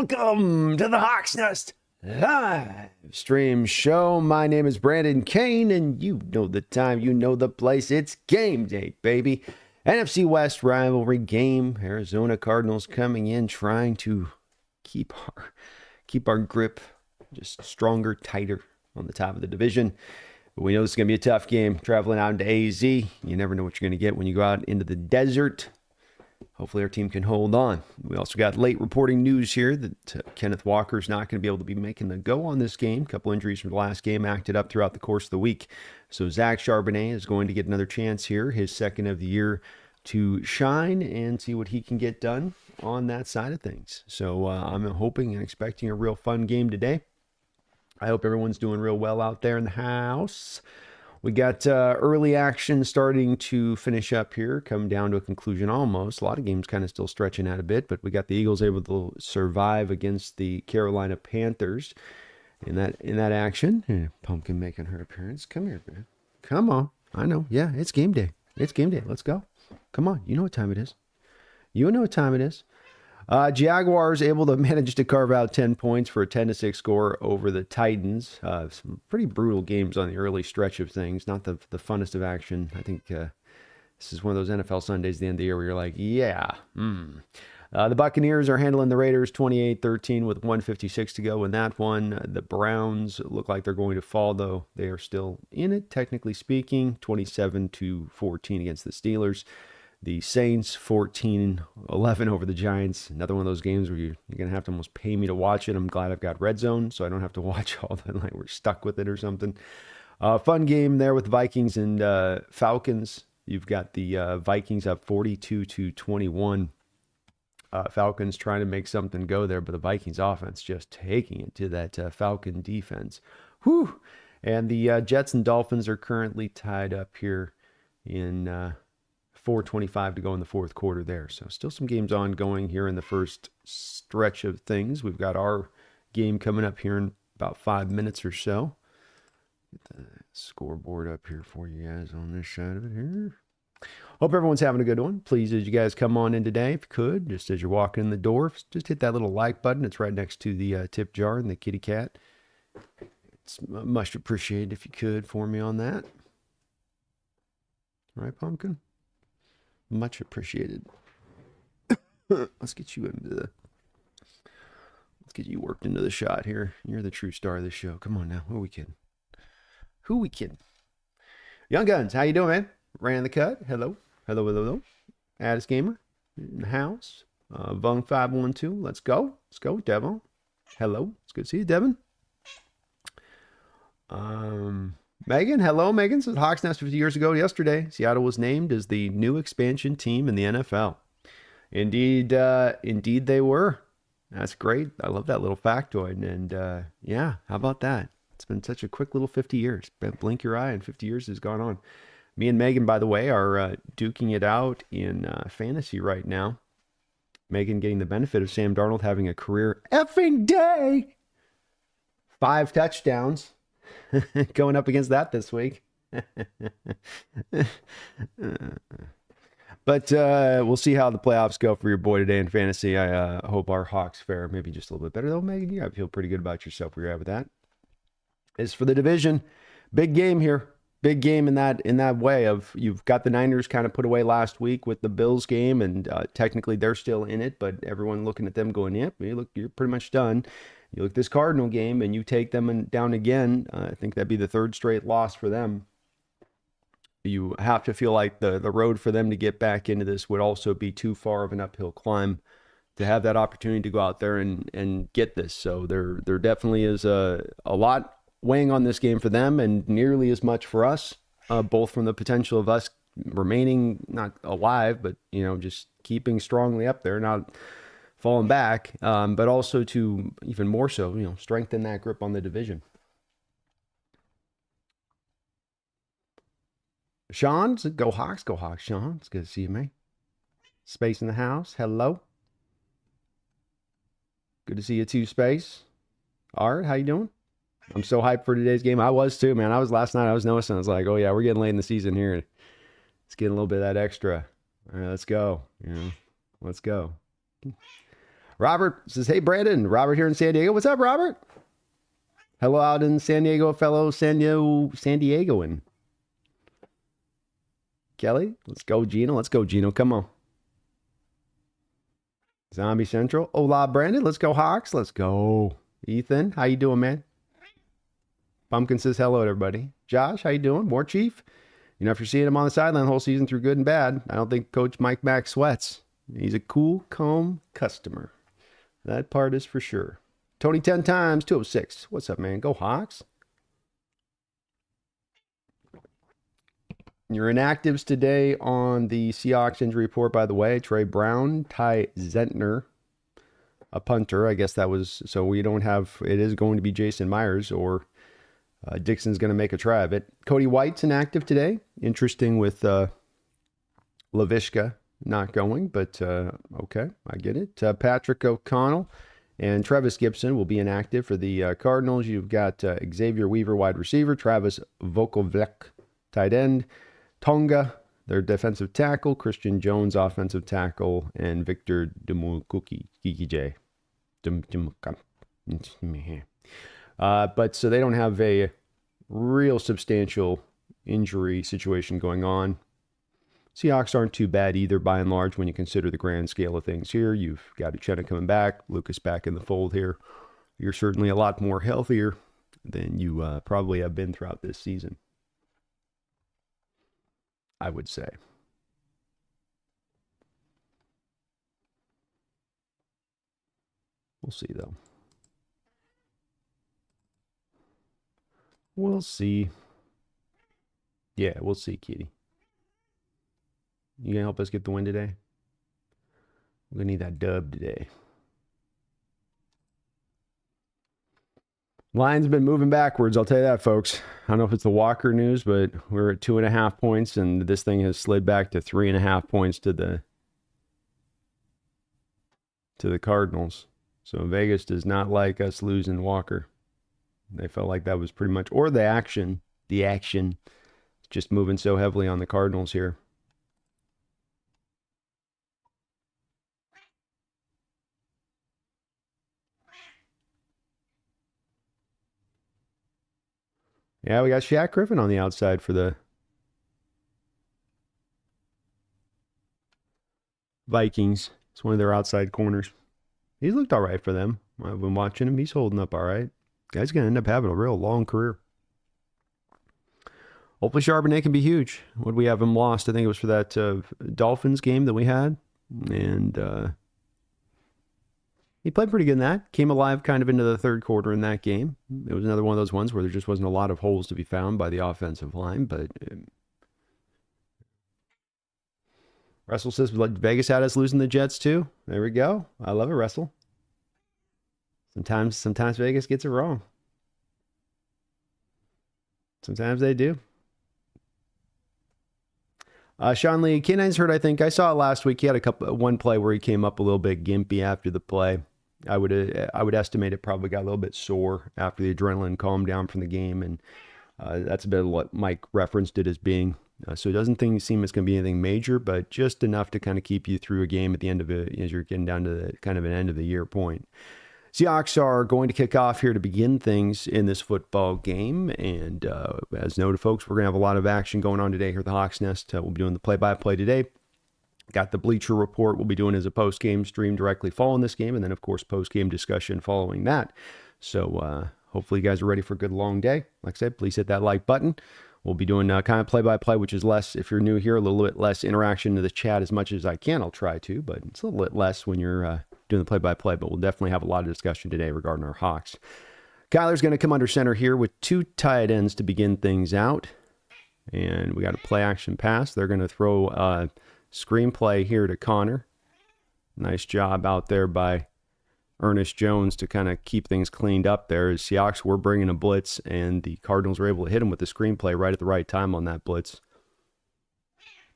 Welcome to the Hawks Nest live stream show. My name is Brandon Kane, and you know the time, you know the place. It's game day, baby. NFC West rivalry game. Arizona Cardinals coming in, trying to keep our grip just stronger, tighter on the top of the division. But we know this is going to be a tough game. Traveling out into AZ, you never know what you're going to get when you go out into the desert. Hopefully our team can hold on. We also got late reporting news here that Kenneth Walker's not going to be able to be making the go on this game. A couple injuries from the last game acted up throughout the course of the week. So Zach Charbonnet is going to get another chance here, his second of the year, to shine and see what he can get done on that side of things. So I'm hoping and expecting a real fun game today. I hope everyone's doing real well out there in the house. We got early action starting to finish up here, come down to a conclusion almost. A lot of games kind of still stretching out a bit, but we got the Eagles able to survive against the Carolina Panthers in that action. Pumpkin making her appearance. Come here, man. Come on. I know. Yeah, it's game day. It's game day. Let's go. Come on. You know what time it is. You know what time it is. Jaguars able to manage to carve out 10 points for a 10-6 score over the Titans. Some pretty brutal games on the early stretch of things. Not the funnest of action. I think this is one of those NFL Sundays at the end of the year where you're like, yeah. The Buccaneers are handling the Raiders 28-13 with 1:56 to go in that one. The Browns look like they're going to fall, though. They are still in it, technically speaking. 27-14 against the Steelers. The Saints 14-11 over the Giants. Another one of those games where you're going to have to almost pay me to watch it. I'm glad I've got Red Zone, so I don't have to watch all the, like we're stuck with it or something. Fun game there with Vikings and Falcons. You've got the Vikings up 42-21. Falcons trying to make something go there, but the Vikings offense just taking it to that Falcon defense. Whew! And the Jets and Dolphins are currently tied up here in 4:25 to go in the fourth quarter there. So still some games ongoing here in the first stretch of things. We've got our game coming up here in about 5 minutes or so. Get the scoreboard up here for you guys on this side of it here. Hope everyone's having a good one. Please, as you guys come on in today, if you could, just as you're walking in the door, just hit that little like button. It's right next to the tip jar and the kitty cat. It's much appreciated if you could for me on that. All right, Pumpkin? Much appreciated. Let's get you worked into the shot here. You're the true star of the show. Come on now. Who are we kidding? Young Guns, how you doing, man? Ran the cut. Hello. Addis Gamer in the house. Vung 512. Let's go. Devon. Hello. It's good to see you, Devon. Megan, hello, Megan. Says Hawks Nest 50 years ago yesterday. Seattle was named as the new expansion team in the NFL. Indeed they were. That's great. I love that little factoid. And yeah, how about that? It's been such a quick little 50 years. Blink your eye and 50 years has gone on. Me and Megan, by the way, are duking it out in fantasy right now. Megan getting the benefit of Sam Darnold having a career effing day. 5 touchdowns. Going up against that this week. But we'll see how the playoffs go for your boy today in fantasy. I hope our Hawks fare maybe just a little bit better, though, Megan. You feel pretty good about yourself where you're at with that. As for the division, big game here. Big game in that way of you've got the Niners kind of put away last week with the Bills game, and technically they're still in it, but everyone looking at them going, yep, you're pretty much done. You look at this Cardinal game and you take them down again. I think that'd be the third straight loss for them. You have to feel like the road for them to get back into this would also be too far of an uphill climb to have that opportunity to go out there and get this. So there definitely is a lot weighing on this game for them and nearly as much for us, both from the potential of us remaining not alive, but, just keeping strongly up there, not falling back, but also to even more so, strengthen that grip on the division. Shaun, go Hawks, Shaun. It's good to see you, man. Space in the house. Hello. Good to see you too, Space. Art, how you doing? I'm so hyped for today's game. I was too, man. Last night I was noticing. I was like, oh yeah, we're getting late in the season here. It's getting a little bit of that extra. All right, let's go. Let's go. Robert says, hey, Brandon. Robert here in San Diego. What's up, Robert? Hello out in San Diego, fellow San Diegoan. Kelly, let's go, Gino. Let's go, Gino. Come on. Zombie Central. Hola, Brandon. Let's go, Hawks. Let's go. Ethan, how you doing, man? Pumpkin says hello to everybody. Josh, how you doing? War Chief. You know, if you're seeing him on the sideline the whole season through good and bad, I don't think Coach Mike Mack sweats. He's a cool, calm customer. That part is for sure. Tony 10 times 206. What's up, man? Go Hawks. Your inactives today on the Seahawks injury report, by the way. Trey Brown, Ty Zentner, a punter. I guess that was, so we don't have, it is going to be Jason Myers or Dixon's going to make a try of it. Cody White's inactive today. Interesting with Laviska not going, but okay, I get it. Patrick O'Connell and Travis Gibson will be inactive for the Cardinals. You've got Xavier Weaver, wide receiver, Travis Vokovlek, tight end, Tonga, their defensive tackle, Christian Jones, offensive tackle, and Victor Dumukuki, Kikije. But so they don't have a real substantial injury situation going on. Seahawks aren't too bad either, by and large, when you consider the grand scale of things here. You've got Uchenna coming back, Lucas back in the fold here. You're certainly a lot more healthier than you probably have been throughout this season, I would say. We'll see, though. We'll see. Yeah, we'll see, Kitty. You gonna help us get the win today? We're gonna need that dub today. Lions been moving backwards, I'll tell you that, folks. I don't know if it's the Walker news, but we're at 2.5 points, and this thing has slid back to 3.5 points to the Cardinals. So Vegas does not like us losing Walker. They felt like that was pretty much, or the action just moving so heavily on the Cardinals here. Yeah, we got Shaq Griffin on the outside for the Vikings. It's one of their outside corners. He's looked all right for them. I've been watching him. He's holding up all right. Guy's going to end up having a real long career. Hopefully Charbonnet can be huge. What we have him lost? I think it was for that Dolphins game that we had. And he played pretty good in that. Came alive kind of into the third quarter in that game. It was another one of those ones where there just wasn't a lot of holes to be found by the offensive line. But Russell says Vegas had us losing the Jets too. There we go. I love it, Russell. Sometimes Vegas gets it wrong. Sometimes they do. Sean Lee, K9's hurt, I think. I saw it last week. He had one play where he came up a little bit gimpy after the play. I would estimate it probably got a little bit sore after the adrenaline calmed down from the game, and that's a bit of what Mike referenced it as being. So it doesn't seem it's going to be anything major, but just enough to kind of keep you through a game at the end of it as you're getting down to the kind of an end of the year point. Seahawks are going to kick off here to begin things in this football game. And as noted, folks, we're going to have a lot of action going on today here at the Hawks Nest. We'll be doing the play-by-play today. Got the Bleacher Report we'll be doing as a post-game stream directly following this game. And then, of course, post-game discussion following that. So hopefully you guys are ready for a good long day. Like I said, please hit that like button. We'll be doing kind of play-by-play, which is less, if you're new here, a little bit less interaction to the chat as much as I can. I'll try to, but it's a little bit less when you're doing the play-by-play. But we'll definitely have a lot of discussion today regarding our Hawks. Kyler's going to come under center here with two tight ends to begin things out. And we got a play-action pass. They're going to throw a screenplay here to Connor. Nice job out there by Ernest Jones to kind of keep things cleaned up there. As Seahawks were bringing a blitz, and the Cardinals were able to hit him with the screenplay right at the right time on that blitz.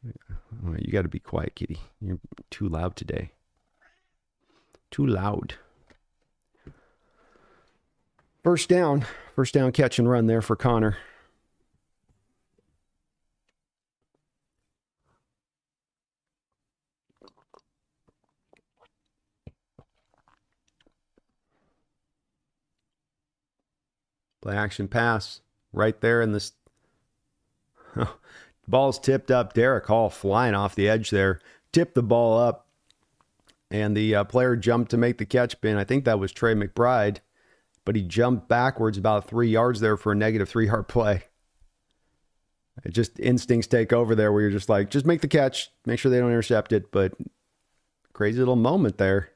You got to be quiet, kitty. You're too loud today. Too loud. First down catch and run there for Connor. Play action pass right there in this. Ball's tipped up. Derek Hall flying off the edge there. Tipped the ball up. And the player jumped to make the catch bin. I think that was Trey McBride. But he jumped backwards about 3 yards there for a negative 3-yard play. It just instincts take over there where you're just like, just make the catch. Make sure they don't intercept it. But crazy little moment there.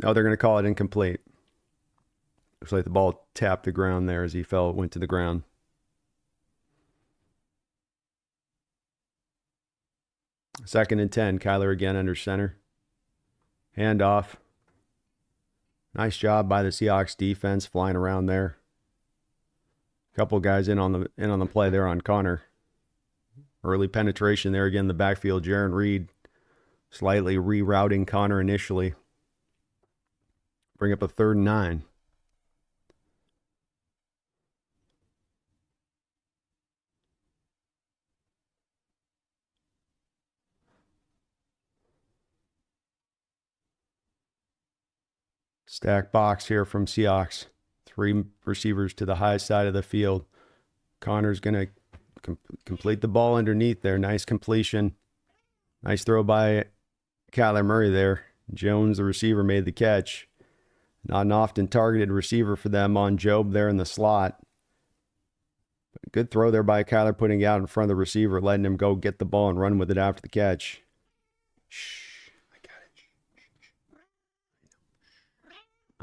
Oh, they're going to call it incomplete. Looks like the ball tapped the ground there as he went to the ground. Second and 10. Kyler again under center. Handoff. Nice job by the Seahawks defense flying around there. Couple guys in on the play there on Connor. Early penetration there again in the backfield. Jaron Reed slightly rerouting Connor initially. Bring up a 3rd and 9. Stack box here from Seahawks. 3 receivers to the high side of the field. Connor's going to complete the ball underneath there. Nice completion. Nice throw by Kyler Murray there. Jones, the receiver, made the catch. Not an often targeted receiver for them on Job there in the slot. Good throw there by Kyler, putting it out in front of the receiver, letting him go get the ball and run with it after the catch. Shh, I got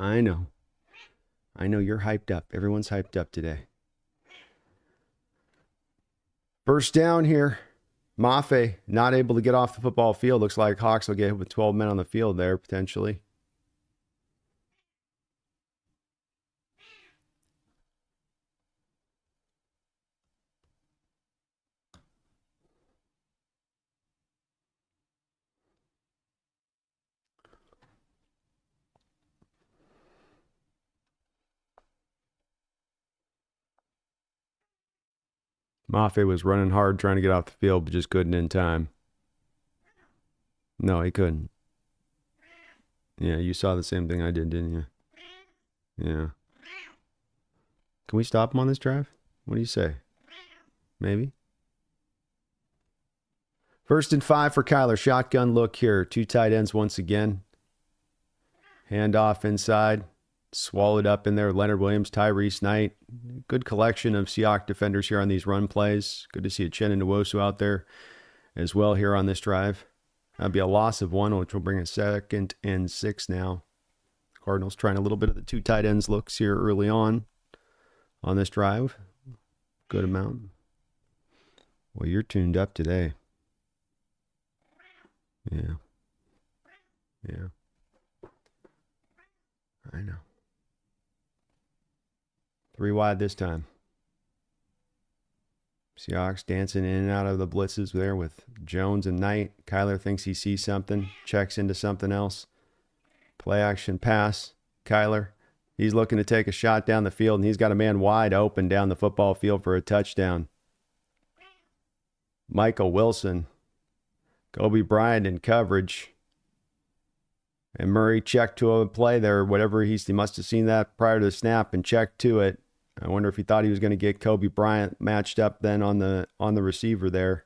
it. I know. I know you're hyped up. Everyone's hyped up today. First down here. Mafe not able to get off the football field. Looks like Hawks will get hit with 12 men on the field there, potentially. Mafe was running hard trying to get off the field, but just couldn't in time. No, he couldn't. Yeah, you saw the same thing I did, didn't you? Yeah. Can we stop him on this drive? What do you say? Maybe? 1st and 5 for Kyler. Shotgun look here. 2 tight ends once again. Handoff inside. Swallowed up in there. Leonard Williams, Tyrese Knight. Good collection of Seahawks defenders here on these run plays. Good to see Uchenna Nwosu out there as well here on this drive. That'd be a loss of 1, which will bring a 2nd and 6 now. Cardinals trying a little bit of the 2 tight ends looks here early on this drive. Good amount. Well, you're tuned up today. Yeah. Yeah. I know. 3 wide this time. Seahawks dancing in and out of the blitzes there with Jones and Knight. Kyler thinks he sees something, checks into something else. Play action pass. Kyler, he's looking to take a shot down the field, and he's got a man wide open down the football field for a touchdown. Michael Wilson. Kobe Bryant in coverage. And Murray checked to a play there, whatever he must have seen that prior to the snap and checked to it. I wonder if he thought he was going to get Kobe Bryant matched up then on the receiver there.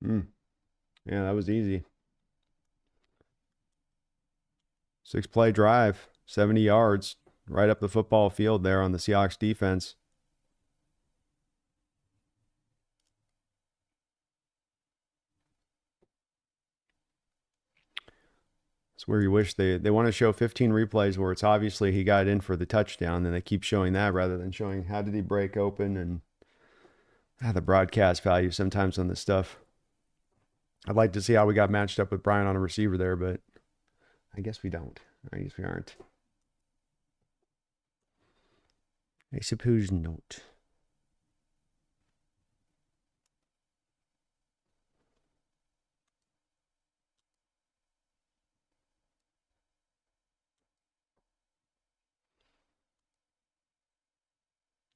Yeah, that was easy. 6-play drive, 70 yards, right up the football field there on the Seahawks defense. It's where you wish they want to show 15 replays where it's obviously he got in for the touchdown, and they keep showing that rather than showing how did he break open and the broadcast value sometimes on this stuff. I'd like to see how we got matched up with Bryant on a receiver there, but I guess we don't. I guess we aren't. I suppose not.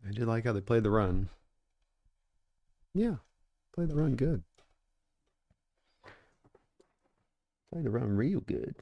I did like how they played the run. Yeah, played the run good. Played the run real good.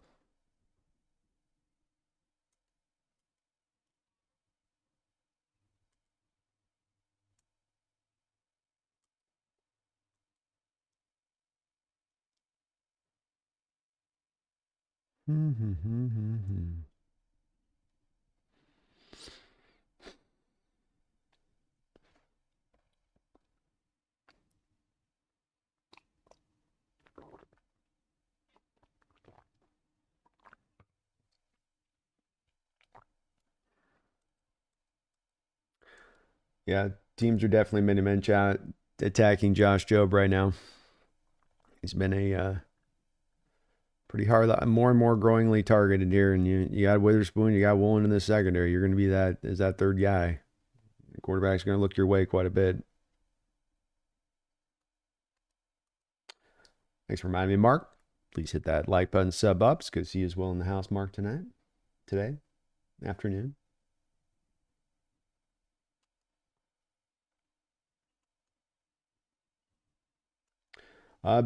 Yeah, teams are definitely mini-men attacking Josh Jobe right now. He's been a pretty hard, more and more growingly targeted here. And you got Witherspoon, you got Woolen in the secondary. You're going to be that third guy. The quarterback's going to look your way quite a bit. Thanks for reminding me, Mark. Please hit that like button, sub ups, because he is well in the house, Mark, today, afternoon.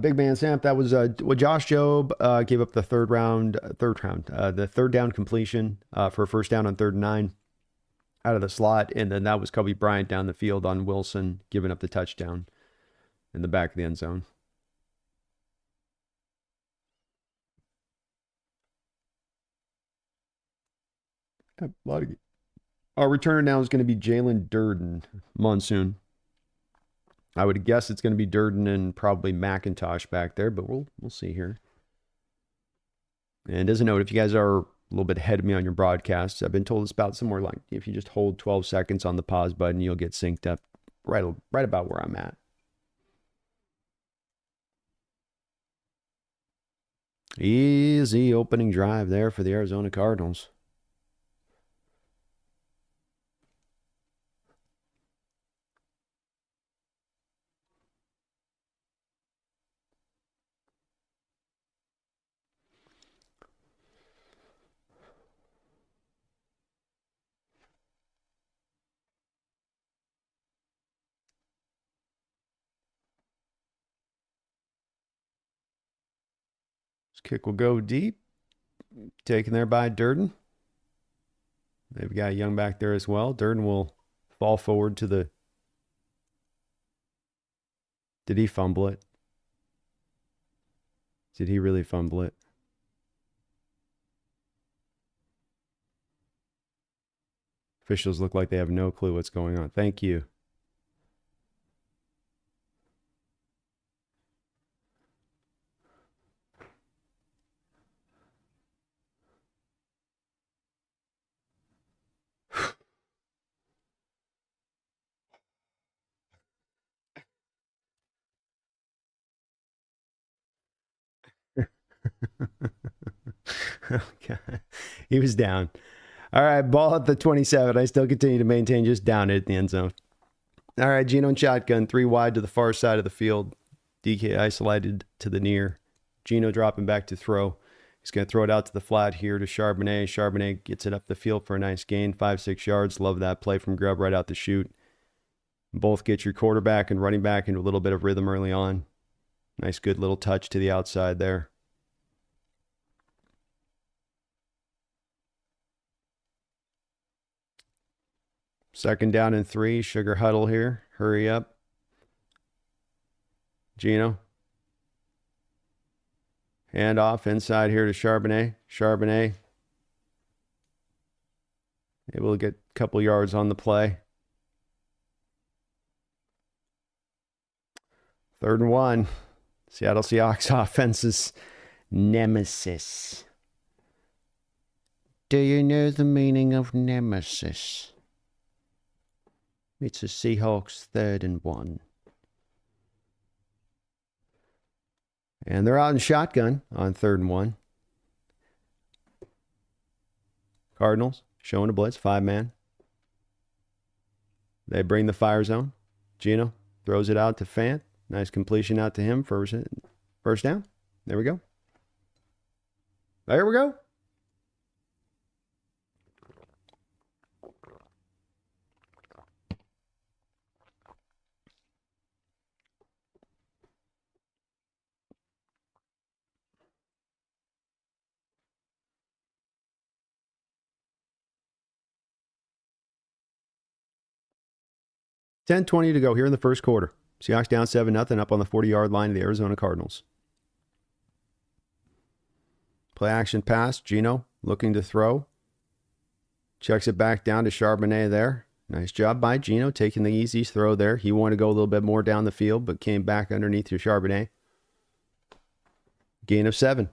Big man Sam, that was Josh Jobe gave up the the third down completion for a first down on 3rd and 9 out of the slot, and then that was Kobe Bryant down the field on Wilson giving up the touchdown in the back of the end zone. Our returner now is going to be Jalen Durden, Monsoon. I would guess it's going to be Durden and probably McIntosh back there, but we'll see here. And as a note, if you guys are a little bit ahead of me on your broadcasts, I've been told it's about somewhere like if you just hold 12 seconds on the pause button, you'll get synced up right about where I'm at. Easy opening drive there for the Arizona Cardinals. This kick will go deep. Taken there by Durden. They've got Young back there as well. Durden will fall forward to the... Did he fumble it? Did he really fumble it? Officials look like they have no clue what's going on. Thank you. Okay. He was down. All right, ball at the 27. I still continue to maintain just down it in the end zone. All right, Geno and shotgun, 3 wide to the far side of the field. DK isolated to the near. Geno dropping back to throw. He's going to throw it out to the flat here to Charbonnet. Charbonnet gets it up the field for a nice gain, 5-6 yards. Love that play from Grubb right out the chute. Both get your quarterback and running back into a little bit of rhythm early on. Nice, good little touch to the outside there. Second down and 3. Sugar huddle here. Hurry up. Geno. Hand off inside here to Charbonnet. Charbonnet able to get a couple yards on the play. 3rd and 1. Seattle Seahawks offense's nemesis. Do you know the meaning of nemesis? It's a Seahawks 3rd and 1. And they're out in shotgun on 3rd and 1. Cardinals showing a blitz, 5-man. They bring the fire zone. Geno throws it out to Fant. Nice completion out to him. First down. There we go. There we go. 10:20 to go here in the first quarter. Seahawks down 7-0 up on the 40-yard line of the Arizona Cardinals. Play action pass. Geno looking to throw. Checks it back down to Charbonnet there. Nice job by Geno taking the easy throw there. He wanted to go a little bit more down the field, but came back underneath to Charbonnet. Gain of 7.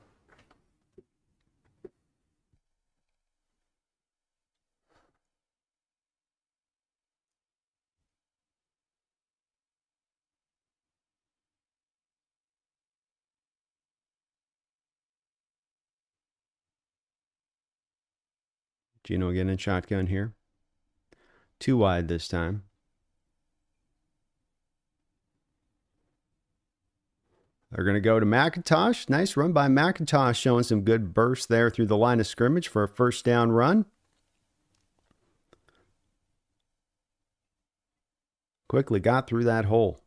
Geno again in shotgun here. 2 wide this time. They're going to go to McIntosh. Nice run by McIntosh, showing some good burst there through the line of scrimmage for a first down run. Quickly got through that hole.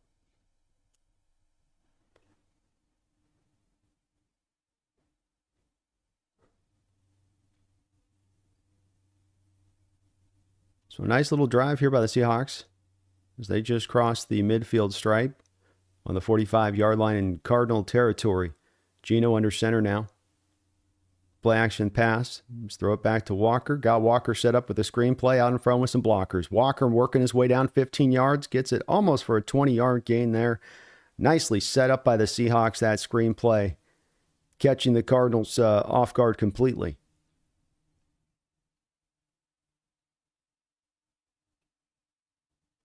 So a nice little drive here by the Seahawks as they just crossed the midfield stripe on the 45-yard line in Cardinal territory. Geno under center now. Play action pass. Just throw it back to Walker. Got Walker set up with a screenplay out in front with some blockers. Walker working his way down 15 yards. Gets it almost for a 20-yard gain there. Nicely set up by the Seahawks, that screenplay. Catching the Cardinals off guard completely.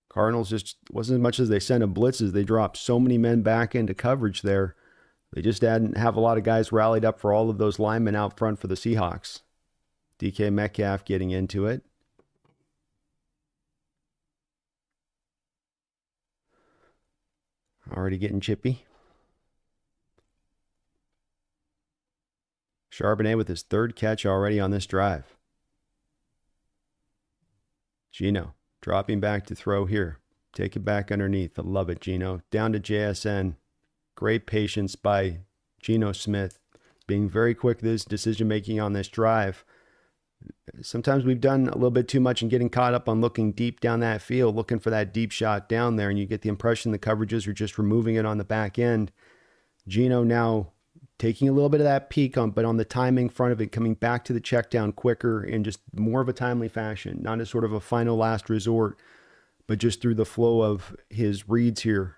Cardinals just wasn't as much as they sent them blitzes. They dropped so many men back into coverage there. They just didn't have a lot of guys rallied up for all of those linemen out front for the Seahawks. DK Metcalf getting into it. Already getting chippy. Charbonnet with his 3rd catch already on this drive. Geno dropping back to throw here. Take it back underneath. I love it, Geno. Down to JSN. Great patience by Geno Smith. Being very quick with his decision-making on this drive. Sometimes we've done a little bit too much in getting caught up on looking deep down that field, looking for that deep shot down there, and you get the impression the coverages are just removing it on the back end. Geno now taking a little bit of that peak on, but on the timing front of it, coming back to the check down quicker in just more of a timely fashion, not as sort of a final last resort, but just through the flow of his reads here.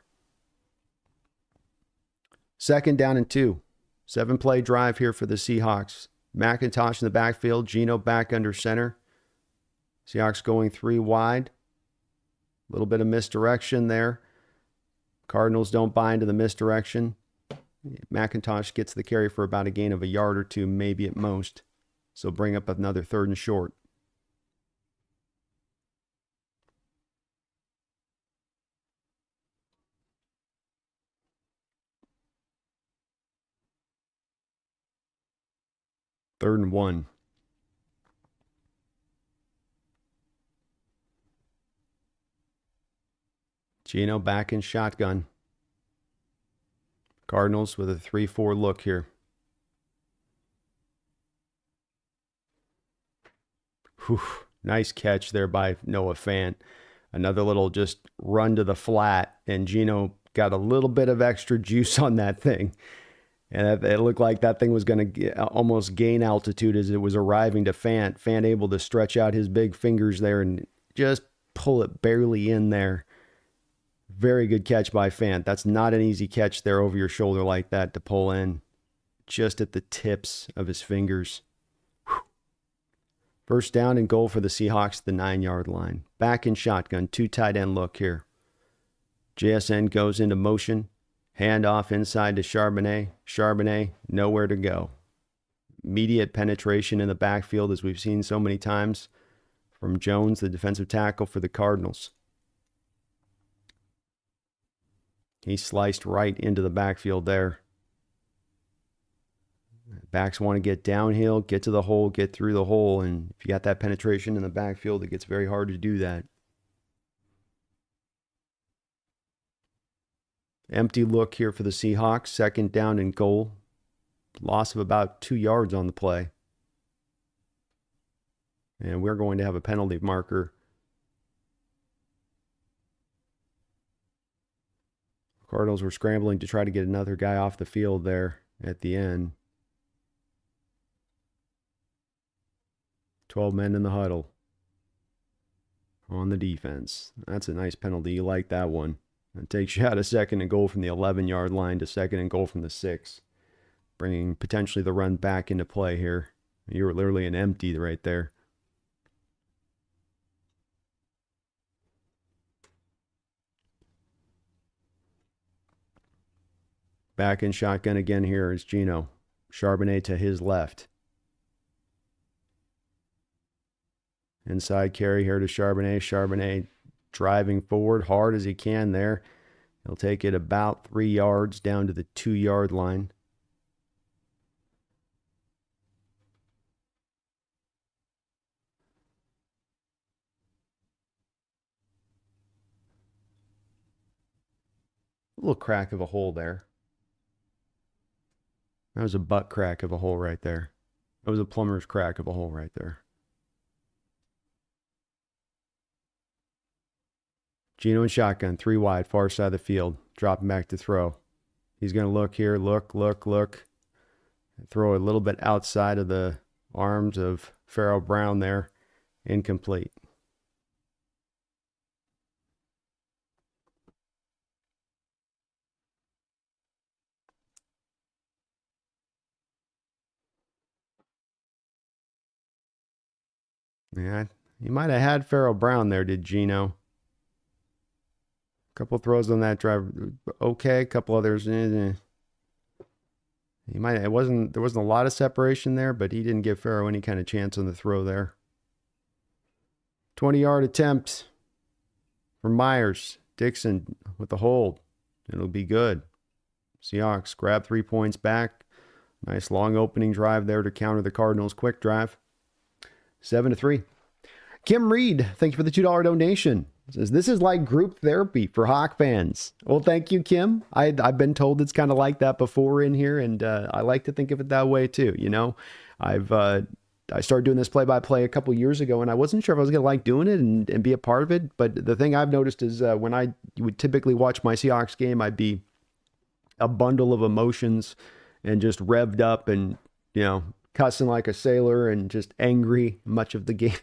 2nd down and 2. 7-play drive here for the Seahawks. McIntosh in the backfield, Geno back under center. Seahawks going 3 wide. A little bit of misdirection there. Cardinals don't buy into the misdirection. McIntosh gets the carry for about a gain of a yard or 2, maybe at most. So bring up another 3rd and short. Third and 1. Geno back in shotgun. Cardinals with a 3-4 look here. Whew, nice catch there by Noah Fant. Another little just run to the flat, and Geno got a little bit of extra juice on that thing. And it looked like that thing was going to almost gain altitude as it was arriving to Fant. Fant able to stretch out his big fingers there and just pull it barely in there. Very good catch by Fant. That's not an easy catch there over your shoulder like that to pull in. Just at the tips of his fingers. Whew. First down and goal for the Seahawks at the 9-yard line. Back in shotgun. 2 tight end look here. JSN goes into motion. Hand off inside to Charbonnet. Charbonnet, nowhere to go. Immediate penetration in the backfield, as we've seen so many times from Jones, the defensive tackle for the Cardinals. He sliced right into the backfield there. Backs want to get downhill, get to the hole, get through the hole, and if you got that penetration in the backfield, it gets very hard to do that. Empty look here for the Seahawks. 2nd down and goal. Loss of about 2 yards on the play. And we're going to have a penalty marker Cardinals were scrambling to try to get another guy off the field there at the end. 12 men in the huddle on the defense. That's a nice penalty. You like that one. It takes you out of 2nd and goal from the 11-yard line to 2nd and goal from the 6. Bringing potentially the run back into play here. You were literally an empty right there. Back in shotgun again here is Gino. Charbonnet to his left. Inside carry here to Charbonnet. Charbonnet driving forward hard as he can there. He'll take it about 3 yards down to the 2-yard line. A little crack of a hole there. That was a butt crack of a hole right there. That was a plumber's crack of a hole right there. Gino in shotgun, 3 wide, far side of the field, dropping back to throw. He's going to look here, look. Throw a little bit outside of the arms of Pharaoh Brown there. Incomplete. Yeah, he might have had Pharaoh Brown there, did Gino? Couple throws on that drive, okay. A couple others, He might. There wasn't a lot of separation there, but he didn't give Pharaoh any kind of chance on the throw there. 20-yard attempt from Myers. Dixon with the hold. It'll be good. Seahawks grab 3 points back. Nice long opening drive there to counter the Cardinals' quick drive. 7-3. Kim Reed, thank you for the $2 donation. Says, this is like group therapy for Hawk fans. Well, thank you, Kim. I've been told it's kind of like that before in here, and I like to think of it that way too. You know, I started doing this play-by-play a couple years ago, and I wasn't sure if I was going to like doing it and be a part of it. But the thing I've noticed is when I would typically watch my Seahawks game, I'd be a bundle of emotions and just revved up and, you know, cussing like a sailor and just angry much of the game.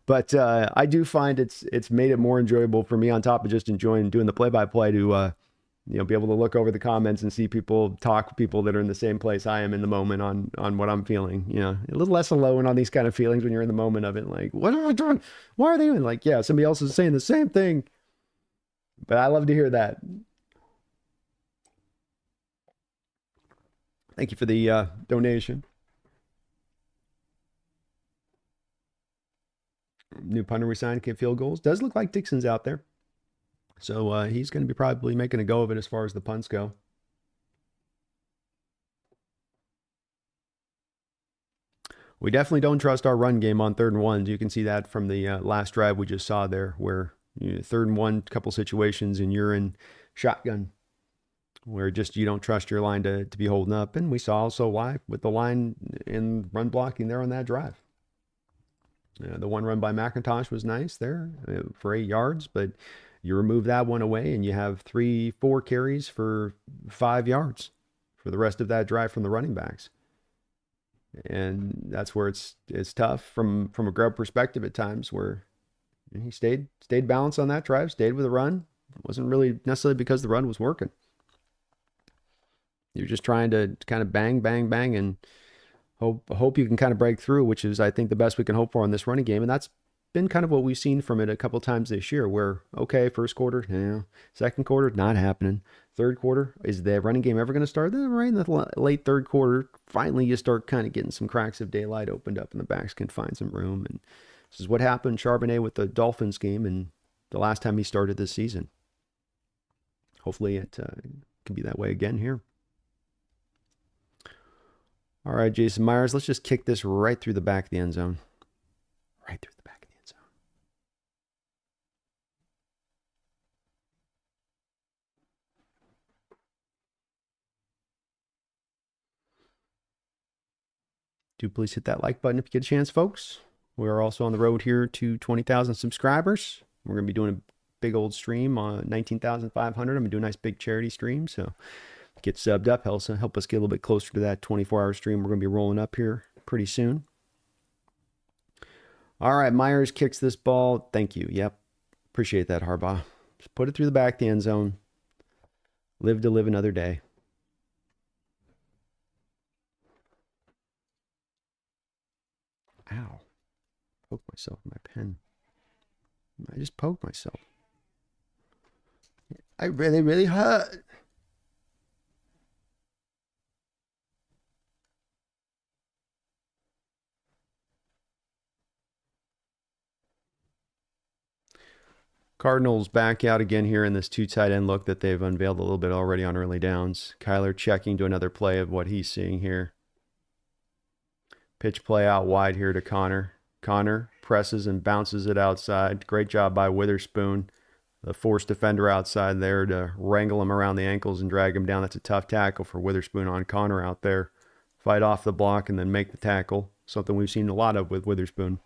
But I do find it's made it more enjoyable for me, on top of just enjoying doing the play-by-play, to you know, be able to look over the comments and see people talk, people that are in the same place I am in the moment on what I'm feeling. You know, a little less alone on these kind of feelings when you're in the moment of it. Like, what am I doing? Why are they doing? Like, yeah, somebody else is saying the same thing. But I love to hear that. Thank you for the donation. New punter we signed, kick field goals. Does look like Dixon's out there. So he's going to be probably making a go of it as far as the punts go. We definitely don't trust our run game on 3rd and 1s. You can see that from the last drive we just saw there, where 3rd and 1, couple situations, and you're in shotgun, where just you don't trust your line to be holding up. And we saw also why with the line in run blocking there on that drive. The one run by McIntosh was nice there for 8 yards, but you remove that one away and you have 3-4 carries for 5 yards for the rest of that drive from the running backs. And that's where it's tough from a grub perspective at times, where he stayed balanced on that drive, stayed with the run. It wasn't really necessarily because the run was working. You're just trying to kind of bang, and hope you can kind of break through, which is, I think, the best we can hope for on this running game. And that's been kind of what we've seen from it a couple times this year, where, okay, first quarter, yeah, second quarter, not happening. Third quarter, is the running game ever going to start? Then right in the late third quarter, finally you start kind of getting some cracks of daylight opened up and the backs can find some room. And this is what happened Charbonnet with the Dolphins game and the last time he started this season. Hopefully it can be that way again here. All right, Jason Myers, let's just kick this right through the back of the end zone. Right through the back of the end zone. Do please hit that like button if you get a chance, folks. We are also on the road here to 20,000 subscribers. We're going to be doing a big old stream on 19,500. I'm going to do a nice big charity stream. So get subbed up. Help us get a little bit closer to that 24-hour stream. We're going to be rolling up here pretty soon. All right, Myers kicks this ball. Thank you. Yep. Appreciate that, Harbaugh. Just put it through the back of the end zone. Live to live another day. Ow. Poked myself with my pen. I just poked myself. I really, really hurt. Cardinals back out again here in this two tight end look that they've unveiled a little bit already on early downs. Kyler checking to another play of what he's seeing here. Pitch play out wide here to Connor. Connor presses and bounces it outside. Great job by Witherspoon. The forced defender outside there to wrangle him around the ankles and drag him down. That's a tough tackle for Witherspoon on Connor out there. Fight off the block and then make the tackle. Something we've seen a lot of with Witherspoon.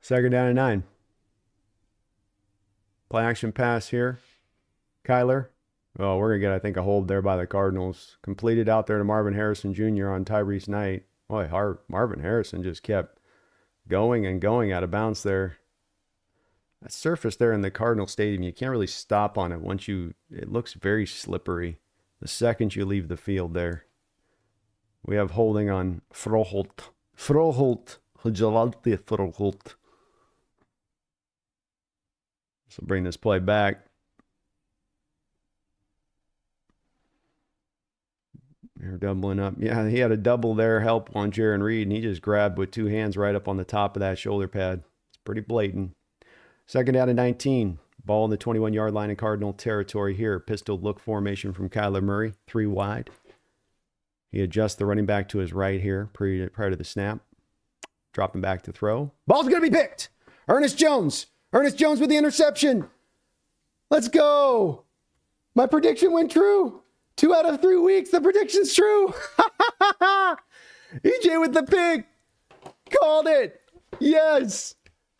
Second down and 9. Play action pass here. Kyler. Oh, we're going to get, I think, a hold there by the Cardinals. Completed out there to Marvin Harrison Jr. on Tyrese Knight. Boy, Marvin Harrison just kept going and going out of bounds there. That surface there in the Cardinal Stadium, you can't really stop on it once it looks very slippery the second you leave the field there. We have holding on Froholt. Froholt. So bring this play back. They're doubling up. Yeah, he had a double there, help on Jaron Reed, and he just grabbed with two hands right up on the top of that shoulder pad. It's pretty blatant. Second down and 19. Ball in the 21-yard line in Cardinal territory here. Pistol look formation from Kyler Murray. 3 wide. He adjusts the running back to his right here prior to the snap. Dropping back to throw. Ball's going to be picked. Ernest Jones. Ernest Jones with the interception. Let's go. My prediction went true. 2 out of 3 weeks. The prediction's true. EJ with the pick. Called it. Yes.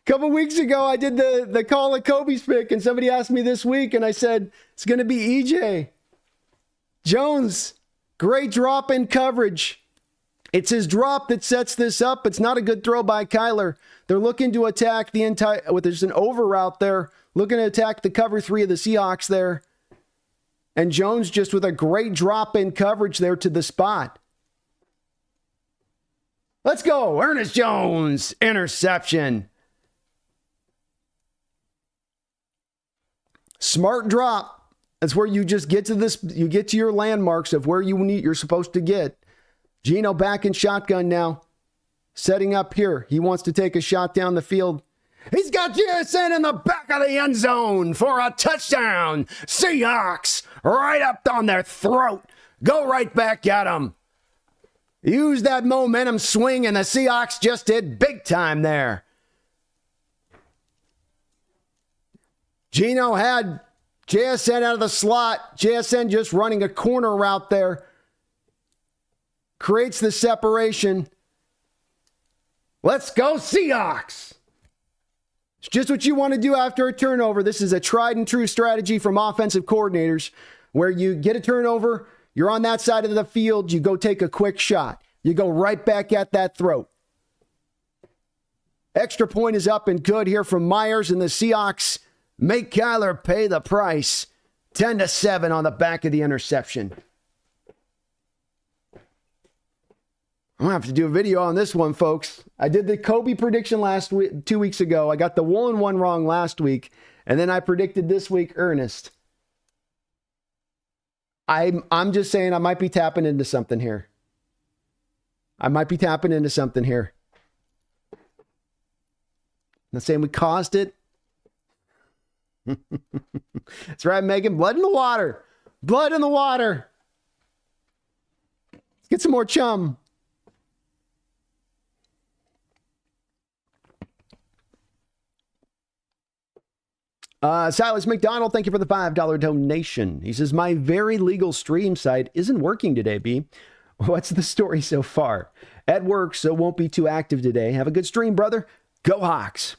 A couple weeks ago, I did the call of Kobe's pick, and somebody asked me this week, and I said, it's going to be EJ. Jones, great drop in coverage. It's his drop that sets this up. It's not a good throw by Kyler. They're looking to attack the entire, there's an over route there, looking to attack the cover 3 of the Seahawks there. And Jones just with a great drop in coverage there to the spot. Let's go. Ernest Jones, interception. Smart drop. That's where you just get to this, you get to your landmarks of where you're supposed to get. Geno back in shotgun now. Setting up here. He wants to take a shot down the field. He's got JSN in the back of the end zone for a touchdown. Seahawks right up on their throat. Go right back at them. Use that momentum swing, and the Seahawks just did big time there. Geno had JSN out of the slot. JSN just running a corner route there. Creates the separation. Let's go Seahawks. It's just what you want to do after a turnover. This is a tried and true strategy from offensive coordinators where you get a turnover, you're on that side of the field, you go take a quick shot. You go right back at that throat. Extra point is up and good here from Myers, and the Seahawks make Kyler pay the price. 10-7 on the back of the interception. I'm going to have to do a video on this one, folks. I did the Kobe prediction last week, 2 weeks ago. I got the 1-1 wrong last week, and then I predicted this week Ernest. I'm just saying I might be tapping into something here. Not saying we caused it. That's right, Megan. Blood in the water. Blood in the water. Let's get some more chum. Silas McDonald, thank you for the $5 donation. He says, my very legal stream site isn't working today, B. What's the story so far? At work, so won't be too active today. Have a good stream, brother. Go Hawks.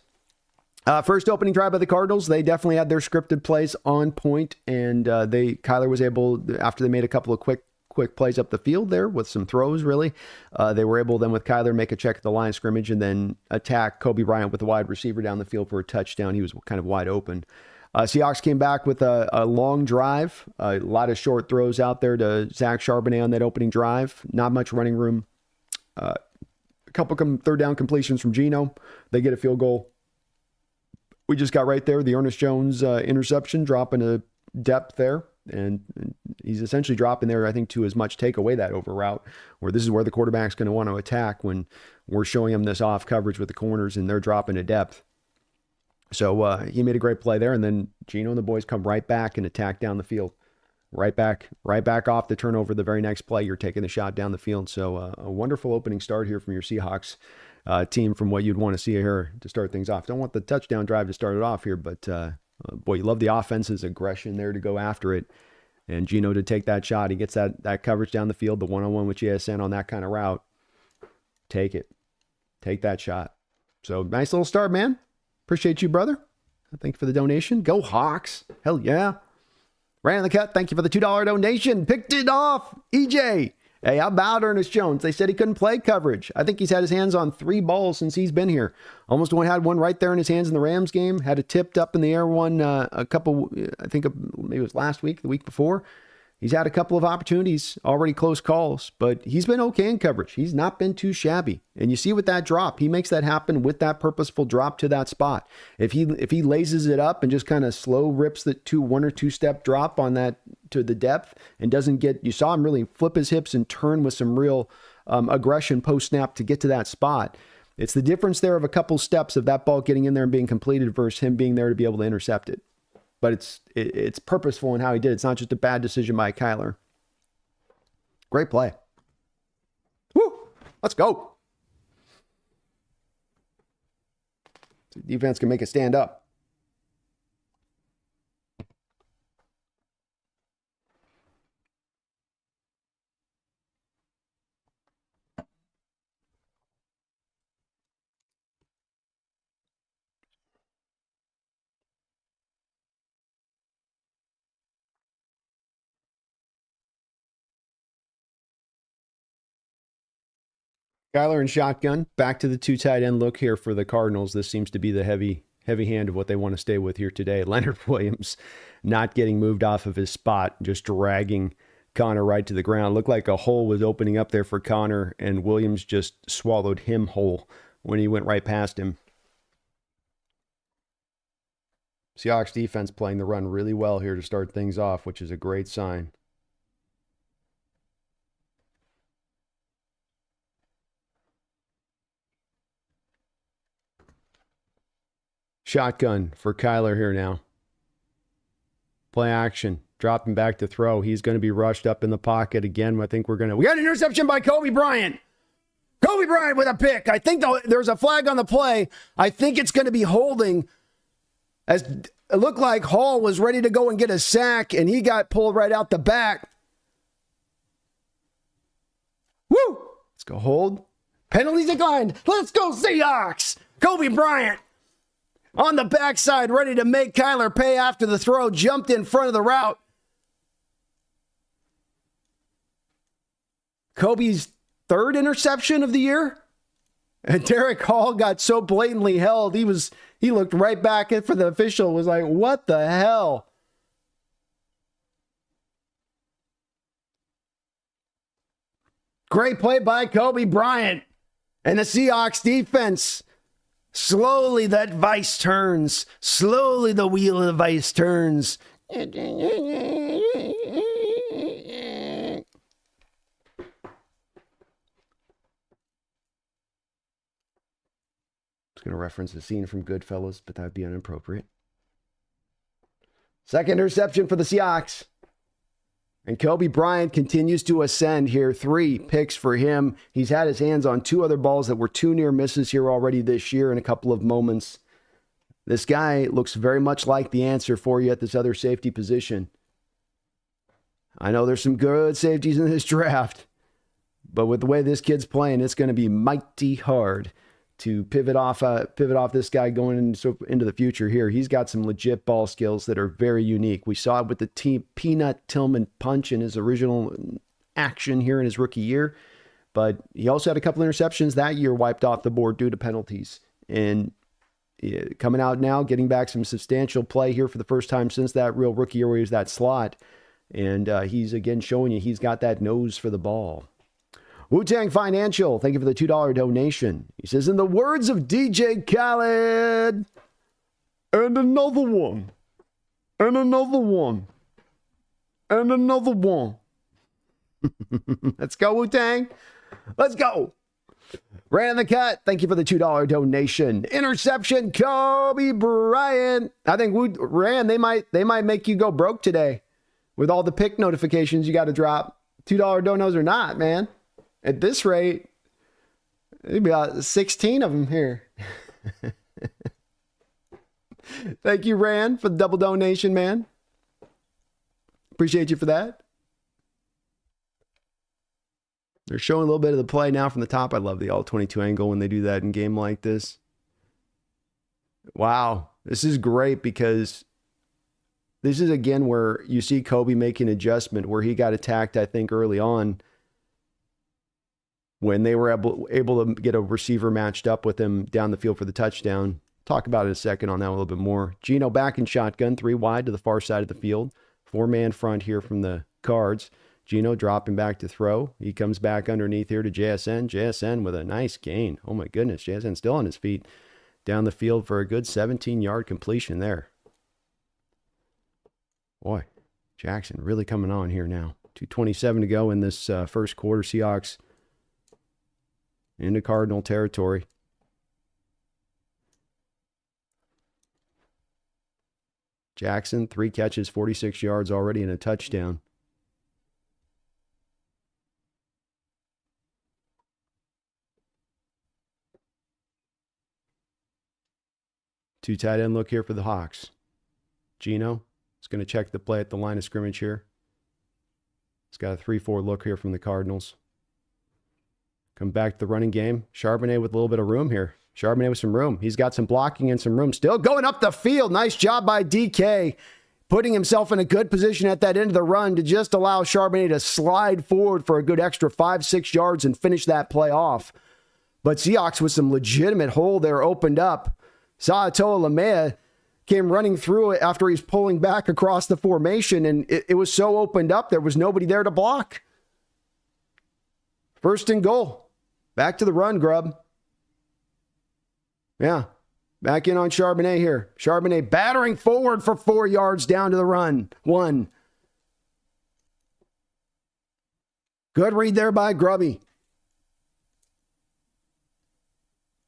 First opening drive by the Cardinals, they definitely had their scripted plays on point, and Kyler was able, after they made a couple of quick plays up the field there with some throws, really, they were able then with Kyler make a check at the line of scrimmage and then attack Kobe Bryant with the wide receiver down the field for a touchdown. He was kind of wide open. Seahawks came back with a long drive, a lot of short throws out there to Zach Charbonnet on that opening drive. Not much running room. A couple third down completions from Geno. They get a field goal. We just got right there. The Ernest Jones interception, dropping a depth there. And he's essentially dropping there, I think, to as much take away that over route, where this is where the quarterback's going to want to attack when we're showing him this off coverage with the corners and they're dropping a depth. So he made a great play there. And then Geno and the boys come right back and attack down the field. Right back off the turnover. The very next play, you're taking the shot down the field. So a wonderful opening start here from your Seahawks team, from what you'd want to see here to start things off. Don't want the touchdown drive to start it off here, but boy, you love the offense's aggression there to go after it. And Geno to take that shot. He gets that coverage down the field, the one-on-one with JSN on that kind of route. Take it. Take that shot. So nice little start, man. Appreciate you, brother. Thank you for the donation. Go Hawks. Hell yeah. Ran in the cut. Thank you for the $2 donation. Picked it off. EJ. Hey, how about Ernest Jones? They said he couldn't play coverage. I think he's had his hands on 3 balls since he's been here. Almost had one right there in his hands in the Rams game. Had a tipped up in the air one a couple, I think maybe it was last week, the week before. He's had a couple of opportunities, already close calls, but he's been okay in coverage. He's not been too shabby. And you see with that drop, he makes that happen with that purposeful drop to that spot. If he lazes it up and just kind of slow rips the 1 or 2 step drop on that to the depth and doesn't get, you saw him really flip his hips and turn with some real aggression post snap to get to that spot. It's the difference there of a couple steps of that ball getting in there and being completed versus him being there to be able to intercept it. But it's purposeful in how he did it. It's not just a bad decision by Kyler. Great play. Woo! Let's go. The defense can make it stand up. Kyler and shotgun. Back to the 2 tight end look here for the Cardinals. This seems to be the heavy hand of what they want to stay with here today. Leonard Williams not getting moved off of his spot, just dragging Connor right to the ground. Looked like a hole was opening up there for Connor, and Williams just swallowed him whole when he went right past him. Seahawks defense playing the run really well here to start things off, which is a great sign. Shotgun for Kyler here now. Play action. Dropping back to throw. He's going to be rushed up in the pocket again. We got an interception by Kobe Bryant. Kobe Bryant with a pick. I think there's a flag on the play. I think it's going to be holding, as it looked like Hall was ready to go and get a sack, and he got pulled right out the back. Woo! Let's go hold. Penalties declined. Let's go Seahawks. Kobe Bryant on the backside, ready to make Kyler pay after the throw, jumped in front of the route. Kobe's 3rd interception of the year. And Derek Hall got so blatantly held, he looked right back for the official, was like, what the hell? Great play by Kobe Bryant. And the Seahawks defense. Slowly that vice turns. Slowly the wheel of the vice turns. It's going to reference a scene from Goodfellas, but that would be inappropriate. Second interception for the Seahawks. And Kobe Bryant continues to ascend here. 3 picks for him. He's had his hands on 2 other balls that were 2 near misses here already this year in a couple of moments. This guy looks very much like the answer for you at this other safety position. I know there's some good safeties in this draft, but with the way this kid's playing, it's going to be mighty hard to pivot off this guy going into the future here. He's got some legit ball skills that are very unique. We saw it with the Peanut Tillman punch in his original action here in his rookie year, but he also had a couple interceptions that year wiped off the board due to penalties. And coming out now, getting back some substantial play here for the first time since that real rookie year where he was that slot. And he's again showing you he's got that nose for the ball. Wu-Tang Financial, thank you for the $2 donation. He says, in the words of DJ Khaled, and another one, and another one, and another one. Let's go, Wu-Tang. Let's go. Ran in the cut. Thank you for the $2 donation. Interception, Kobe Bryant. I think Ran, they might make you go broke today with all the pick notifications you got to drop. $2 donos or not, man. At this rate, there'd be about 16 of them here. Thank you, Rand, for the double donation, man. Appreciate you for that. They're showing a little bit of the play now from the top. I love the all-22 angle when they do that in a game like this. Wow. This is great because this is, again, where you see Kobe make an adjustment where he got attacked, I think, early on when they were able to get a receiver matched up with him down the field for the touchdown. Talk about it in a second on that a little bit more. Geno back in shotgun, 3 wide to the far side of the field. 4-man front here from the Cards. Geno dropping back to throw. He comes back underneath here to JSN. JSN with a nice gain. Oh my goodness, JSN still on his feet. Down the field for a good 17-yard completion there. Boy, Jackson really coming on here now. 2:27 to go in this first quarter. Seahawks into Cardinal territory. Jackson, 3 catches, 46 yards already and a touchdown. Two tight end look here for the Hawks. Geno is going to check the play at the line of scrimmage here. He's got a 3-4 look here from the Cardinals. Come back to the running game. Charbonnet with a little bit of room here. Charbonnet with some room. He's got some blocking and some room. Still going up the field. Nice job by DK. Putting himself in a good position at that end of the run to just allow Charbonnet to slide forward for a good extra 5-6 yards and finish that play off. But Seahawks with some legitimate hole there opened up. Saatoa Lamea came running through it after he's pulling back across the formation, and it was so opened up there was nobody there to block. First and goal. Back to the run, Grubb. Yeah, back in on Charbonnet here. Charbonnet battering forward for 4 yards down to the run. 1. Good read there by Grubby.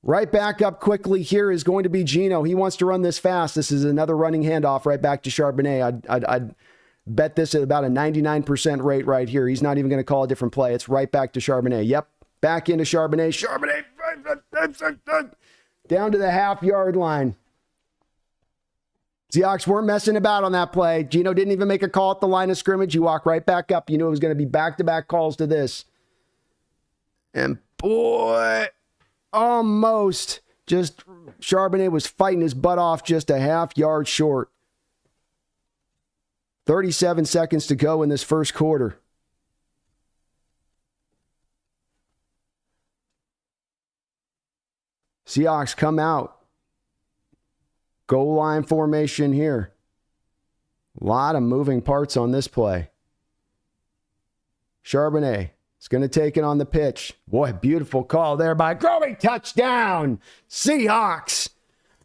Right back up quickly here is going to be Geno. He wants to run this fast. This is another running handoff right back to Charbonnet. I'd bet this at about a 99% rate right here. He's not even going to call a different play. It's right back to Charbonnet. Yep. Back into Charbonnet. Charbonnet down to the half-yard line. Seahawks weren't messing about on that play. Geno didn't even make a call at the line of scrimmage. You walk right back up. You knew it was going to be back-to-back calls to this. And boy, almost just Charbonnet was fighting his butt off just a half-yard short. 37 seconds to go in this first quarter. Seahawks come out. Goal line formation here. A lot of moving parts on this play. Charbonnet is going to take it on the pitch. Boy, beautiful call there by Groby. Touchdown, Seahawks.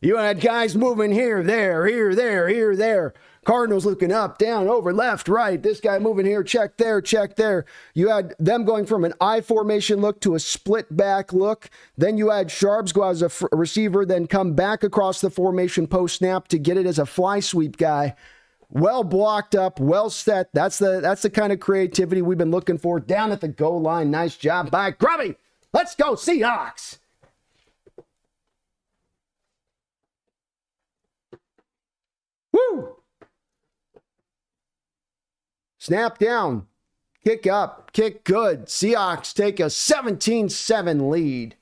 You had guys moving here, there, here, there, here, there. Cardinals looking up, down, over, left, right. This guy moving here, check there, check there. You had them going from an I formation look to a split back look. Then you had Sharps go as a receiver, then come back across the formation post snap to get it as a fly sweep guy. Well blocked up, well set. That's the kind of creativity we've been looking for down at the goal line. Nice job by Grubby. Let's go, Seahawks. Woo! Snap down. Kick up. Kick good. Seahawks take a 17-7 lead.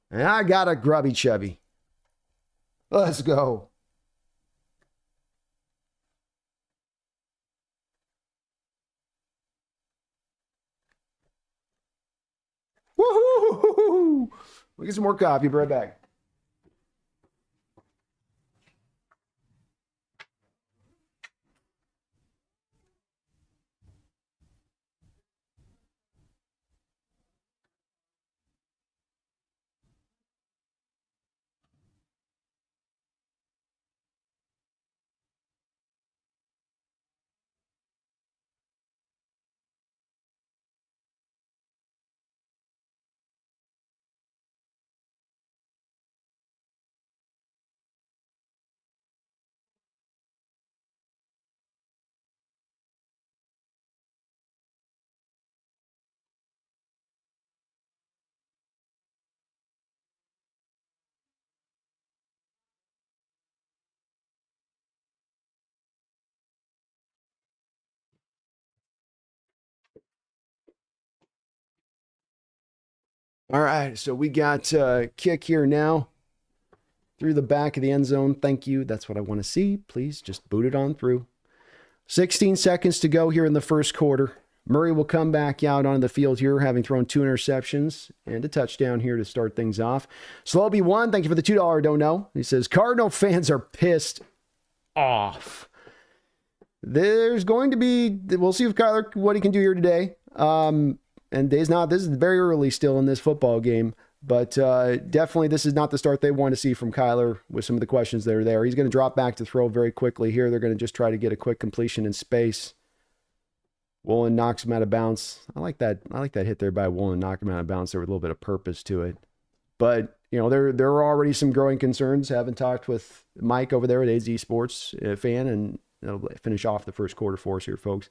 And I got a grubby chubby. Let's go. Woohoo! We'll get some more coffee. Be right back. All right, so we got kick here now through the back of the end zone. Thank you. That's what I want to see. Please just boot it on through. 16 seconds to go here in the first quarter. Murray will come back out on the field here, having thrown 2 interceptions and a touchdown here to start things off. Slowby1, thank you for the $2 don't know. He says, Cardinal fans are pissed off. There's going to be, we'll see if Kyler, what he can do here today. And this is very early still in this football game, but definitely this is not the start they want to see from Kyler with some of the questions that are there. He's going to drop back to throw very quickly here. They're going to just try to get a quick completion in space. Woolen knocks him out of bounds. I like that hit there by Woolen, knock him out of bounds there with a little bit of purpose to it. But, there are already some growing concerns. Haven't talked with Mike over there at AZ Sports fan, and that'll finish off the first quarter for us here, folks.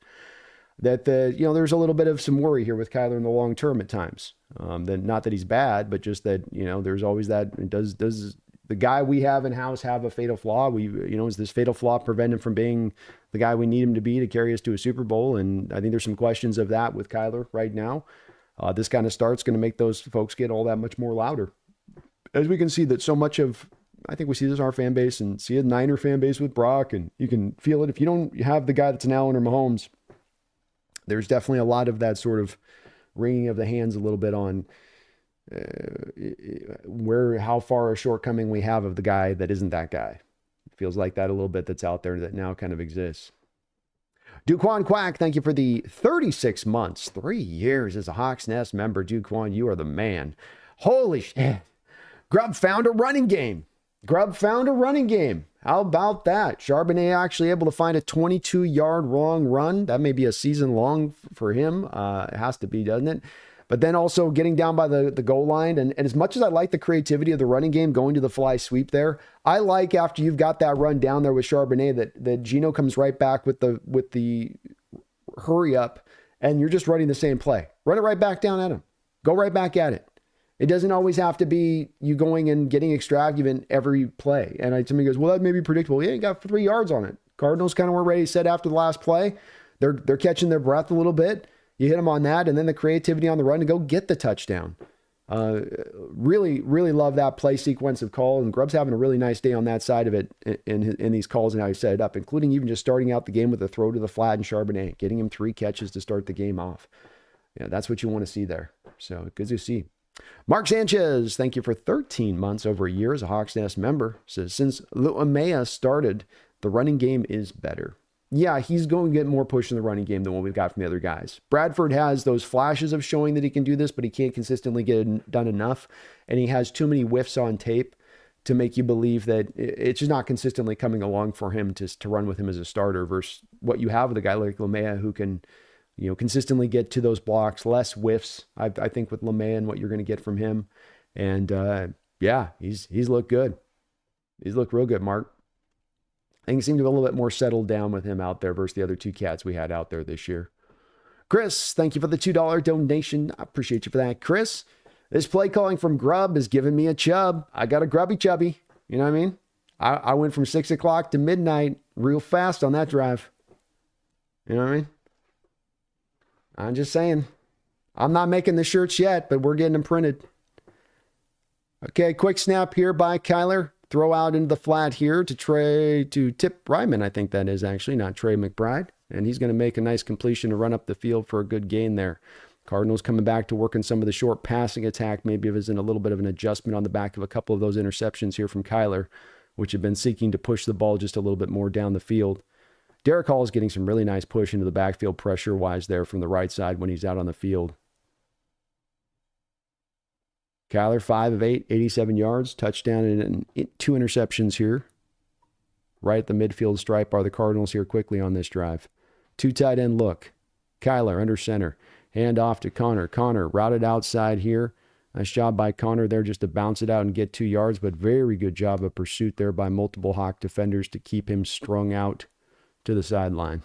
That there's a little bit of some worry here with Kyler in the long term at times. That not that he's bad, but just that there's always that. Does the guy we have in house have a fatal flaw? Is this fatal flaw prevent him from being the guy we need him to be to carry us to a Super Bowl? And I think there's some questions of that with Kyler right now. This kind of start's going to make those folks get all that much more louder, as we can see that so much of. I think we see this in our fan base and see a Niner fan base with Brock, and you can feel it if you don't have the guy that's an Allen or Mahomes. There's definitely a lot of that sort of wringing of the hands a little bit on how far a shortcoming we have of the guy that isn't that guy. It feels like that a little bit that's out there that now kind of exists. Duquan Quack, thank you for the 36 months, 3 years as a Hawks Nest member. Duquan, you are the man. Holy shit. Grubb found a running game. How about that? Charbonnet actually able to find a 22-yard long run. That may be a season long for him. It has to be, doesn't it? But then also getting down by the goal line. And as much as I like the creativity of the running game, going to the fly sweep there, I like after you've got that run down there with Charbonnet that Gino comes right back with the hurry up, and you're just running the same play. Run it right back down at him. Go right back at it. It doesn't always have to be you going and getting extravagant every play. And somebody goes, well, that may be predictable. Yeah, you got 3 yards on it. Cardinals kind of weren't ready to set after the last play. They're catching their breath a little bit. You hit them on that, and then the creativity on the run to go get the touchdown. Really, really love that play sequence of call. And Grubb's having a really nice day on that side of it in these calls and how he set it up, including even just starting out the game with a throw to the flat and Charbonnet, getting him 3 catches to start the game off. Yeah, that's what you want to see there. So good to see. Mark Sanchez, thank you for 13 months, over a year as a Hawks Nest member. Says, since Luamea started, the running game is better. Yeah, he's going to get more push in the running game than what we've got from the other guys. Bradford has those flashes of showing that he can do this, but he can't consistently get it done enough. And he has too many whiffs on tape to make you believe that it's just not consistently coming along for him to run with him as a starter versus what you have with a guy like Luamea who can consistently get to those blocks, less whiffs, I think, with LeMay and what you're going to get from him. And he's looked good. He's looked real good, Mark. Things seem to be a little bit more settled down with him out there versus the other 2 cats we had out there this year. Chris, thank you for the $2 donation. I appreciate you for that, Chris. This play calling from Grubb is giving me a chub. I got a grubby chubby. You know what I mean? I went from 6 o'clock to midnight real fast on that drive. You know what I mean? I'm just saying. I'm not making the shirts yet, but we're getting them printed. Okay, quick snap here by Kyler. Throw out into the flat here to Tip Ryman, I think that is actually, not Trey McBride. And he's going to make a nice completion to run up the field for a good gain there. Cardinals coming back to working some of the short passing attack. Maybe it was in a little bit of an adjustment on the back of a couple of those interceptions here from Kyler, which have been seeking to push the ball just a little bit more down the field. Derek Hall is getting some really nice push into the backfield pressure-wise there from the right side when he's out on the field. Kyler, 5 of 8, 87 yards, touchdown and 2 interceptions here. Right at the midfield stripe are the Cardinals here quickly on this drive. 2 tight end look. Kyler under center. Hand off to Connor. Connor routed outside here. Nice job by Connor there just to bounce it out and get 2 yards, but very good job of pursuit there by multiple Hawk defenders to keep him strung out to the sideline.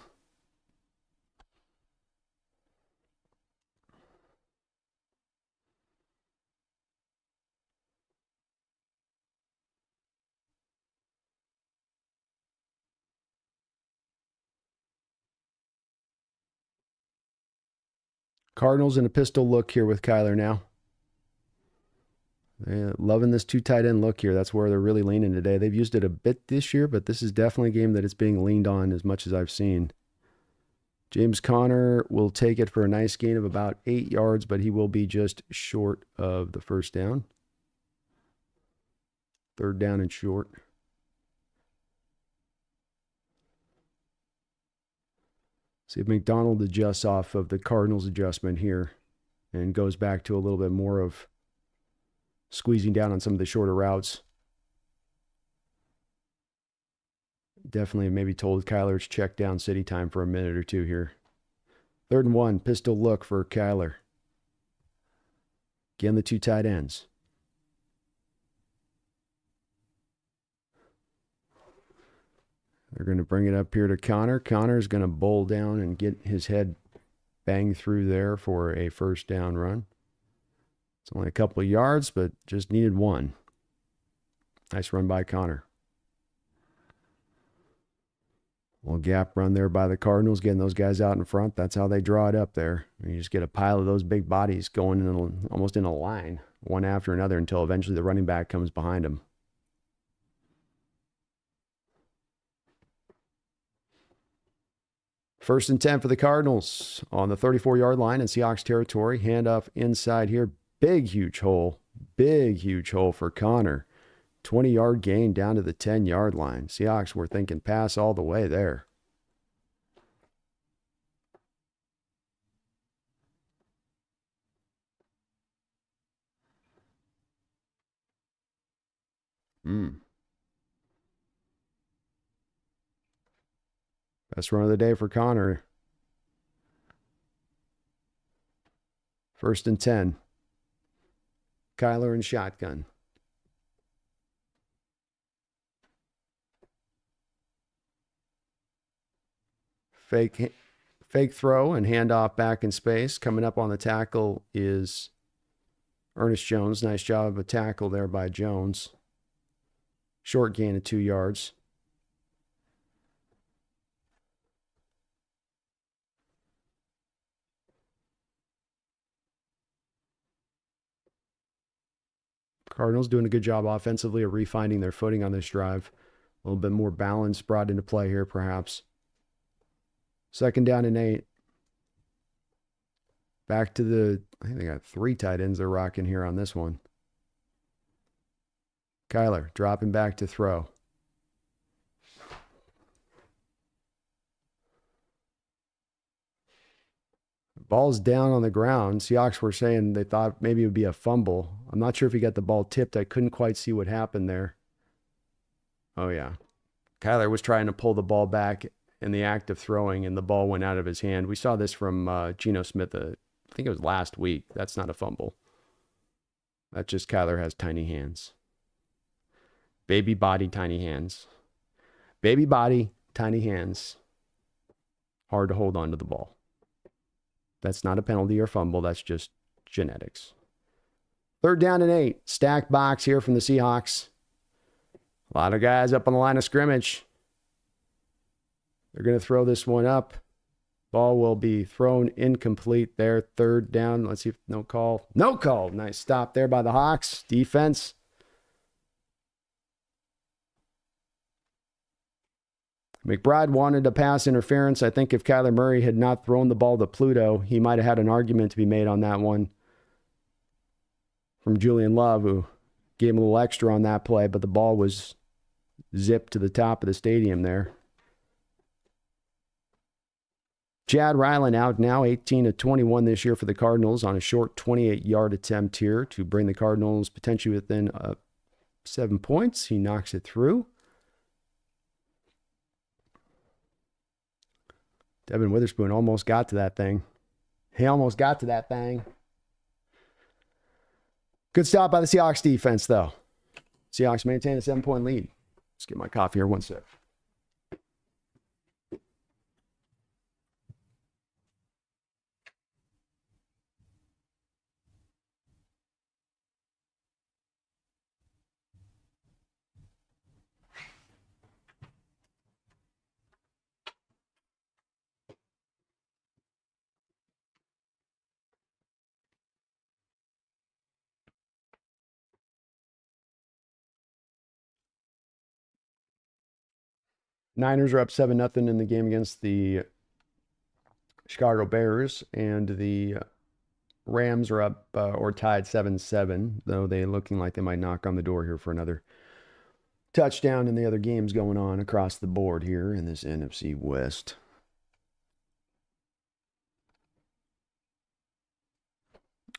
Cardinals in a pistol look here with Kyler now. They're loving this 2 tight end look here. That's where they're really leaning today. They've used it a bit this year, but this is definitely a game that it's being leaned on as much as I've seen. James Conner will take it for a nice gain of about 8 yards, but he will be just short of the first down. 3rd down and short. See if McDonald adjusts off of the Cardinals adjustment here and goes back to a little bit more of squeezing down on some of the shorter routes. Definitely maybe told Kyler to check down city time for a minute or two here. 3rd and 1, pistol look for Kyler. Again, the 2 tight ends. They're going to bring it up here to Connor. Connor's going to bowl down and get his head banged through there for a first down run. It's only a couple of yards, but just needed 1. Nice run by Connor. Little gap run there by the Cardinals, getting those guys out in front. That's how they draw it up there. You just get a pile of those big bodies going in almost in a line, one after another, until eventually the running back comes behind them. First and 10 for the Cardinals on the 34-yard line in Seahawks territory. Handoff inside here. Big, huge hole. Big, huge hole for Connor. 20-yard gain down to the 10-yard line. Seahawks were thinking pass all the way there. Best run of the day for Connor. First and 10. Kyler in shotgun. Fake throw and handoff back in space. Coming up on the tackle is Ernest Jones. Nice job of a tackle there by Jones. Short gain of 2 yards. Cardinals doing a good job offensively of refinding their footing on this drive. A little bit more balance brought into play here, perhaps. 2nd down and 8. Back to the, I think they got 3 tight ends they're rocking here on this one. Kyler dropping back to throw. Ball's down on the ground. Seahawks were saying they thought maybe it would be a fumble. I'm not sure if he got the ball tipped. I couldn't quite see what happened there. Oh, yeah. Kyler was trying to pull the ball back in the act of throwing, and the ball went out of his hand. We saw this from Geno Smith, I think it was last week. That's not a fumble. That's just Kyler has tiny hands. Baby body, tiny hands. Baby body, tiny hands. Hard to hold on to the ball. That's not a penalty or fumble. That's just genetics. 3rd down and 8. Stack box here from the Seahawks. A lot of guys up on the line of scrimmage. They're going to throw this one up. Ball will be thrown incomplete there. Third down. Let's see if no call. No call. Nice stop there by the Hawks. Defense. McBride wanted a pass interference. I think if Kyler Murray had not thrown the ball to Pluto, he might have had an argument to be made on that one from Julian Love, who gave him a little extra on that play, but the ball was zipped to the top of the stadium there. Chad Ryland out now, 18 of 21 this year for the Cardinals on a short 28-yard attempt here to bring the Cardinals potentially within 7 points. He knocks it through. Devin Witherspoon almost got to that thing. He almost got to that thing. Good stop by the Seahawks defense, though. Seahawks maintain a 7-point lead. Let's get my coffee here. One sec. Niners are up 7-0 in the game against the Chicago Bears, and the Rams are up or tied 7-7, though they looking like they might knock on the door here for another touchdown in the other games going on across the board here in this NFC West.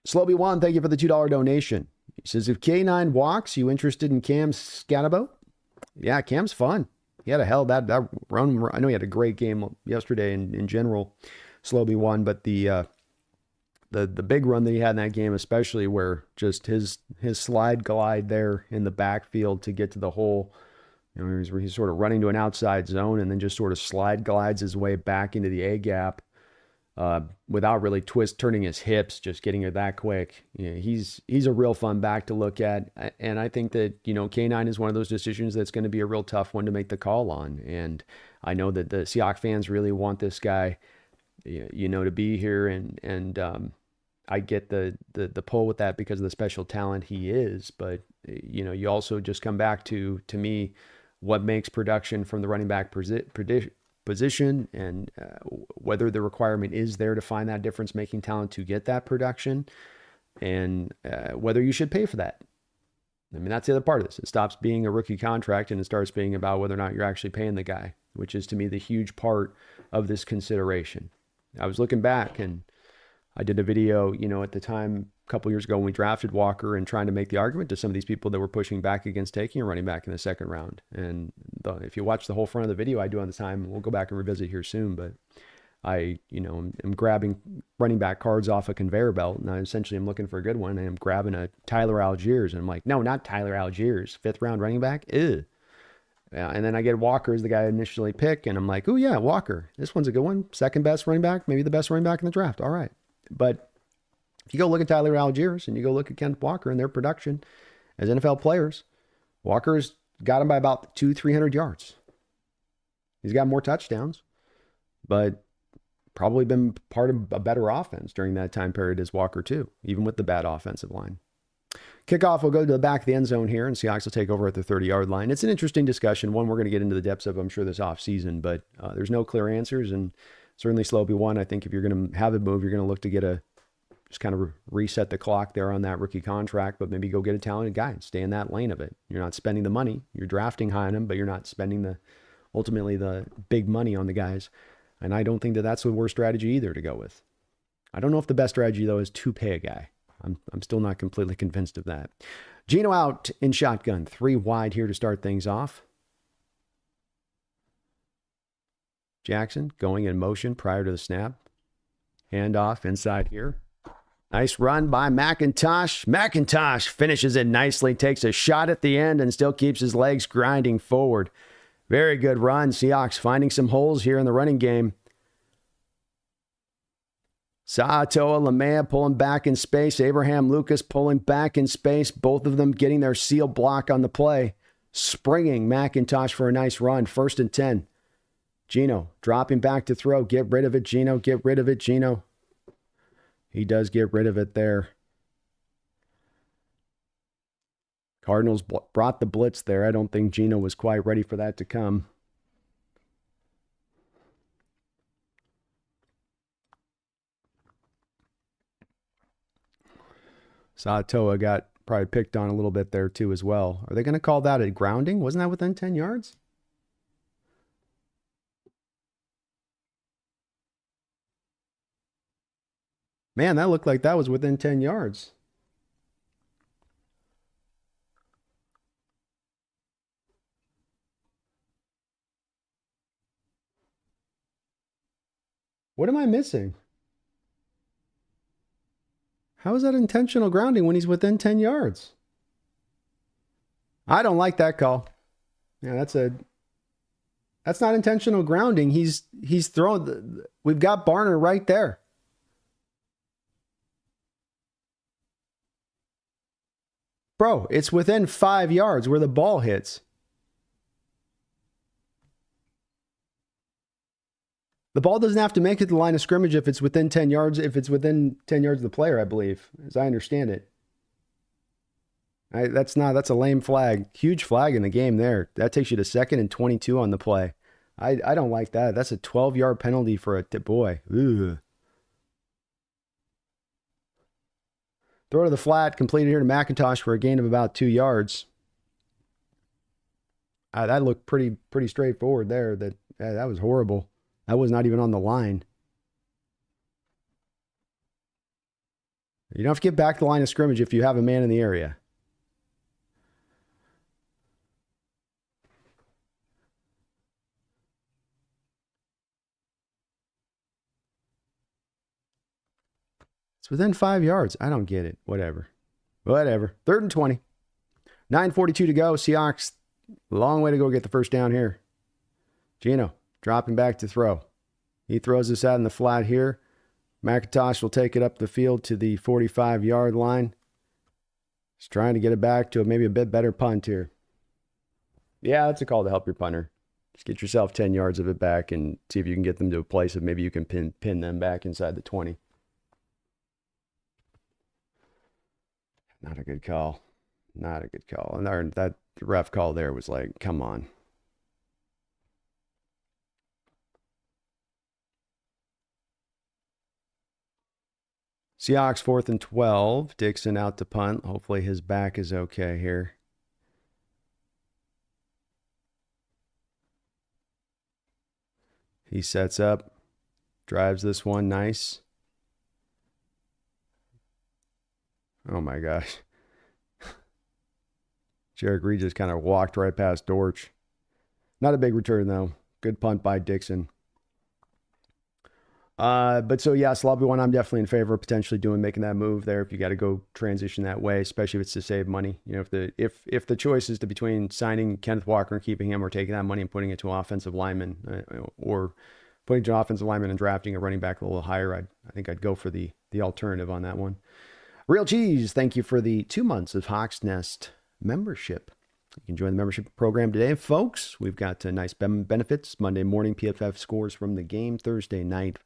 Sloby1, thank you for the $2 donation. He says, if K9 walks, you interested in Cam Scatterbo? Yeah, Cam's fun. He had a hell that run. I know he had a great game yesterday in general. Sloby won, but the big run that he had in that game, especially where just his slide glide there in the backfield to get to the hole, you know, he's sort of running to an outside zone and then just sort of slide glides his way back into the A gap without really turning his hips, just getting it that quick. You know, he's a real fun back to look at, and I think that, you know, K9 is one of those decisions that's going to be a real tough one to make the call on, and I know that the Seahawks fans really want this guy, you know, to be here, and I get the pull with that because of the special talent he is, but you know, you also just come back to me, what makes production from the running back position, and whether the requirement is there to find that difference-making talent to get that production, and whether you should pay for that. I mean, that's the other part of this. It stops being a rookie contract and it starts being about whether or not you're actually paying the guy, which is to me the huge part of this consideration. I was looking back and I did a video, you know, at the time, a couple years ago when we drafted Walker, and trying to make the argument to some of these people that were pushing back against taking a running back in the second round. And if you watch the whole front of the video I do on the time, we'll go back and revisit here soon, but I, you know, am grabbing running back cards off a conveyor belt, and I essentially am looking for a good one. And I'm grabbing a Tyler Algiers, and I'm like, no, not Tyler Algiers, 5th round running back. Ew. Yeah, and then I get Walker as the guy I initially pick, and I'm like, oh yeah, Walker. This one's a good one. Second best running back, maybe the best running back in the draft. All right. But if you go look at Tyler Algiers and you go look at Kenneth Walker and their production as NFL players, Walker's got him by about 200-300 yards. He's got more touchdowns, but probably been part of a better offense during that time period as Walker too, even with the bad offensive line. Kickoff will go to the back of the end zone here, and Seahawks will take over at the 30-yard line. It's an interesting discussion, one we're going to get into the depths of, I'm sure, this offseason, but there's no clear answers, and certainly Sloby one. I think if you're going to have a move, you're going to look to just kind of reset the clock there on that rookie contract, but maybe go get a talented guy and stay in that lane of it. You're not spending the money. You're drafting high on him, but you're not spending ultimately the big money on the guys. And I don't think that that's the worst strategy either to go with. I don't know if the best strategy, though, is to pay a guy. I'm still not completely convinced of that. Geno out in shotgun, 3 wide here to start things off. Jackson going in motion prior to the snap. Handoff inside here. Nice run by McIntosh. McIntosh finishes it nicely, takes a shot at the end, and still keeps his legs grinding forward. Very good run. Seahawks finding some holes here in the running game. Sa'atoa Lamea pulling back in space. Abraham Lucas pulling back in space. Both of them getting their seal block on the play. springing McIntosh for a nice run. 1st and 10. Geno dropping back to throw. Get rid of it, Geno. Get rid of it, Geno. He does get rid of it there. Cardinals brought the blitz there. I don't think Geno was quite ready for that to come. Satoa got probably picked on a little bit there too as well. Are they going to call that a grounding? Wasn't that within 10 yards? Man, that looked like that was within 10 yards. What am I missing? How is that intentional grounding when he's within 10 yards? I don't like that call. Yeah, that's not intentional grounding. He's thrown. We've got Barner right there. Bro, it's within 5 yards where the ball hits. The ball doesn't have to make it to the line of scrimmage if it's within 10 yards, if it's within 10 yards of the player, I believe, as I understand it. That's a lame flag. Huge flag in the game there. That takes you to 2nd and 22 on the play. I don't like that. That's a 12-yard penalty for a boy. Ugh. Throw to the flat, completed here to McIntosh for a gain of about 2 yards. That looked pretty straightforward there. That was horrible. That was not even on the line. You don't have to get back to the line of scrimmage if you have a man in the area. It's within 5 yards. I don't get it. Whatever. 3rd and 20. 9:42 to go. Seahawks, long way to go get the first down here. Geno dropping back to throw. He throws this out in the flat here. McIntosh will take it up the field to the 45-yard line. He's trying to get it back to maybe a bit better punt here. Yeah, that's a call to help your punter. Just get yourself 10 yards of it back and see if you can get them to a place that maybe you can pin them back inside the 20. Not a good call. Not a good call. And that ref call there was like, come on. Seahawks 4th and 12. Dixon out to punt. Hopefully his back is okay here. He sets up. Drives this one. Nice. Oh my gosh. Jarek Reed just kind of walked right past Dortch. Not a big return though. Good punt by Dixon. But so yeah, sloppy one. I'm definitely in favor of potentially making that move there if you got to go transition that way, especially if it's to save money. You know, if the choice is between signing Kenneth Walker and keeping him, or taking that money and putting it to an offensive lineman, or putting it to an offensive lineman and drafting a running back a little higher, I think I'd go for the alternative on that one. Real Cheese, thank you for the 2 months of Hawks Nest membership. You can join the membership program today, folks. We've got nice benefits. Monday morning, PFF scores from the game. Thursday night,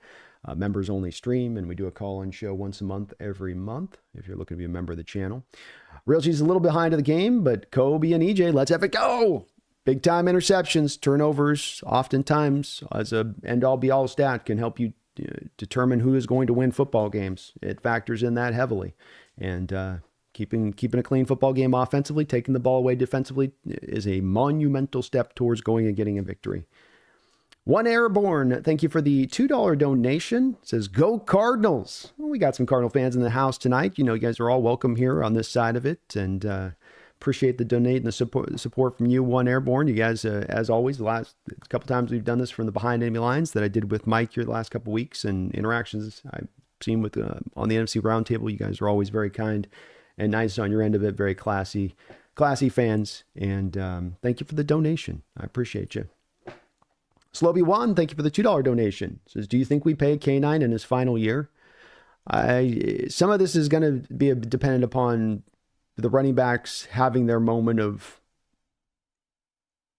members only stream, and we do a call-in show once a month, every month, if you're looking to be a member of the channel. Real Cheese is a little behind of the game, but Kobe and EJ, let's have it go. Big time interceptions, turnovers, oftentimes as a end-all be-all stat, can help you determine who is going to win football games. It factors in that heavily. And keeping a clean football game offensively, taking the ball away defensively is a monumental step towards going and getting a victory. One Airborne, thank you for the $2 donation. It says, go Cardinals. Well, we got some Cardinal fans in the house tonight. You know, you guys are all welcome here on this side of it. And appreciate the donate and the support from you, One Airborne. You guys, as always, the last couple times we've done this from the Behind Enemy Lines that I did with Mike here the last couple weeks, and interactions I've seen with on the NFC Roundtable. You guys are always very kind and nice on your end of it. Very classy fans. And thank you for the donation. I appreciate you. Slobby One, thank you for the $2 donation. Says, do you think we pay K9 in his final year? Some of this is going to be dependent upon the running backs having their moment of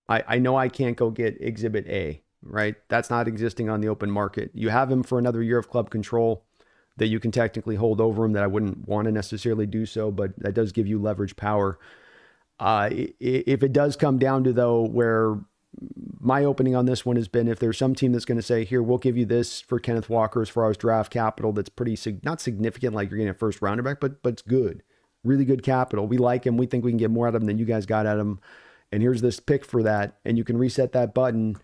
I know I can't go get Exhibit A, right? That's not existing on the open market. You have him for another year of club control that you can technically hold over him, that I wouldn't want to necessarily do so, but that does give you leverage power. If it does come down to, though, where my opening on this one has been, if there's some team that's going to say, here, we'll give you this for Kenneth Walker as far as draft capital, that's pretty, not significant like you're getting a first rounder back, but it's good. Really good capital. We like him. We think we can get more out of him than you guys got out of him. And here's this pick for that. And you can reset that button,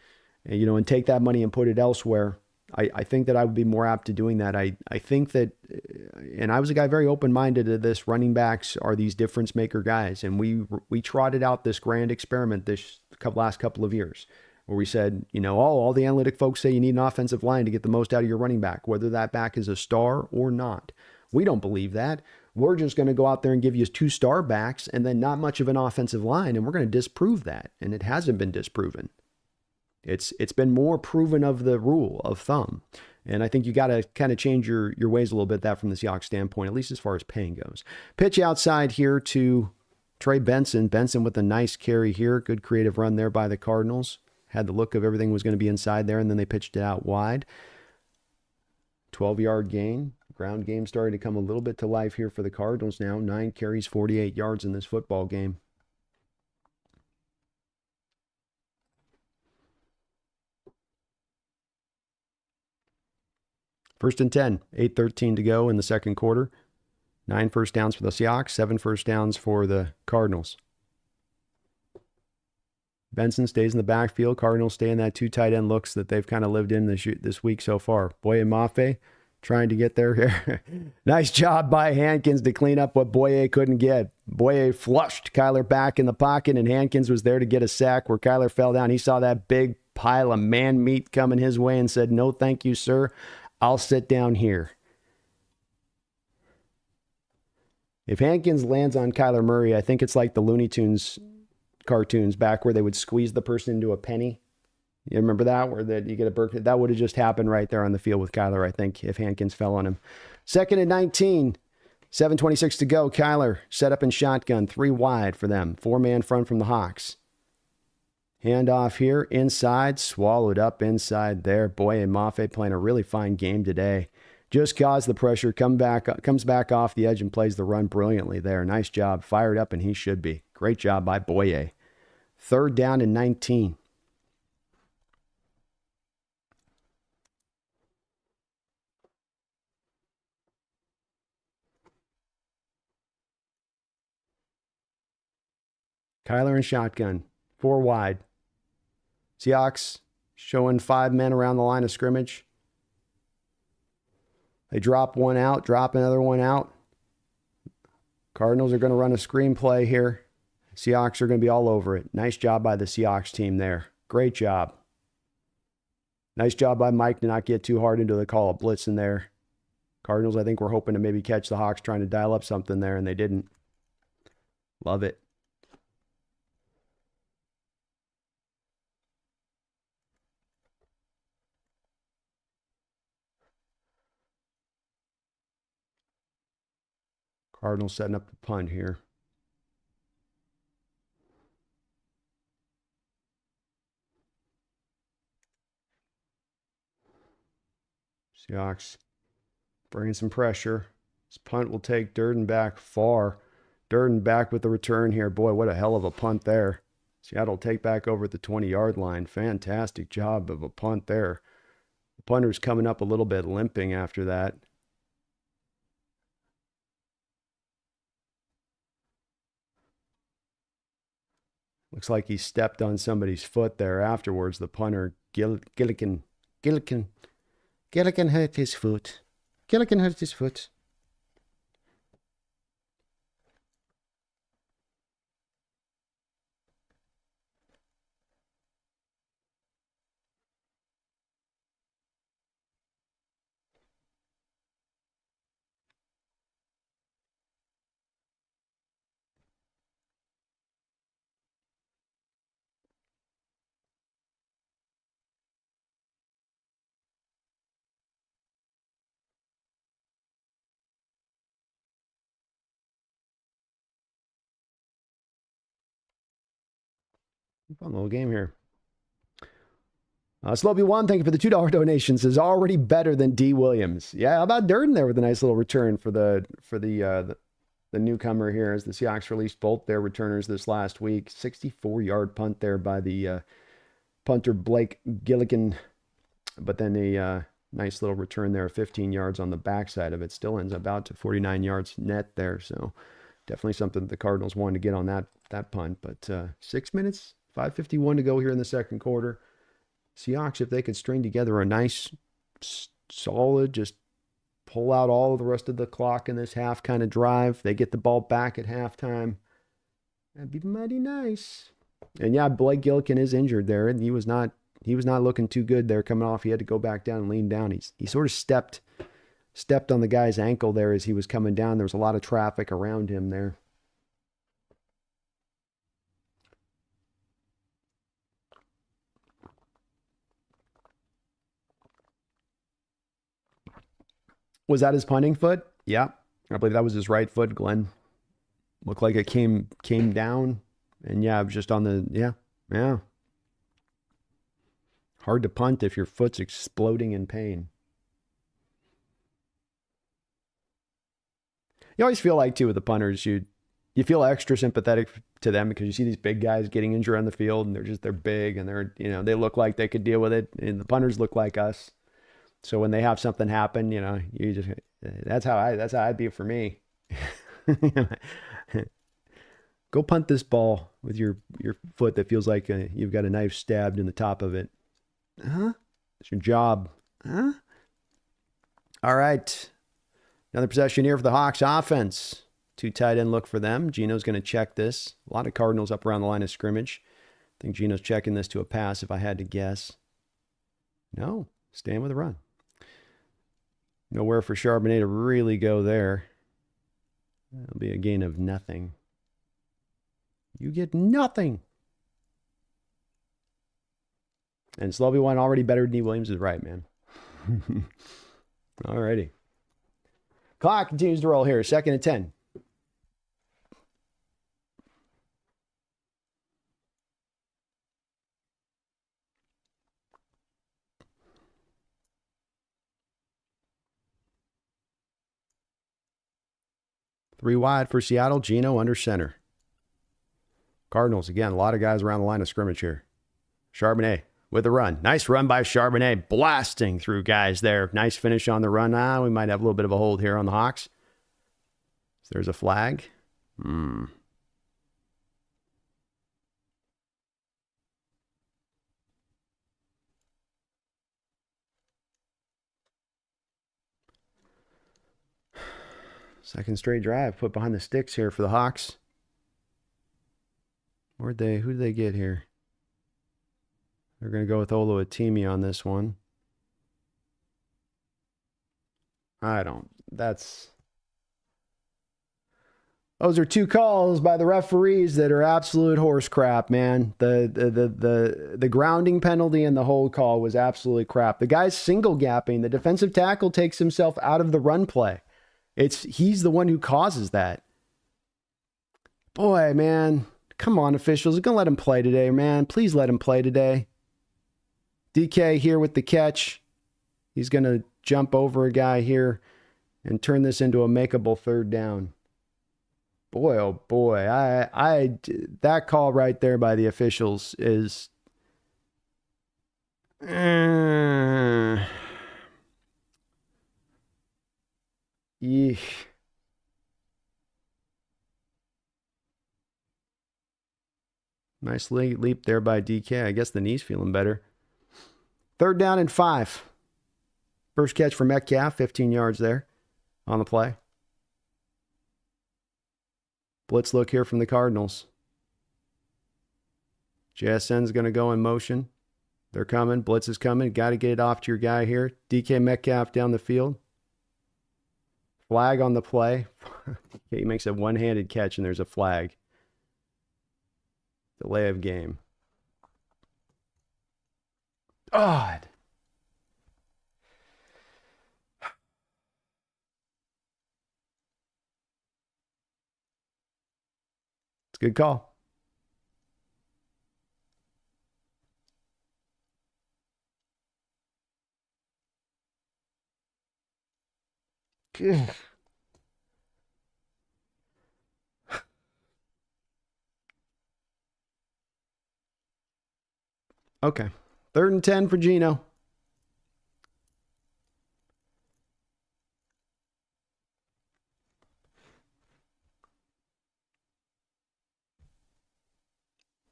and take that money and put it elsewhere. I think that I would be more apt to doing that. I think that, and I was a guy very open-minded to this, running backs are these difference maker guys. And we trotted out this grand experiment this last couple of years where we said, all the analytic folks say you need an offensive line to get the most out of your running back, whether that back is a star or not. We don't believe that. We're just going to go out there and give you 2-star backs and then not much of an offensive line. And we're going to disprove that. And it hasn't been disproven. It's been more proven of the rule of thumb. And I think you got to kind of change your ways a little bit, that from the Seahawks standpoint, at least as far as paying goes. Pitch outside here to Trey Benson. Benson with a nice carry here. Good creative run there by the Cardinals. Had the look of everything was going to be inside there, and then they pitched it out wide. 12-yard gain. Ground game starting to come a little bit to life here for the Cardinals now. 9 carries, 48 yards in this football game. First and 10, 8:13 to go in the second quarter. 9 first downs for the Seahawks, 7 first downs for the Cardinals. Benson stays in the backfield. Cardinals stay in that 2 tight end looks that they've kind of lived in this week so far. Boye Mafe trying to get there here. Nice job by Hankins to clean up what Boye couldn't get. Boye flushed Kyler back in the pocket, and Hankins was there to get a sack where Kyler fell down. He saw that big pile of man meat coming his way and said, no, thank you, sir. I'll sit down here. If Hankins lands on Kyler Murray, I think it's like the Looney Tunes cartoons back where they would squeeze the person into a penny. You remember that? Where that you get a Berkeley? That would have just happened right there on the field with Kyler, I think, if Hankins fell on him. 2nd and 19. 7:26 to go. Kyler set up in shotgun. 3 wide for them. 4-man front from the Hawks. Handoff here, inside, swallowed up inside there. Boye and Mafe playing a really fine game today. Just caused the pressure, comes back off the edge and plays the run brilliantly there. Nice job, fired up, and he should be. Great job by Boye. 3rd down and 19. Kyler in shotgun, 4 wide. Seahawks showing 5 men around the line of scrimmage. They drop one out, drop another one out. Cardinals are going to run a screen play here. Seahawks are going to be all over it. Nice job by the Seahawks team there. Great job. Nice job by Mike to not get too hard into the call of blitz in there. Cardinals, I think, were hoping to maybe catch the Hawks trying to dial up something there, and they didn't. Love it. Cardinals setting up the punt here. Seahawks bringing some pressure. This punt will take Durden back far. Durden back with the return here. Boy, what a hell of a punt there. Seattle take back over at the 20-yard line. Fantastic job of a punt there. The punter's coming up a little bit limping after that. Looks like he stepped on somebody's foot there afterwards. The punter, Gillikin hurt his foot. Gillikin hurt his foot. Fun little game here. Slopey1, thank you for the $2 donations. Is already better than D. Williams. Yeah, how about Durden there with a nice little return for the newcomer here as the Seahawks released both their returners this last week. 64-yard punt there by the punter Blake Gilligan, but then a nice little return there, 15 yards on the backside of it. Still ends about to 49 yards net there, so definitely something that the Cardinals wanted to get on that punt. But 6 minutes, 5:51 to go here in the second quarter. Seahawks, if they could string together a nice, solid, just pull out all of the rest of the clock in this half kind of drive, they get the ball back at halftime. That'd be mighty nice. And yeah, Blake Gillikin is injured there, and he was not looking too good there coming off. He had to go back down and lean down. He sort of stepped on the guy's ankle there as he was coming down. There was a lot of traffic around him there. Was that his punting foot? Yeah. I believe that was his right foot, Glenn. Looked like it came down. And yeah, it was just on the, yeah. Hard to punt if your foot's exploding in pain. You always feel like, too, with the punters, you feel extra sympathetic to them because you see these big guys getting injured on the field, and they're big, and they look like they could deal with it, and the punters look like us. So when they have something happen, you just, that's how I'd be for me. Go punt this ball with your foot that feels like you've got a knife stabbed in the top of it. Huh? It's your job. Huh? All right. Another possession here for the Hawks offense. 2 tight end look for them. Gino's going to check this. A lot of Cardinals up around the line of scrimmage. I think Gino's checking this to a pass if I had to guess. No, staying with the run. Nowhere for Charbonnet to really go there. That'll be a gain of nothing. You get nothing. And Slobby1 already better than D. Williams is right, man. Alrighty. Clock continues to roll here. 2nd and 10. Three wide for Seattle. Gino under center. Cardinals, again, a lot of guys around the line of scrimmage here. Charbonnet with a run. Nice run by Charbonnet, blasting through guys there. Nice finish on the run. We might have a little bit of a hold here on the Hawks. So there's a flag. Second straight drive put behind the sticks here for the Hawks. Who did they get here? They're going to go with Oluwatimi on this one. Those are 2 calls by the referees that are absolute horse crap, man. The grounding penalty and the hold call was absolutely crap. The guy's single gapping. The defensive tackle takes himself out of the run play. He's the one who causes that. Boy, man. Come on, officials. You're going to let him play today, man. Please let him play today. DK here with the catch. He's going to jump over a guy here and turn this into a makeable 3rd down. Boy, oh boy. That call right there by the officials is... Yeesh. Nice leap there by DK. I guess the knee's feeling better. 3rd down and 5. First catch for Metcalf, 15 yards there on the play. Blitz look here from the Cardinals. JSN's going to go in motion. They're coming. Blitz is coming. Got to get it off to your guy here. DK Metcalf down the field. Flag on the play. He makes a one-handed catch and there's a flag. Delay of game. God. It's a good call. Ugh. Okay. 3rd and 10 for Geno.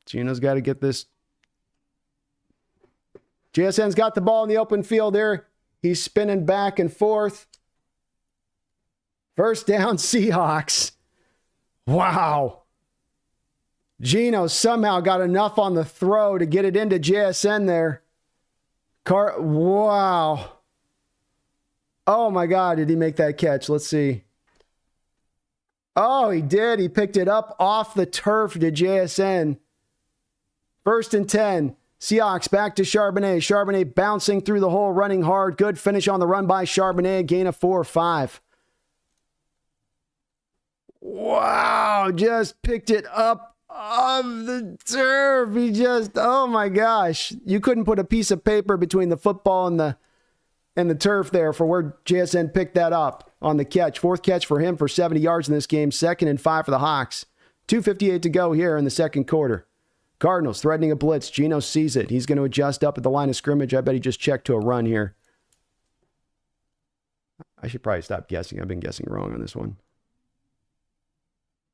Geno's got to get this. JSN's got the ball in the open field there. He's spinning back and forth. 1st down, Seahawks. Wow. Geno somehow got enough on the throw to get it into JSN there. Wow. Oh my God, did he make that catch? Let's see. Oh, he did. He picked it up off the turf to JSN. 1st and 10. Seahawks back to Charbonnet. Charbonnet bouncing through the hole, running hard. Good finish on the run by Charbonnet. Gain of 4 or 5. Wow, just picked it up off the turf. He just, oh my gosh. You couldn't put a piece of paper between the football and the turf there for where JSN picked that up on the catch. 4th catch for him for 70 yards in this game. 2nd and 5 for the Hawks. 2:58 to go here in the 2nd quarter. Cardinals threatening a blitz. Geno sees it. He's going to adjust up at the line of scrimmage. I bet he just checked to a run here. I should probably stop guessing. I've been guessing wrong on this one.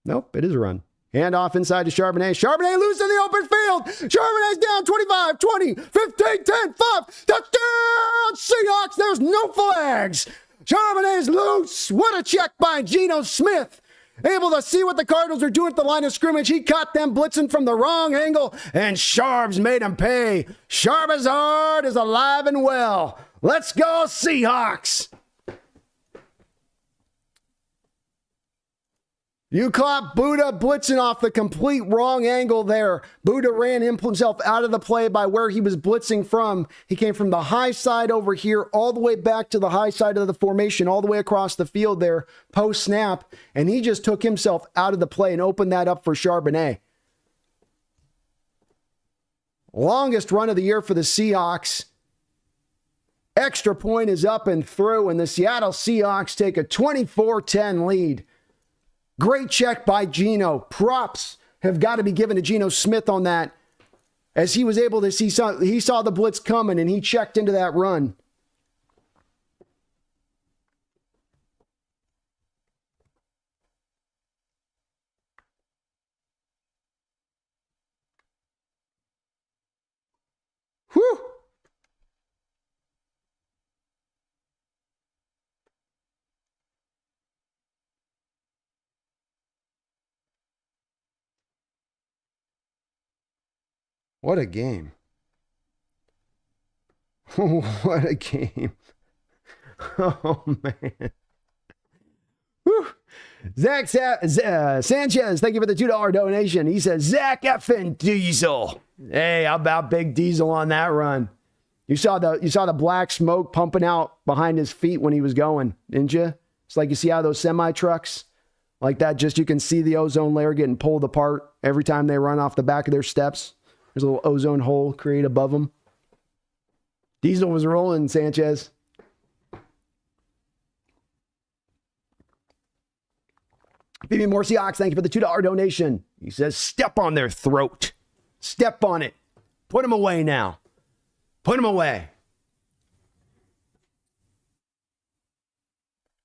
Nope, it is a run. Hand off inside to Charbonnet. Charbonnet loose in the open field. Charbonnet's down 25, 20, 15, 10, 5. Touchdown, Seahawks. There's no flags. Charbonnet's loose. What a check by Geno Smith. Able to see what the Cardinals are doing at the line of scrimmage. He caught them blitzing from the wrong angle, and Sharbs made him pay. Charbazard is alive and well. Let's go, Seahawks. You caught Buddha blitzing off the complete wrong angle there. Buddha ran himself out of the play by where he was blitzing from. He came from the high side over here all the way back to the high side of the formation, all the way across the field there, post-snap, and he just took himself out of the play and opened that up for Charbonnet. Longest run of the year for the Seahawks. Extra point is up and through, and the Seattle Seahawks take a 24-10 lead. Great check by Geno. Props have got to be given to Geno Smith on that, as he was able to see he saw the blitz coming and he checked into that run. Whew. What a game. What a game. Oh, man. Whew. Zach Sanchez, thank you for the $2 donation. He says, Zach effing Diesel. Hey, how about Big Diesel on that run? You saw the black smoke pumping out behind his feet when he was going, didn't you? It's like you see how those semi-trucks like that, just you can see the ozone layer getting pulled apart every time they run off the back of their steps. There's a little ozone hole created above them. Diesel was rolling, Sanchez. BB More Seahawks, thank you for the $2 donation. He says, step on their throat. Step on it. Put them away now. Put them away.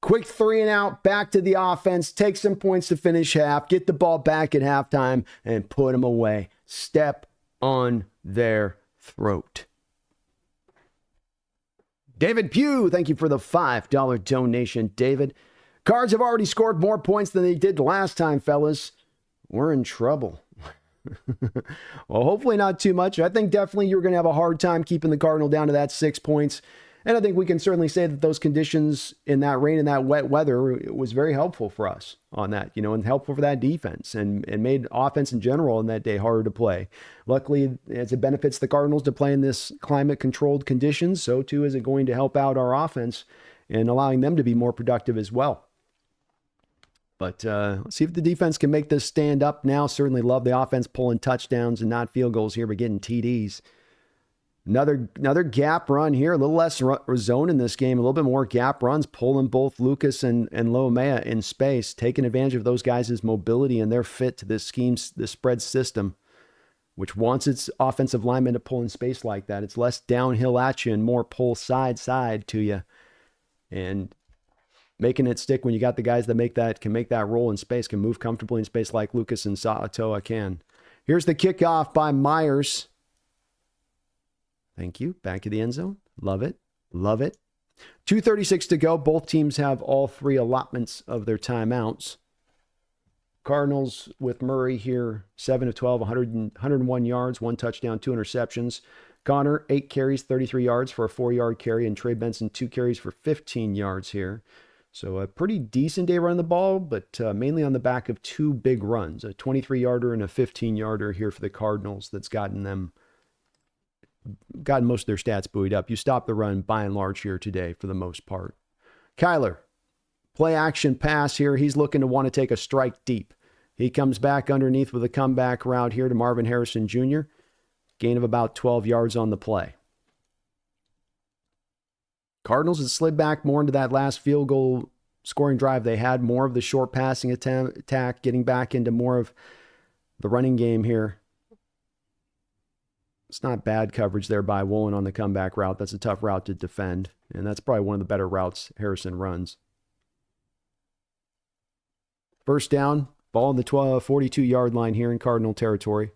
Quick 3 and out, back to the offense. Take some points to finish half. Get the ball back at halftime and put them away. Step on their throat. David Pugh, thank you for the $5 donation, David. Cards have already scored more points than they did last time, fellas. We're in trouble. Well, hopefully not too much. I think definitely you're going to have a hard time keeping the Cardinal down to that 6 points. And I think we can certainly say that those conditions in that rain and that wet weather, it was very helpful for us on that, and helpful for that defense and made offense in general in that day harder to play. Luckily, as it benefits the Cardinals to play in this climate-controlled conditions, so too is it going to help out our offense and allowing them to be more productive as well. But let's see if the defense can make this stand up now. Certainly love the offense pulling touchdowns and not field goals here, but getting TDs. Another gap run here. A little less zone in this game. A little bit more gap runs, pulling both Lucas and Loamea in space, taking advantage of those guys' mobility and their fit to this scheme, this spread system, which wants its offensive linemen to pull in space like that. It's less downhill at you and more pull side to you, and making it stick when you got the guys that can make that roll in space, can move comfortably in space like Lucas and Sa'atoa can. Here's the kickoff by Myers. Thank you. Back to the end zone. Love it. Love it. 2:36 to go. Both teams have all three allotments of their timeouts. Cardinals with Murray here, 7 of 12, 101 yards, 1 touchdown, 2 interceptions. Connor, 8 carries, 33 yards for a 4-yard carry, and Trey Benson, 2 carries for 15 yards here. So a pretty decent day running the ball, but mainly on the back of 2 big runs, a 23-yarder and a 15-yarder here for the Cardinals that's gotten most of their stats buoyed up. You stop the run by and large here today for the most part. Kyler, play action pass here. He's looking to want to take a strike deep. He comes back underneath with a comeback route here to Marvin Harrison Jr. Gain of about 12 yards on the play. Cardinals had slid back more into that last field goal scoring drive they had, more of the short passing attack, getting back into more of the running game here. It's not bad coverage there by Woolen on the comeback route. That's a tough route to defend, and that's probably one of the better routes Harrison runs. First down, ball on the 42-yard line here in Cardinal territory.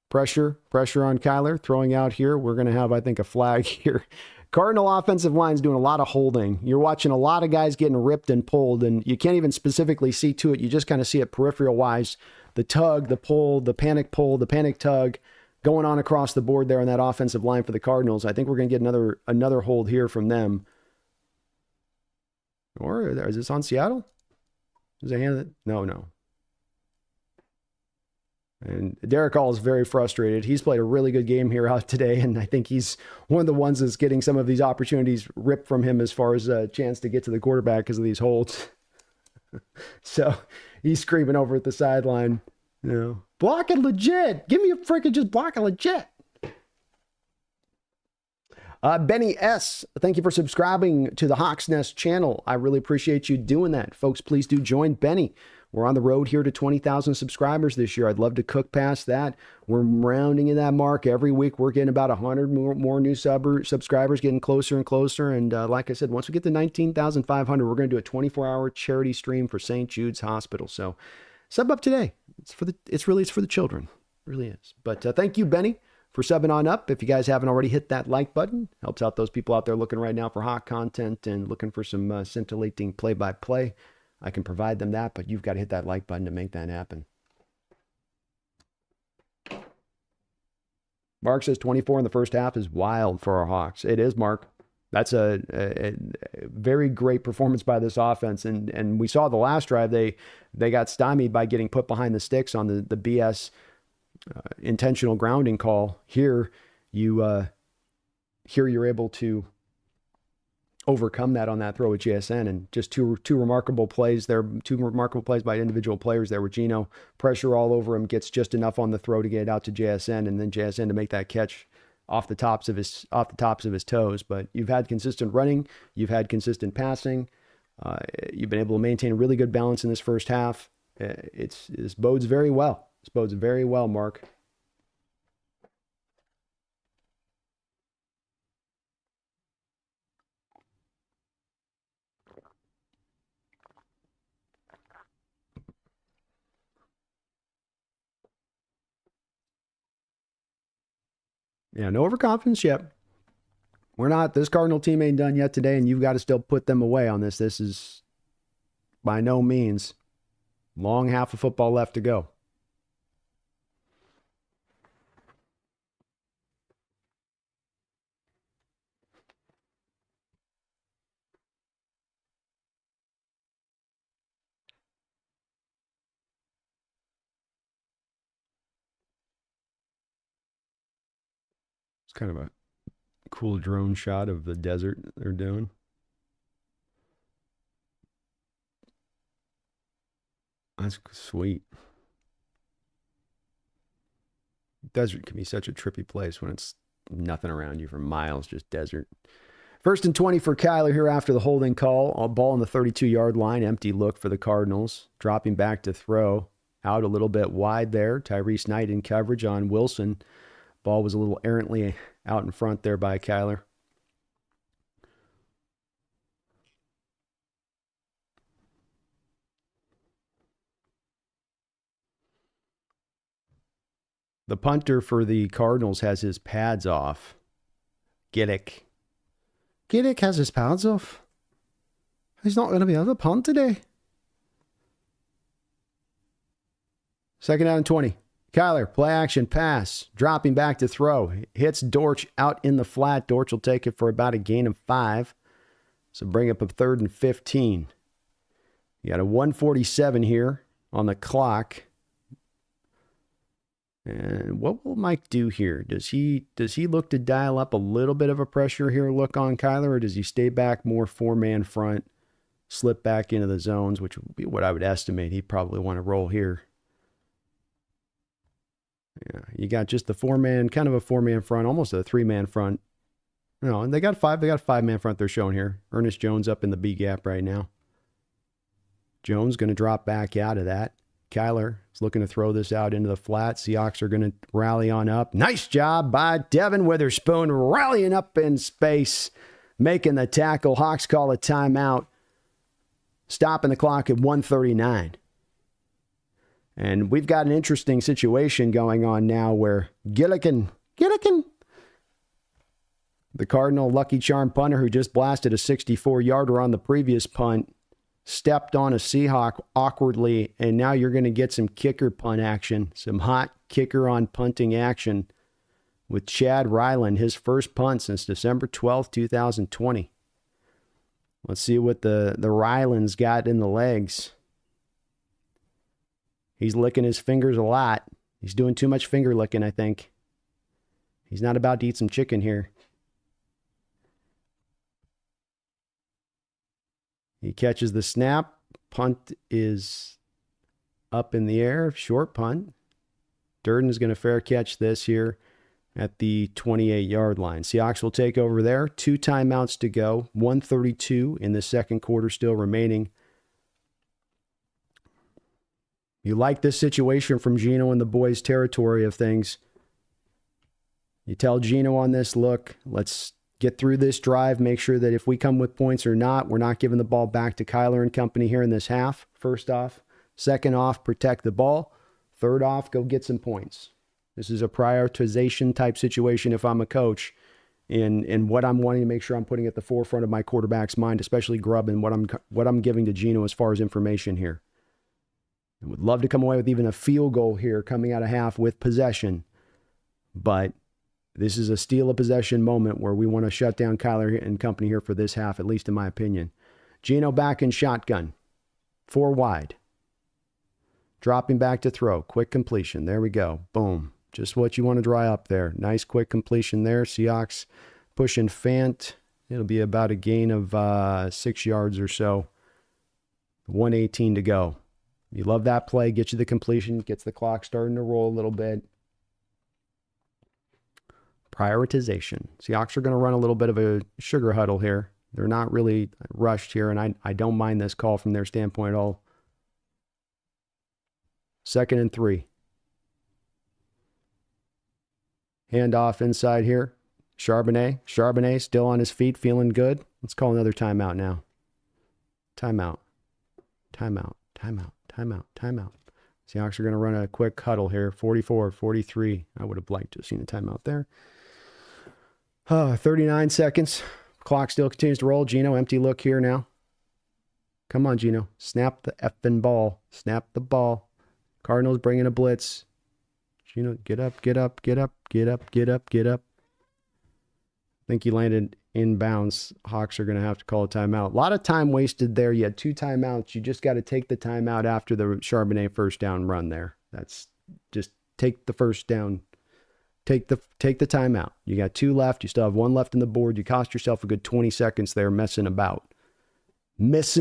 Pressure on Kyler, throwing out here. We're going to have, I think, a flag here. Cardinal offensive line's doing a lot of holding. You're watching a lot of guys getting ripped and pulled, and you can't even specifically see to it. You just kind of see it peripheral-wise. The tug, the pull, the panic tug going on across the board there on that offensive line for the Cardinals. I think we're going to get another hold here from them. Or is this on Seattle? Is it hand? No. And Derek Hall is very frustrated. He's played a really good game here out today, and I think he's one of the ones that's getting some of these opportunities ripped from him as far as a chance to get to the quarterback because of these holds. So he's screaming over at the sideline, block it legit. Give me a freaking just block it legit. Benny S., thank you for subscribing to the Hawks Nest channel. I really appreciate you doing that. Folks, please do join Benny. We're on the road here to 20,000 subscribers this year. I'd love to cook past that. We're rounding in that mark every week. We're getting about 100 more new subscribers, getting closer and closer. And like I said, once we get to 19,500, we're going to do a 24-hour charity stream for St. Jude's Hospital. So sub up today. It's for the children. It really is. But thank you, Benny, for subbing on up. If you guys haven't already hit that like button, helps out those people out there looking right now for hot content and looking for some scintillating play-by-play. I can provide them that, but you've got to hit that like button to make that happen. Mark says 24 in the first half is wild for our Hawks. It is, Mark. That's a very great performance by this offense. And we saw the last drive, they got stymied by getting put behind the sticks on the BS intentional grounding call. Here you're able to overcome that on that throw with JSN, and just two remarkable plays there, 2 remarkable plays by individual players there, where Gino, pressure all over him, gets just enough on the throw to get it out to JSN, and then JSN to make that catch off the tops of his toes. But you've had consistent running, you've had consistent passing, you've been able to maintain a really good balance in this first half. This bodes very well. This bodes very well, Mark. Yeah, no overconfidence yet. This Cardinal team ain't done yet today, and you've got to still put them away on this. This is by no means long half of football left to go. It's kind of a cool drone shot of the desert they're doing. That's sweet. Desert can be such a trippy place when it's nothing around you for miles, just desert. 1st and 20 for Kyler here after the holding call. All ball on the 32-yard line. Empty look for the Cardinals. Dropping back to throw. Out a little bit wide there. Tyrese Knight in coverage on Wilson. Ball was a little errantly out in front there by Kyler. The punter for the Cardinals has his pads off. Giddick. Giddick has his pads off. He's not going to be able to punt today. 2nd down and 20. Kyler, play action pass. Dropping back to throw. Hits Dortch out in the flat. Dortch will take it for about a gain of 5. So bring up a 3rd and 15. You got a 1:47 here on the clock. And what will Mike do here? Does he look to dial up a little bit of a pressure here look on Kyler, or does he stay back more 4-man front, slip back into the zones, which would be what I would estimate he'd probably want to roll here. Yeah, you got just the 4-man, kind of a 4-man front, almost a 3-man front. No, and they got a 5-man front they're showing here. Ernest Jones up in the B gap right now. Jones going to drop back out of that. Kyler is looking to throw this out into the flat. Seahawks are going to rally on up. Nice job by Devin Witherspoon rallying up in space, making the tackle. Hawks call a timeout, stopping the clock at 1:39. And we've got an interesting situation going on now where Gillikin, the Cardinal Lucky Charm punter who just blasted a 64-yarder on the previous punt, stepped on a Seahawk awkwardly, and now you're going to get some kicker punt action, some hot kicker on punting action with Chad Ryland, his first punt since December 12th, 2020. Let's see what the Rylands got in the legs. He's licking his fingers a lot. He's doing too much finger licking, I think. He's not about to eat some chicken here. He catches the snap. Punt is up in the air. Short punt. Durden is going to fair catch this here at the 28-yard line. Seahawks will take over there. 2 timeouts to go. 1:32 in the second quarter still remaining. You like this situation from Gino and the boys' territory of things. You tell Gino on this, look, let's get through this drive, make sure that if we come with points or not, we're not giving the ball back to Kyler and company here in this half. First off. Second off, protect the ball. Third off, go get some points. This is a prioritization type situation if I'm a coach in what I'm wanting to make sure I'm putting at the forefront of my quarterback's mind, especially Grubb, and what I'm giving to Gino as far as information here. I would love to come away with even a field goal here coming out of half with possession. But this is a steal of possession moment where we want to shut down Kyler and company here for this half, at least in my opinion. Gino back in shotgun. 4 wide. Dropping back to throw. Quick completion. There we go. Boom. Just what you want to dry up there. Nice quick completion there. Seahawks pushing Fant. It'll be about a gain of 6 yards or so. 1:18 to go. You love that play. Get you the completion. Gets the clock starting to roll a little bit. Prioritization. Seahawks are going to run a little bit of a sugar huddle here. They're not really rushed here, and I don't mind this call from their standpoint at all. 2nd and 3. Handoff inside here. Charbonnet still on his feet, feeling good. Let's call another timeout now. Timeout. Seahawks are going to run a quick huddle here. 44, 43. I would have liked to have seen a timeout there. 39 seconds. Clock still continues to roll. Gino, empty look here now. Come on, Gino. Snap the effing ball. Snap the ball. Cardinals bringing a blitz. Gino, get up. I think he landed inbounds. Hawks are going to have to call a timeout. A lot of time wasted there. You had 2 timeouts. You just got to take the timeout after the Charbonnet first down run there. That's just take the first down. Take the timeout. You got 2 left. You still have 1 left on the board. You cost yourself a good 20 seconds there messing about. 20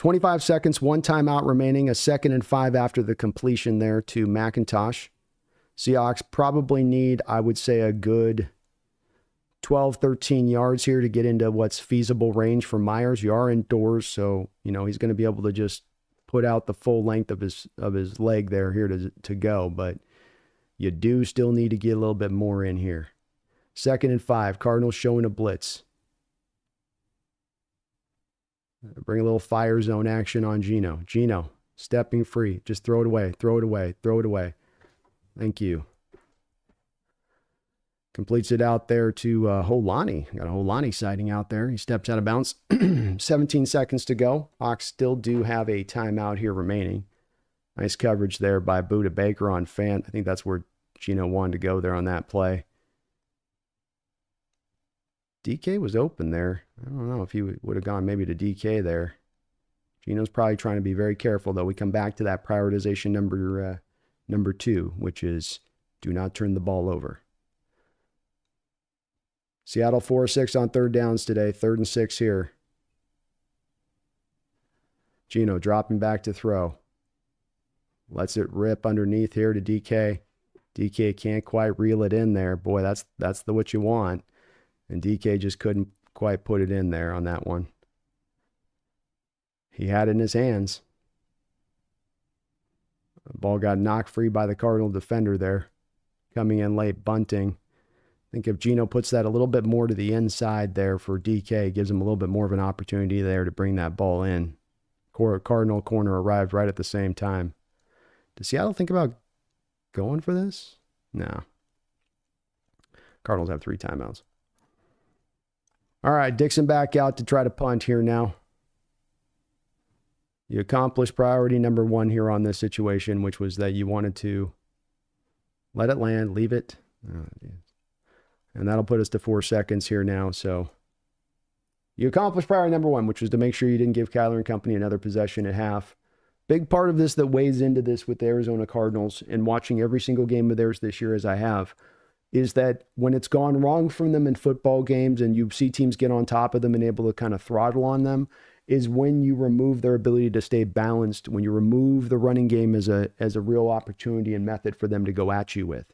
25 seconds, one timeout remaining, a 2nd and 5 after the completion there to McIntosh. Seahawks probably need, I would say, a good 12, 13 yards here to get into what's feasible range for Myers. You are indoors, so, he's going to be able to just put out the full length of his leg there here to go, but you do still need to get a little bit more in here. 2nd and 5, Cardinals showing a blitz. Bring a little fire zone action on Geno. Geno, stepping free. Just throw it away, throw it away, throw it away. Thank you. Completes it out there to Holani. Got a Holani sighting out there. He steps out of bounds. 17 seconds to go. Hawks still do have a timeout here remaining. Nice coverage there by Budda Baker on Fant. I think that's where Geno wanted to go there on that play. DK was open there. I don't know if he would have gone maybe to DK there. Geno's probably trying to be very careful, though. We come back to that prioritization number 2, which is do not turn the ball over. Seattle 4-6 on 3rd downs today. 3rd and 6 here. Geno dropping back to throw. Lets it rip underneath here to DK. DK can't quite reel it in there. Boy, that's what you want. And DK just couldn't quite put it in there on that one. He had it in his hands. The ball got knocked free by the Cardinal defender there. Coming in late, bunting. I think if Geno puts that a little bit more to the inside there for DK, gives him a little bit more of an opportunity there to bring that ball in. Cardinal corner arrived right at the same time. Does Seattle think about going for this? No. Cardinals have 3 timeouts. All right, Dixon back out to try to punt here now. You accomplished priority number 1 here on this situation, which was that you wanted to let it land, leave it. And that'll put us to 4 seconds here now. So you accomplished priority number 1, which was to make sure you didn't give Kyler and company another possession at half. Big part of this that weighs into this with the Arizona Cardinals, and watching every single game of theirs this year as I have, is that when it's gone wrong from them in football games and you see teams get on top of them and able to kind of throttle on them, is when you remove their ability to stay balanced, when you remove the running game as a real opportunity and method for them to go at you with.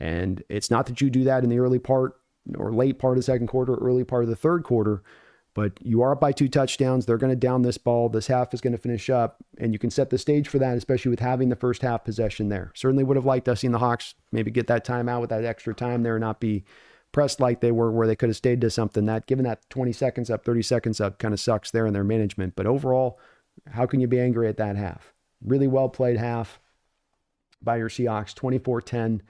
And it's not that you do that in the early part or late part of the 2nd quarter, early part of the 3rd quarter, but you are up by 2 touchdowns. They're going to down this ball. This half is going to finish up, and you can set the stage for that, especially with having the first half possession there. Certainly would have liked us seeing the Hawks maybe get that timeout with that extra time there and not be pressed like they were, where they could have stayed to something. That, given that 20 seconds up, 30 seconds up, kind of sucks there in their management. But overall, how can you be angry at that half? Really well played half by your Seahawks, 24-10.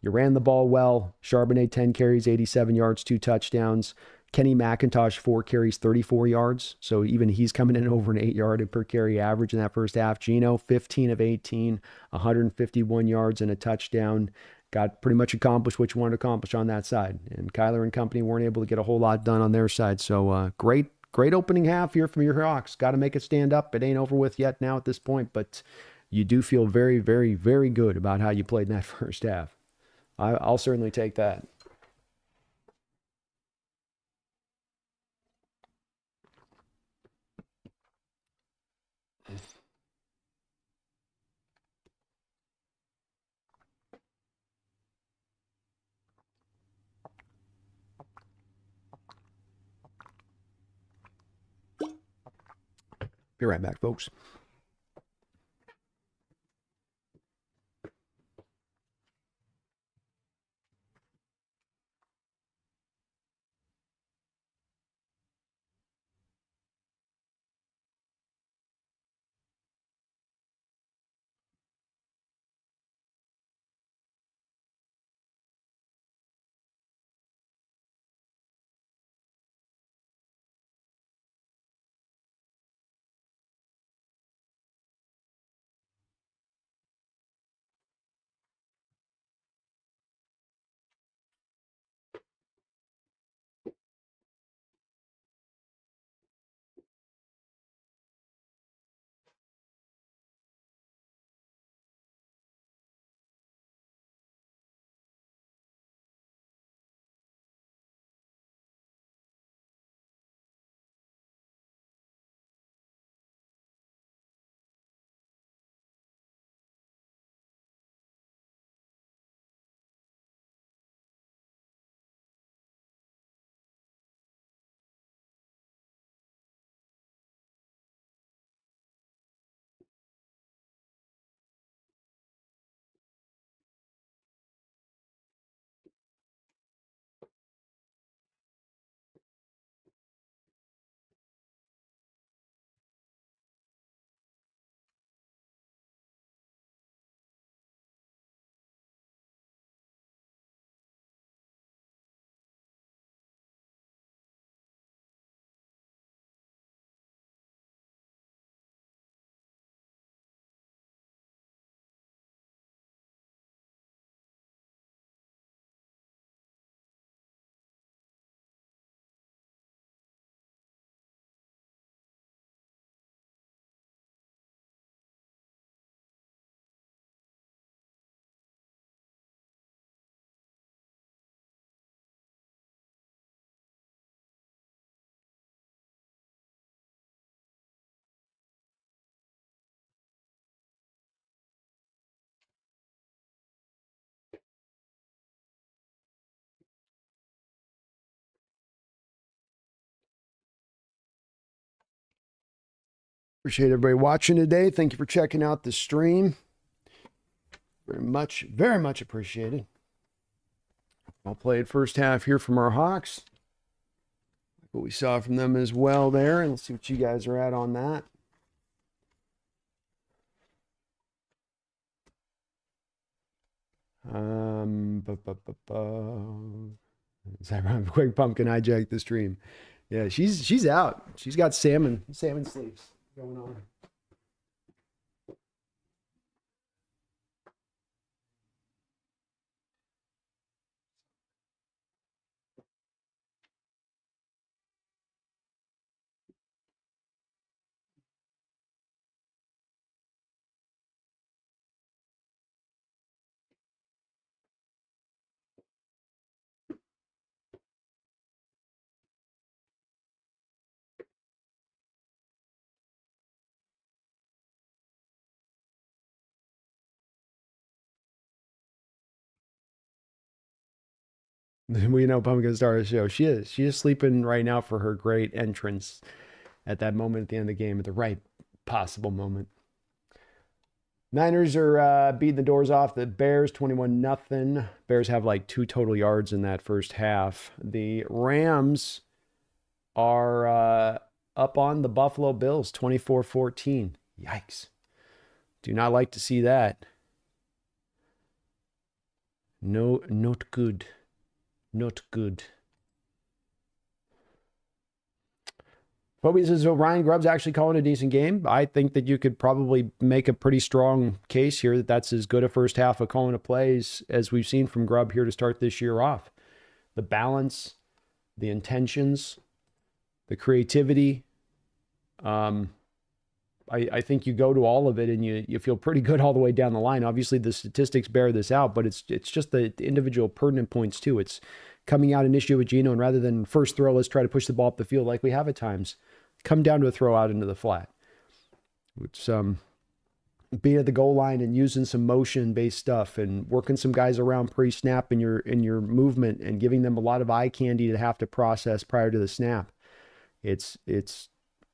You ran the ball well. Charbonnet, 10 carries, 87 yards, 2 touchdowns. Kenny McIntosh, 4 carries, 34 yards. So even he's coming in over an 8-yard per carry average in that first half. Geno, 15 of 18, 151 yards and a touchdown. Got pretty much accomplished what you wanted to accomplish on that side. And Kyler and company weren't able to get a whole lot done on their side. So great opening half here from your Hawks. Got to make it stand up. It ain't over with yet now at this point, but you do feel very, very, very good about how you played in that first half. I'll certainly take that. Be right back, folks. Appreciate everybody watching today. Thank you for checking out the stream. Very much appreciated. I'll play it first half here from our Hawks. What we saw from them as well there, and let's see what you guys are at on that. Quick Pumpkin hijacked the stream. Yeah, she's out. She's got salmon sleeves going on. We know Pumpkin started the show. She is sleeping right now for her great entrance at that moment at the end of the game, at the right possible moment. Niners are beating the doors off the Bears 21-0. Bears have like 2 total yards in that first half. The Rams are up on the Buffalo Bills 24-14. Yikes. Do not like to see that. No, not good. Not good. Bobby says, so Ryan Grubb's actually calling a decent game. I think that you could probably make a pretty strong case here that that's as good a first half of calling of plays as we've seen from Grubb here to start this year off. The balance, the intentions, the creativity. I think you go to all of it and you feel pretty good all the way down the line. Obviously, the statistics bear this out, but it's just the individual pertinent points too. It's coming out initiative with Geno, and rather than first throw, let's try to push the ball up the field like we have at times. Come down to a throw out into the flat. It's being at the goal line and using some motion-based stuff and working some guys around pre-snap in your movement and giving them a lot of eye candy to have to process prior to the snap. It's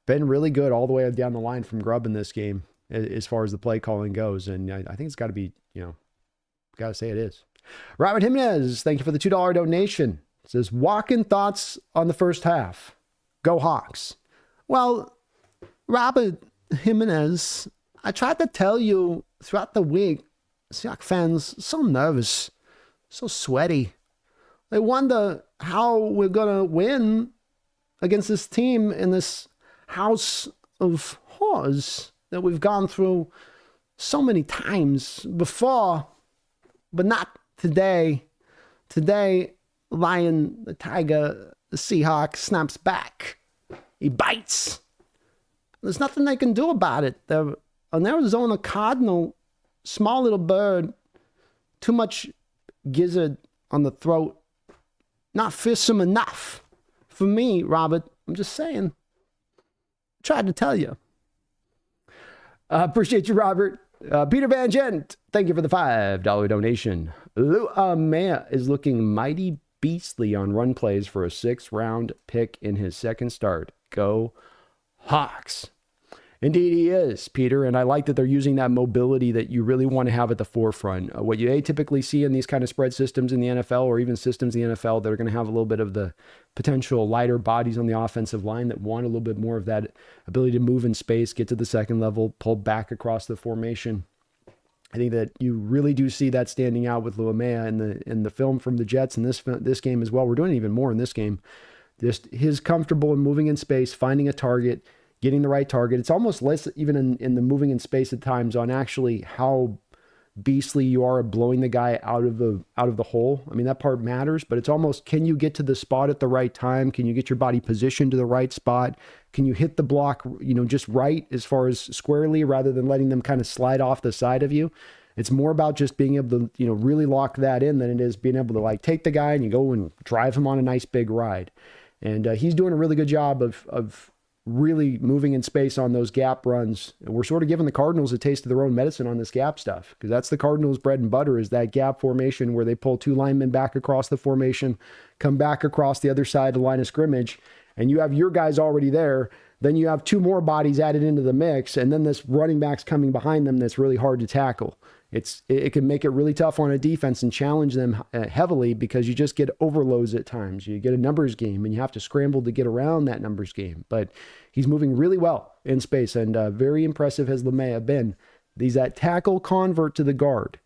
been really good all the way down the line from Grubb in this game as far as the play calling goes. And I think it's got to be, got to say it is. Robert Jimenez, thank you for the $2 donation. It says, walk-in thoughts on the first half. Go Hawks. Well, Robert Jimenez, I tried to tell you throughout the week, Seahawks fans, so nervous, so sweaty. They wonder how we're going to win against this team in this house of horrors that we've gone through so many times before, but not today. Today, Lion, the Tiger, the Seahawks snaps back. He bites. There's nothing they can do about it. They're an Arizona Cardinal, small little bird, too much gizzard on the throat, not fearsome enough for me, Robert. I'm just saying. Tried to tell you. Appreciate you, Robert. Peter Van Gent, thank you for the $5 donation. Mea is looking mighty beastly on run plays for a 6th-round pick in his second start. Go Hawks. Indeed he is, Peter, and I like that they're using that mobility that you really want to have at the forefront. What you typically see in these kind of spread systems in the NFL, or even systems in the NFL that are going to have a little bit of the potential lighter bodies on the offensive line that want a little bit more of that ability to move in space, get to the second level, pull back across the formation. I think that you really do see that standing out with Luamea in the film from the Jets in this game as well. We're doing even more in this game. Just his comfortable in moving in space, finding a target, getting the right target. It's almost less even in the moving in space at times on actually how beastly you are at blowing the guy out of the hole. I mean, that part matters, but it's almost, can you get to the spot at the right time? Can you get your body positioned to the right spot? Can you hit the block, just right as far as squarely rather than letting them kind of slide off the side of you? It's more about just being able to, really lock that in than it is being able to like take the guy and you go and drive him on a nice big ride. And he's doing a really good job of really moving in space on those gap runs. We're sort of giving the Cardinals a taste of their own medicine on this gap stuff, because that's the Cardinals' bread and butter, is that gap formation where they pull 2 linemen back across the formation, come back across the other side of the line of scrimmage, and you have your guys already there. then you have two more bodies added into the mix, and then this running back's coming behind them that's really hard to tackle. It can make it really tough on a defense and challenge them heavily because you just get overloads at times. You get a numbers game, and you have to scramble to get around that numbers game. But he's moving really well in space, and very impressive has LeMay been. He's that tackle convert to the guard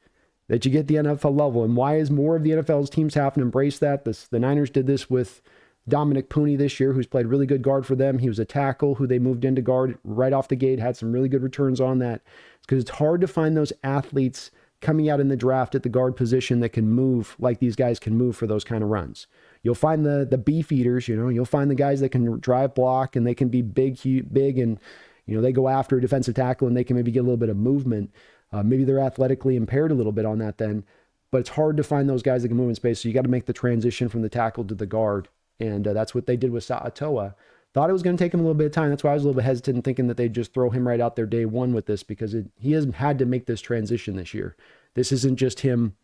that you get the NFL level. And why is more of the NFL's teams have to embrace that? The Niners did this with Dominic Pooney this year, who's played really good guard for them. He was a tackle who they moved into guard right off the gate, had some really good returns on that. It's because it's hard to find those athletes coming out in the draft at the guard position that can move like these guys can move for those kind of runs. You'll find the beef eaters, you'll find the guys that can drive block and they can be big and, they go after a defensive tackle and they can maybe get a little bit of movement. Maybe they're athletically impaired a little bit on that then, but it's hard to find those guys that can move in space. So you got to make the transition from the tackle to the guard. And that's what they did with Sa'atoa. Thought it was going to take him a little bit of time. That's why I was a little bit hesitant thinking that they'd just throw him right out there day one with this, because he hasn't had to make this transition this year. This isn't just him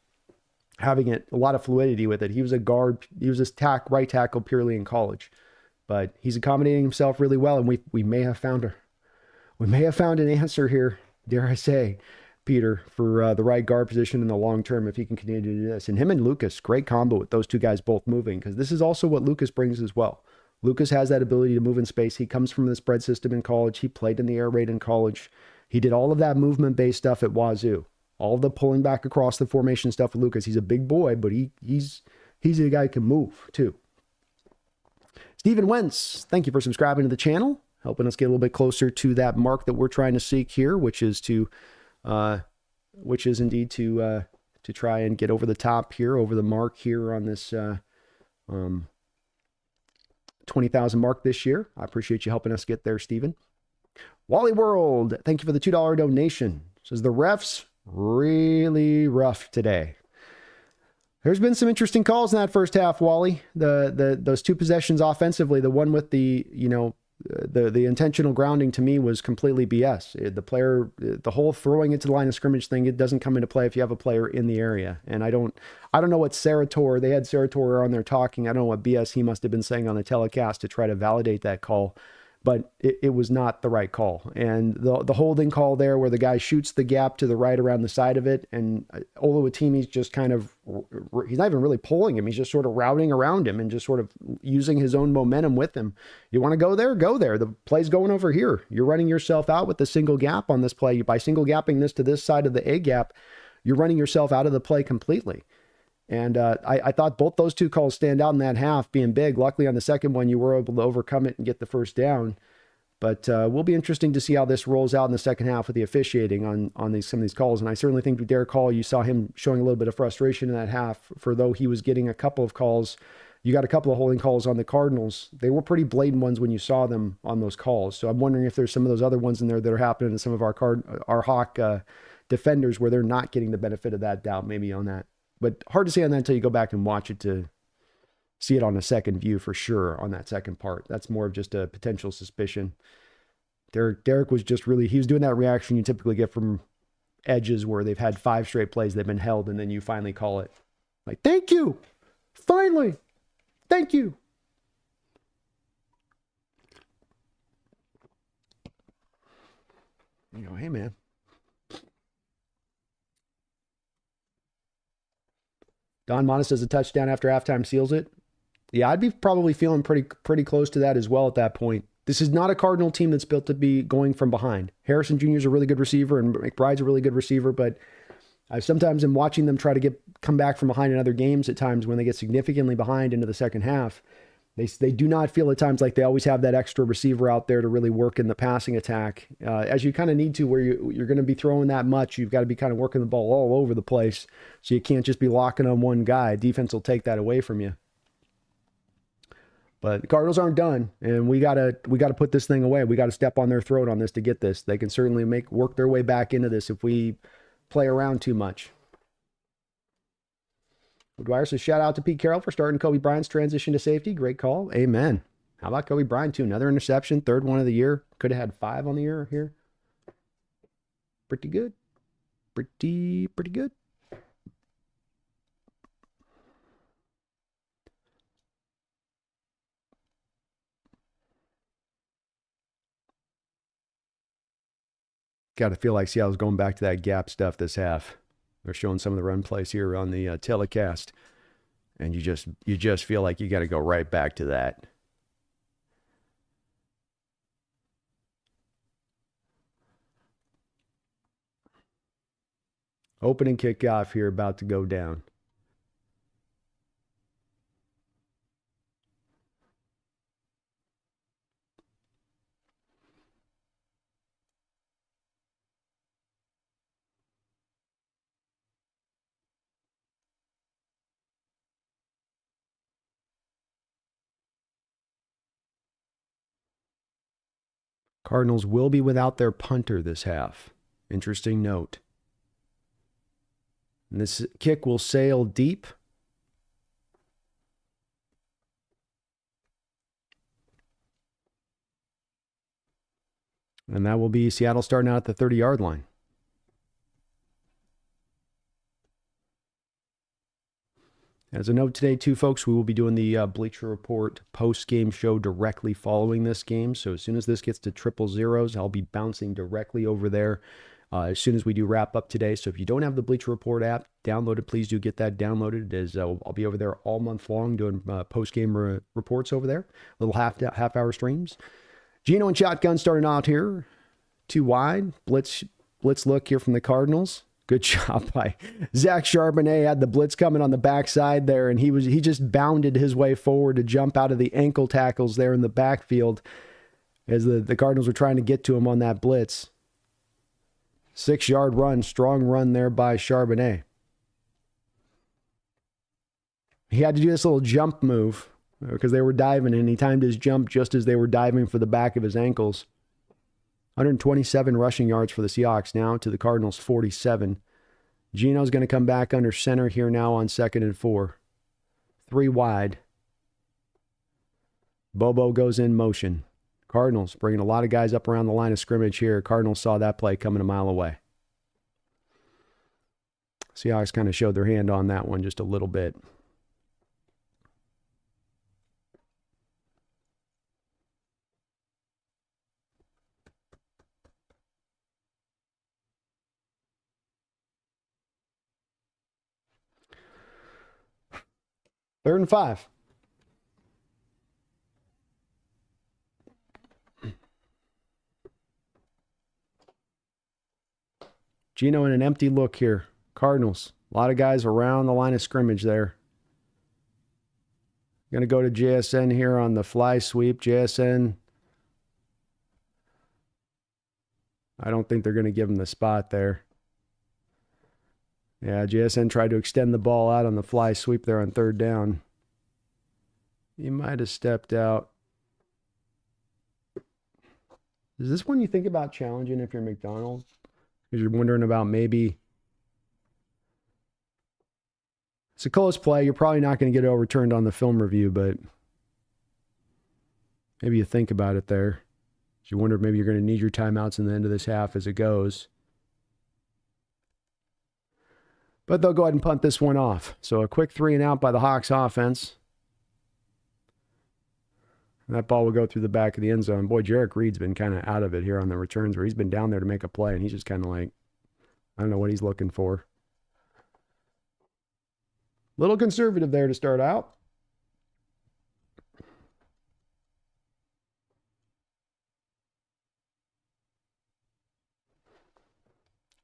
having a lot of fluidity with it. He was a guard. He was a right tackle purely in college, but he's accommodating himself really well. And we may have found an answer here, dare I say, Peter, for the right guard position in the long term if he can continue to do this. And him and Lucas, great combo with those two guys both moving, because this is also what Lucas brings as well. Lucas has that ability to move in space. He comes from the spread system in college. He played in the air raid in college. He did all of that movement-based stuff at Wazoo. All the pulling back across the formation stuff with Lucas. He's a big boy, but he's a guy who can move too. Stephen Wentz, thank you for subscribing to the channel, helping us get a little bit closer to that mark that we're trying to seek here, which is indeed to try and get over the top here, over the mark here on this 20,000 mark this year. I appreciate you helping us get there, Stephen. Wally World, thank you for the $2 donation. Says the refs really rough today. There's been some interesting calls in that first half, Wally. Those two possessions offensively, the one with the intentional grounding to me was completely BS. The whole throwing it to the line of scrimmage thing, it doesn't come into play if you have a player in the area. And I don't know what they had Sarator on there talking. I don't know what BS he must have been saying on the telecast to try to validate that call, but it was not the right call. And the holding call there where the guy shoots the gap to the right around the side of it, and Oluwatimi's just kind of, he's not even really pulling him. He's just sort of routing around him and just sort of using his own momentum with him. You want to go there? Go there. The play's going over here. You're running yourself out with the single gap on this play. By single gapping this to this side of the A gap, you're running yourself out of the play completely. And I thought both those two calls stand out in that half being big. Luckily on the second one, you were able to overcome it and get the first down. But will be interesting to see how this rolls out in the second half with the officiating on some of these calls. And I certainly think with Derek Hall, you saw him showing a little bit of frustration in that half, for though he was getting a couple of calls. You got a couple of holding calls on the Cardinals. They were pretty blatant ones when you saw them on those calls. So I'm wondering if there's some of those other ones in there that are happening to some of our Hawk defenders where they're not getting the benefit of that doubt maybe on that. But hard to say on that until you go back and watch it to see it on a second view for sure on that second part. That's more of just a potential suspicion. Derek was just really, he was doing that reaction you typically get from edges where they've had 5 straight plays, they've been held, and then you finally call it. Like, thank you. Finally. Thank you. Hey man. Don Modest does a touchdown after halftime, seals it. Yeah, I'd be probably feeling pretty close to that as well at that point. This is not a Cardinal team that's built to be going from behind. Harrison Jr. is a really good receiver, and McBride's a really good receiver, but I sometimes am watching them try to come back from behind in other games at times when they get significantly behind into the second half. They do not feel at times like they always have that extra receiver out there to really work in the passing attack, as you kind of need to, where you're going to be throwing that much. You've got to be kind of working the ball all over the place, so you can't just be locking on one guy. Defense will take that away from you. But the Cardinals aren't done, and we gotta put this thing away. We got to step on their throat on this to get this. They can certainly work their way back into this if we play around too much. Dwyer says, shout out to Pete Carroll for starting Kobe Bryant's transition to safety. Great call. Amen. How about Kobe Bryant, too? Another interception, third one of the year. Could have had 5 on the year here. Pretty good. Pretty good. got to feel like Seattle's going back to that gap stuff this half. They're showing some of the run plays here on the telecast, and you just feel like you got to go right back to that. Opening kickoff here, about to go down. Cardinals will be without their punter this half. Interesting note. And this kick will sail deep. And that will be Seattle starting out at the 30-yard line. As a note today, too, folks, we will be doing the Bleacher Report post-game show directly following this game. So as soon as this gets to 000, I'll be bouncing directly over there as soon as we do wrap up today. So if you don't have the Bleacher Report app, download it. Please do get that downloaded. As I'll be over there all month long doing post-game reports over there, little half-hour streams. Geno and shotgun starting out here. 2 wide. Blitz look here from the Cardinals. Good job by Zach Charbonnet. Had the blitz coming on the backside there, and he just bounded his way forward to jump out of the ankle tackles there in the backfield as the Cardinals were trying to get to him on that blitz. 6-yard run, strong run there by Charbonnet. He had to do this little jump move because they were diving, and he timed his jump just as they were diving for the back of his ankles. 127 rushing yards for the Seahawks now to the Cardinals 47. Geno's going to come back under center here now on 2nd and 4. 3 wide. Bobo goes in motion. Cardinals bringing a lot of guys up around the line of scrimmage here. Cardinals saw that play coming a mile away. Seahawks kind of showed their hand on that one just a little bit. Third and 5. Geno in an empty look here. Cardinals. A lot of guys around the line of scrimmage there. Going to go to JSN here on the fly sweep. JSN. I don't think they're going to give him the spot there. Yeah, JSN tried to extend the ball out on the fly sweep there on 3rd down. He might have stepped out. Is this one you think about challenging if you're McDonald's? Because you're wondering about maybe... It's a close play. You're probably not going to get it overturned on the film review, but maybe you think about it there. You wonder if maybe you're going to need your timeouts in the end of this half as it goes. But they'll go ahead and punt this one off. So a quick 3 and out by the Hawks offense. And that ball will go through the back of the end zone. Boy, Jarek Reed's been kind of out of it here on the returns where he's been down there to make a play, and he's just kind of like, I don't know what he's looking for. Little conservative there to start out.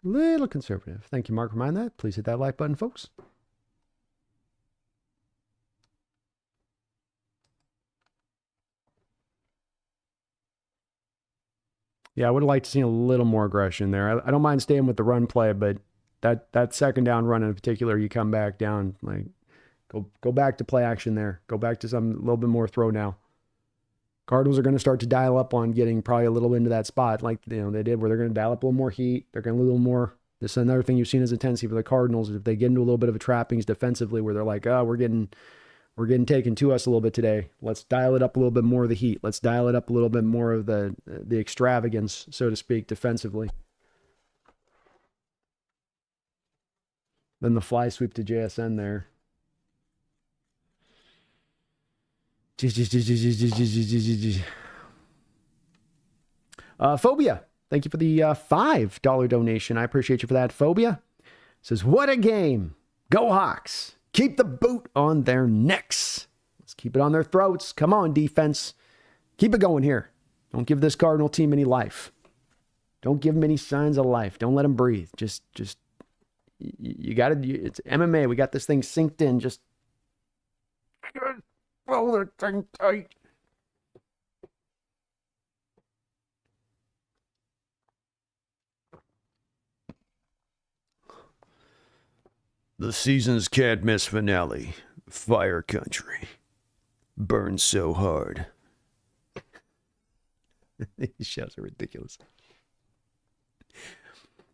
Little conservative. Thank you, Mark. Remind that. Please hit that like button, folks. Yeah, I would have liked to see a little more aggression there. I don't mind staying with the run play, but that 2nd down run in particular, you come back down, like go back to play action there. Go back to some little bit more throw now. Cardinals are going to start to dial up on getting probably a little into that spot like they did, where they're going to dial up a little more heat. They're going to a little more. This is another thing you've seen as a tendency for the Cardinals. If they get into a little bit of a trappings defensively, where they're like, oh, we're getting taken to us a little bit today. Let's dial it up a little bit more of the heat. Let's dial it up a little bit more of the extravagance, so to speak, defensively. Then the fly sweep to JSN there. Phobia. Thank you for the $5 donation. I appreciate you for that. Phobia says, what a game. Go Hawks. Keep the boot on their necks. Let's keep it on their throats. Come on, defense. Keep it going here. Don't give this Cardinal team any life. Don't give them any signs of life. Don't let them breathe. Just you got to, it's MMA. We got this thing synced in. Just pull the thing tight. The season's can't miss finale. Fire Country. Burns so hard. These shows are ridiculous.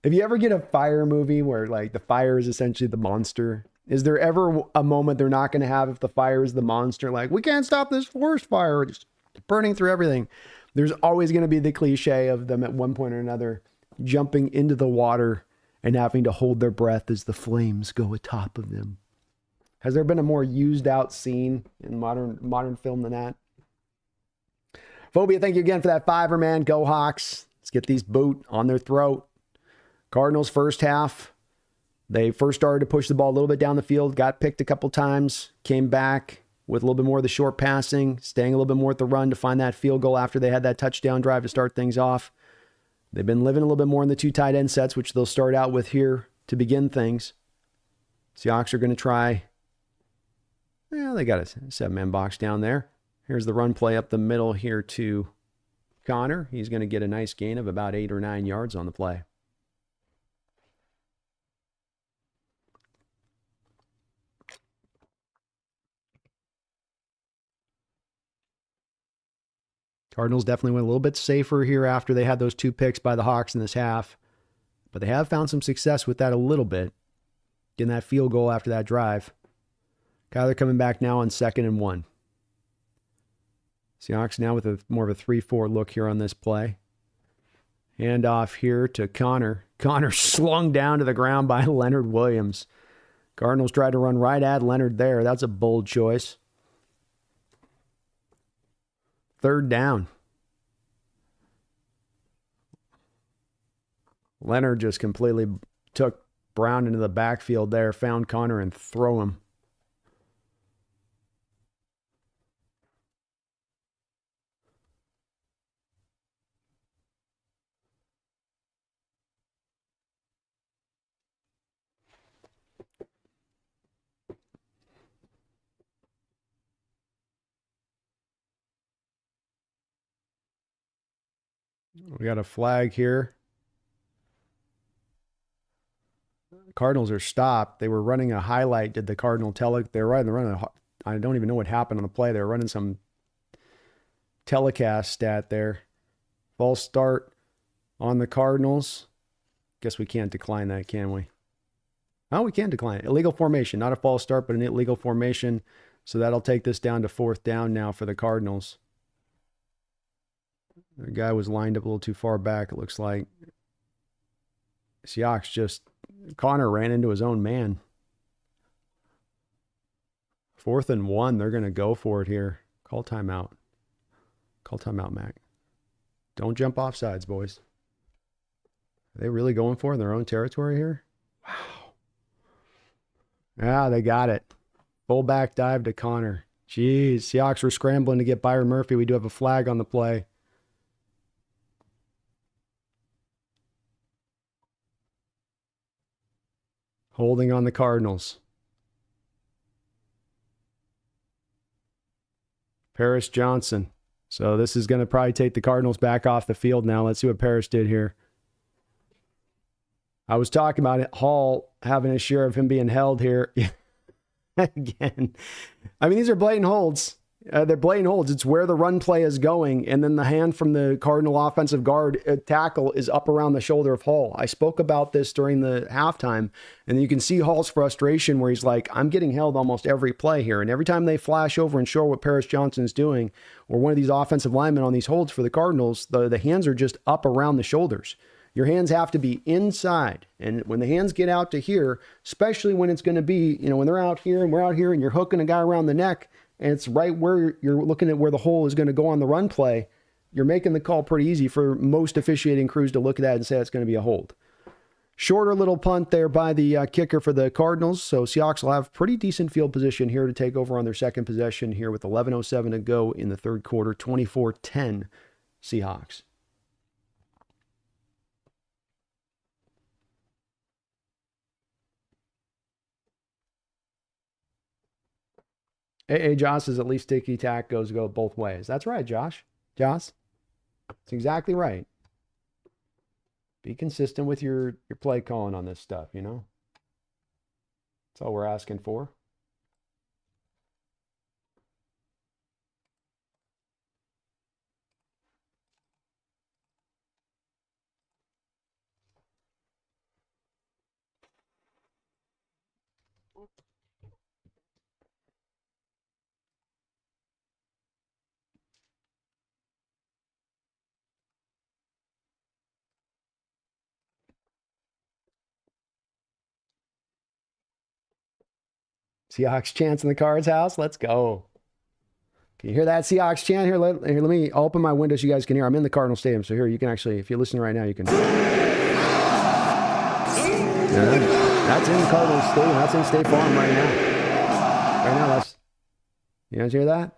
If you ever get a fire movie where like the fire is essentially the monster, is there ever a moment they're not going to have if the fire is the monster? Like, we can't stop this forest fire. It's burning through everything. There's always going to be the cliche of them at one point or another jumping into the water and having to hold their breath as the flames go atop of them. Has there been a more used out scene in modern film than that? Phobia, thank you again for that $5, man. Go Hawks. Let's get these boot on their throat. Cardinals first half, they first started to push the ball a little bit down the field, got picked a couple times, came back with a little bit more of the short passing, staying a little bit more at the run to find that field goal after they had that touchdown drive to start things off. They've been living a little bit more in the 2 tight end sets, which they'll start out with here to begin things. Seahawks are going to try. Well, they got a 7-man box down there. Here's the run play up the middle here to Connor. He's going to get a nice gain of about 8 or 9 yards on the play. Cardinals definitely went a little bit safer here after they had those 2 picks by the Hawks in this half. But they have found some success with that a little bit. Getting that field goal after that drive. Kyler coming back now on 2nd and 1. Seahawks now with more of a 3-4 look here on this play. Hand off here to Connor. Connor slung down to the ground by Leonard Williams. Cardinals tried to run right at Leonard there. That's a bold choice. 3rd down. Leonard just completely took Brown into the backfield there, found Connor and throw him. We got a flag here. Cardinals are stopped. They were running a highlight. Did the Cardinal they were running I don't even know what happened on the play. They were running some telecast stat there. False start on the Cardinals. Guess we can't decline that, can we? Oh, we can decline it. Illegal formation. Not a false start, but an illegal formation. So that'll take this down to 4th down now for the Cardinals. The guy was lined up a little too far back, it looks like. Seahawks Connor ran into his own man. 4th and 1, they're going to go for it here. Call timeout. Call timeout, Mac. Don't jump off sides, boys. Are they really going for it in their own territory here? Wow. Yeah, they got it. Fullback dive to Connor. Jeez, Seahawks were scrambling to get Byron Murphy. We do have a flag on the play. Holding on the Cardinals. Paris Johnson. So this is going to probably take the Cardinals back off the field now. Let's see what Paris did here. I was talking about it, Hall having a share of him being held here. Again. I mean, these are blatant holds. They're blatant holds. It's where the run play is going, and then the hand from the Cardinal offensive guard tackle is up around the shoulder of Hall. I spoke about this during the halftime, and you can see Hall's frustration where he's like, I'm getting held almost every play here, and every time they flash over and show what Paris Johnson's doing, or one of these offensive linemen on these holds for the Cardinals, the hands are just up around the shoulders. Your hands have to be inside, and when the hands get out to here, especially when it's going to be, when they're out here and we're out here and you're hooking a guy around the neck, and it's right where you're looking at where the hole is going to go on the run play, you're making the call pretty easy for most officiating crews to look at that and say it's going to be a hold. Shorter little punt there by the kicker for the Cardinals. So Seahawks will have pretty decent field position here to take over on their second possession here with 11:07 to go in the third quarter. 24-10 Seahawks. A.A. Josh says at least ticky-tack go both ways. That's right, Josh. Josh, that's exactly right. Be consistent with your play calling on this stuff, you know? That's all we're asking for. Seahawks chants in the Cards house. Let's go. Can you hear that Seahawks chant? Here, let me open my window so you guys can hear. I'm in the Cardinal Stadium, so here you can actually, if you're listening right now, you can. Yeah, that's in the Cardinal Stadium. That's in State Farm right now. Right now, that's. You guys hear that?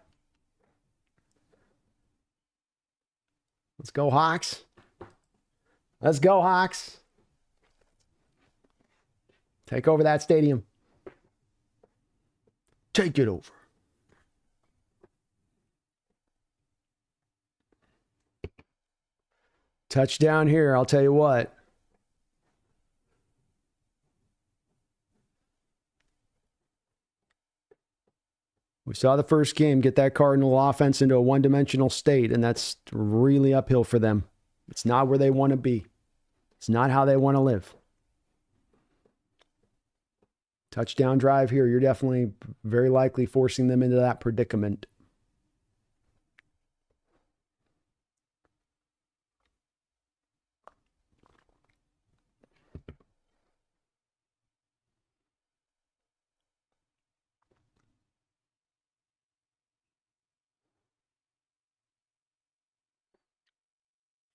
Let's go, Hawks. Let's go, Hawks. Take over that stadium. Take it over. Touchdown here, I'll tell you what. We saw the first game get that Cardinal offense into a one-dimensional state, and that's really uphill for them. It's not where they want to be. It's not how they want to live. Touchdown drive here, you're definitely very likely forcing them into that predicament.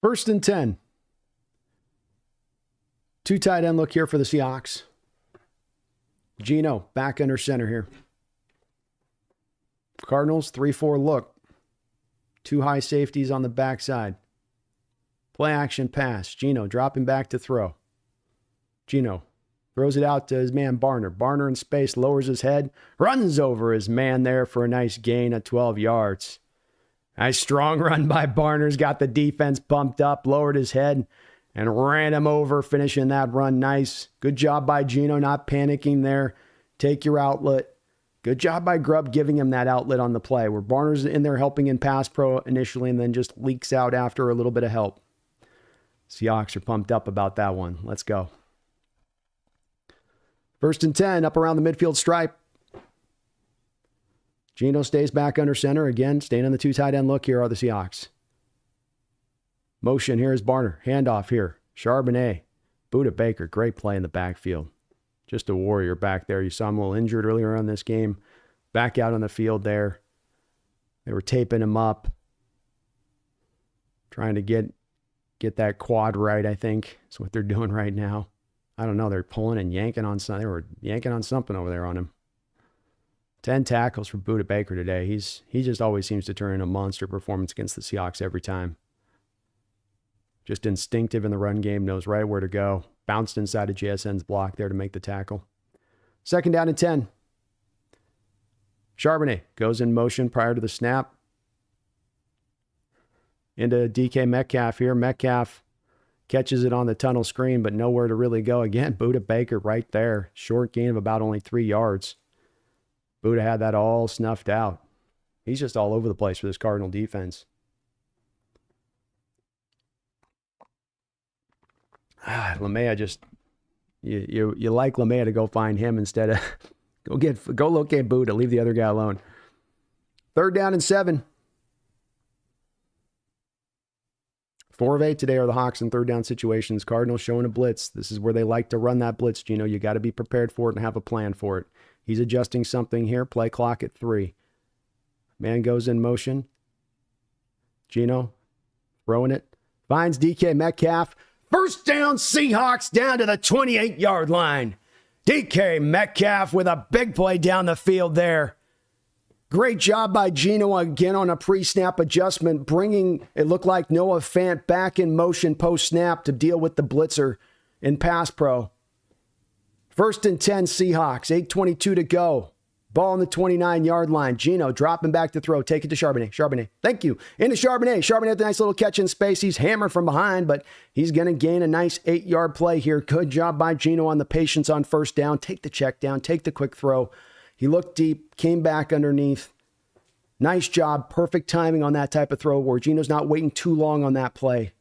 First and 10. Two tight end look here for the Seahawks. Geno back under center here. Cardinals 3-4 look. Two high safeties on the backside. Play action pass. Geno dropping back to throw. Geno throws it out to his man Barner. Barner in space lowers his head. Runs over his man there for a nice gain of 12 yards. Nice strong run by Barner's got the defense pumped up, lowered his head, and ran him over, finishing that run nice. Good job by Geno not panicking there. Take your outlet. Good job by Grubb giving him that outlet on the play, where Barner's in there helping in pass pro initially and then just leaks out after a little bit of help. Seahawks are pumped up about that one. Let's go. First and 10, up around the midfield stripe. Geno stays back under center. Again, staying on the two tight end look here are the Seahawks. Motion here is Barner. Handoff here. Charbonnet. Buda Baker. Great play in the backfield. Just a warrior back there. You saw him a little injured earlier on this game. Back out on the field there. They were taping him up. Trying to get that quad right, I think. That's what they're doing right now. I don't know. They're pulling and yanking on something. They were yanking on something over there on him. 10 tackles for Buda Baker today. He just always seems to turn in a monster performance against the Seahawks every time. Just instinctive in the run game, knows right where to go. Bounced inside of JSN's block there to make the tackle. Second down and 10. Charbonnet goes in motion prior to the snap. Into DK Metcalf here. Metcalf catches it on the tunnel screen, but nowhere to really go. Again, Buda Baker right there. Short gain of about only 3 yards. Buda had that all snuffed out. He's just all over the place for this Cardinal defense. LeMay just, you like LeMay to go find him instead of go locate Buda. Leave the other guy alone. Third down and 7. 4 of 8 today are the Hawks in third down situations. Cardinals showing a blitz. This is where they like to run that blitz. You got to be prepared for it and have a plan for it. He's adjusting something here. Play clock at 3. Man goes in motion. Geno throwing it. Finds DK Metcalf. First down, Seahawks down to the 28-yard line. DK Metcalf with a big play down the field there. Great job by Geno again on a pre-snap adjustment, bringing, it looked like, Noah Fant back in motion post-snap to deal with the blitzer in pass pro. 1st and 10 Seahawks, 8:22 to go. Ball on the 29-yard line. Geno dropping back to throw. Take it to Charbonnet. Charbonnet, thank you. Into Charbonnet. Charbonnet with a nice little catch in space. He's hammered from behind, but he's going to gain a nice 8-yard play here. Good job by Geno on the patience on first down. Take the check down. Take the quick throw. He looked deep, came back underneath. Nice job. Perfect timing on that type of throw where Geno's not waiting too long on that play.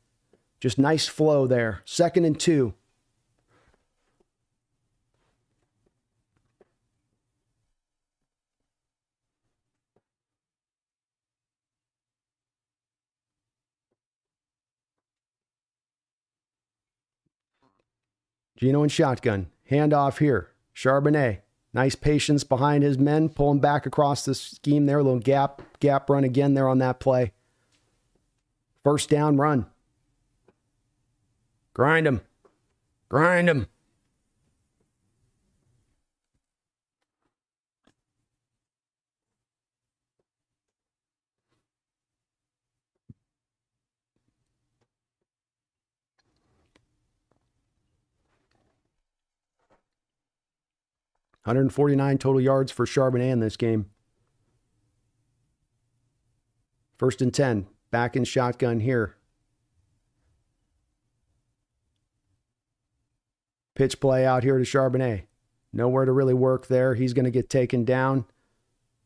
Just nice flow there. 2nd and 2. Geno in shotgun. Handoff here. Charbonnet. Nice patience behind his men. Pulling back across the scheme there. A little gap run again there on that play. First down run. Grind him. Grind him. $149 total yards for Charbonnet in this game. 1st and 10. Back in shotgun here. Pitch play out here to Charbonnet. Nowhere to really work there. He's going to get taken down.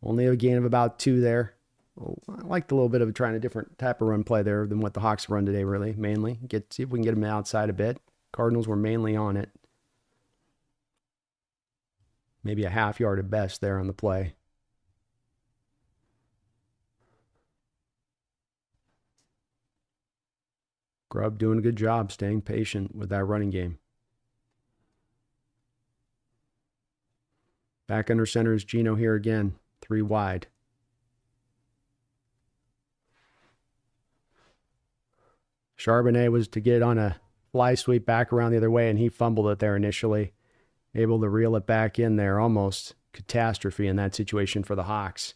Only a gain of about 2 there. Well, I liked a little bit of trying a different type of run play there than what the Hawks run today, really, mainly. See if we can get him outside a bit. Cardinals were mainly on it. Maybe a half yard at best there on the play. Grubb doing a good job staying patient with that running game. Back under center is Geno here again. 3 wide. Charbonnet was to get on a fly sweep back around the other way, and he fumbled it there initially. Able to reel it back in there. Almost catastrophe in that situation for the Hawks.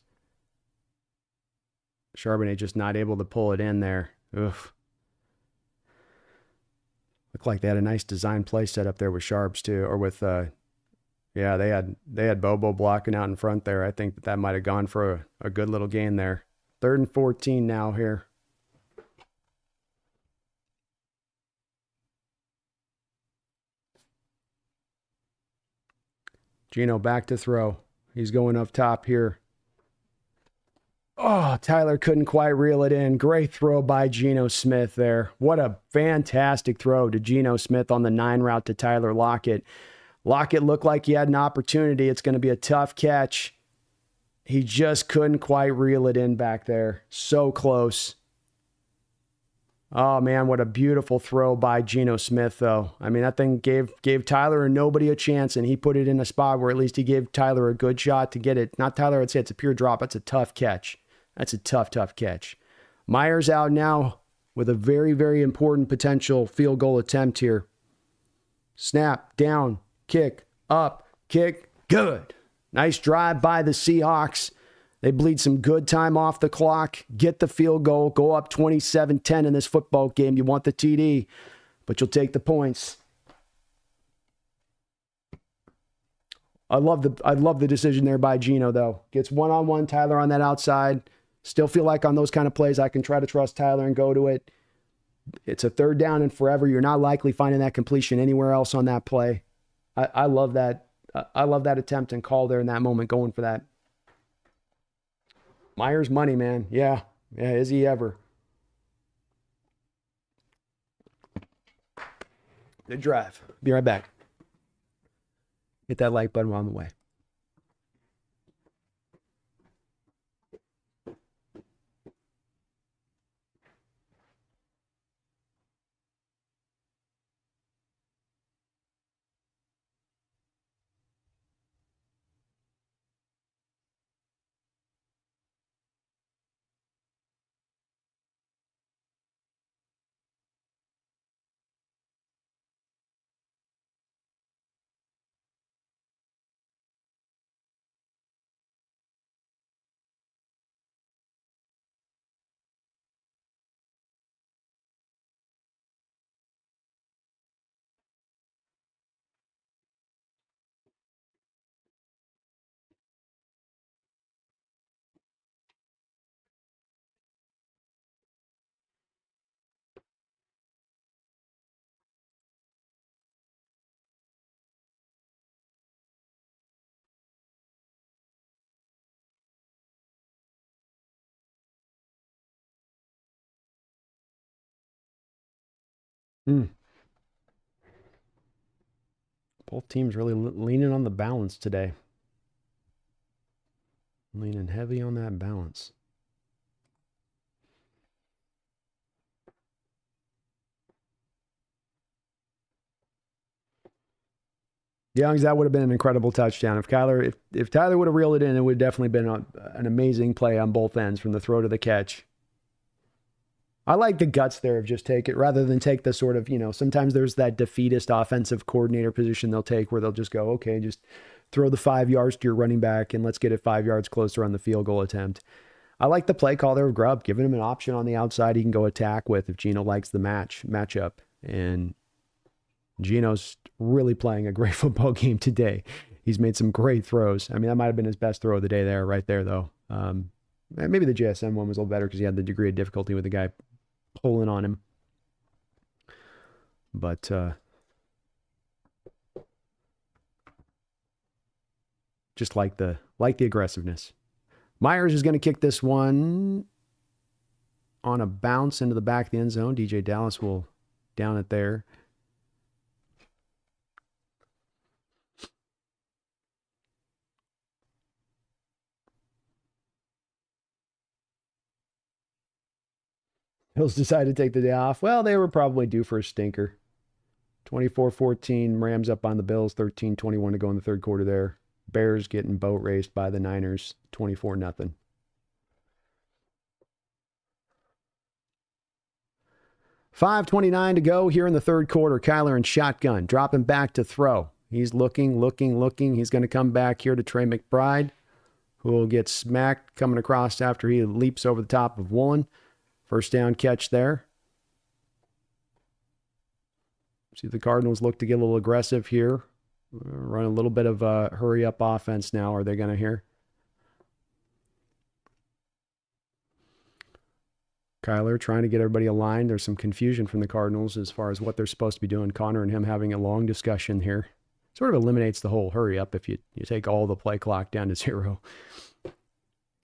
Charbonnet just not able to pull it in there. Oof. Looked like they had a nice design play set up there with Sharps too, or with yeah, they had Bobo blocking out in front there. I think that might have gone for a good little gain there. 3rd and 14 now here. Geno back to throw. He's going up top here. Oh, Tyler couldn't quite reel it in. Great throw by Geno Smith there. What a fantastic throw to Geno Smith on the 9 route to Tyler Lockett. Lockett looked like he had an opportunity. It's going to be a tough catch. He just couldn't quite reel it in back there. So close. Oh, man, what a beautiful throw by Geno Smith, though. I mean, that thing gave Tyler and nobody a chance, and he put it in a spot where at least he gave Tyler a good shot to get it. Not Tyler, I'd say it's a pure drop. That's a tough catch. That's a tough catch. Myers out now with a very, very important potential field goal attempt here. Snap, down, kick, up, kick, good. Nice drive by the Seahawks. They bleed some good time off the clock, get the field goal, go up 27-10 in this football game. You want the TD, but you'll take the points. I love the decision there by Geno, though. Gets one-on-one Tyler on that outside. Still feel like on those kind of plays, I can try to trust Tyler and go to it. It's a 3rd down and forever. You're not likely finding that completion anywhere else on that play. I love that. I love that attempt and call there in that moment, going for that. Myers money, man. Yeah, is he ever. Good drive. Be right back. Hit that like button while I'm away. Mm. Both teams really leaning on the balance today. Leaning heavy on that balance. Youngs, that would have been an incredible touchdown. If Tyler would have reeled it in, it would have definitely been an amazing play on both ends, from the throw to the catch. I like the guts there of just take it rather than take the sort of, sometimes there's that defeatist offensive coordinator position they'll take where they'll just go, okay, just throw the 5 yards to your running back and let's get it 5 yards closer on the field goal attempt. I like the play call there of Grubb, giving him an option on the outside he can go attack with if Geno likes the matchup. And Geno's really playing a great football game today. He's made some great throws. I mean, that might have been his best throw of the day there, right there, though. Maybe the JSN one was a little better because he had the degree of difficulty with the guy pulling on him. But just like the aggressiveness. Myers is going to kick this one on a bounce into the back of the end zone. DJ Dallas will down it there. Bills decided to take the day off. Well, they were probably due for a stinker. 24-14, Rams up on the Bills, 13-21 to go in the third quarter there. Bears getting boat raced by the Niners, 24-0. $5:29 to go here in the third quarter. Kyler in shotgun, dropping back to throw. He's looking. He's going to come back here to Trey McBride, who will get smacked coming across after he leaps over the top of Woolen. First down catch there. See the Cardinals look to get a little aggressive here. Run a little bit of a hurry-up offense now. Are they going to hear? Kyler trying to get everybody aligned. There's some confusion from the Cardinals as far as what they're supposed to be doing. Connor and him having a long discussion here. Sort of eliminates the whole hurry-up if you take all the play clock down to 0.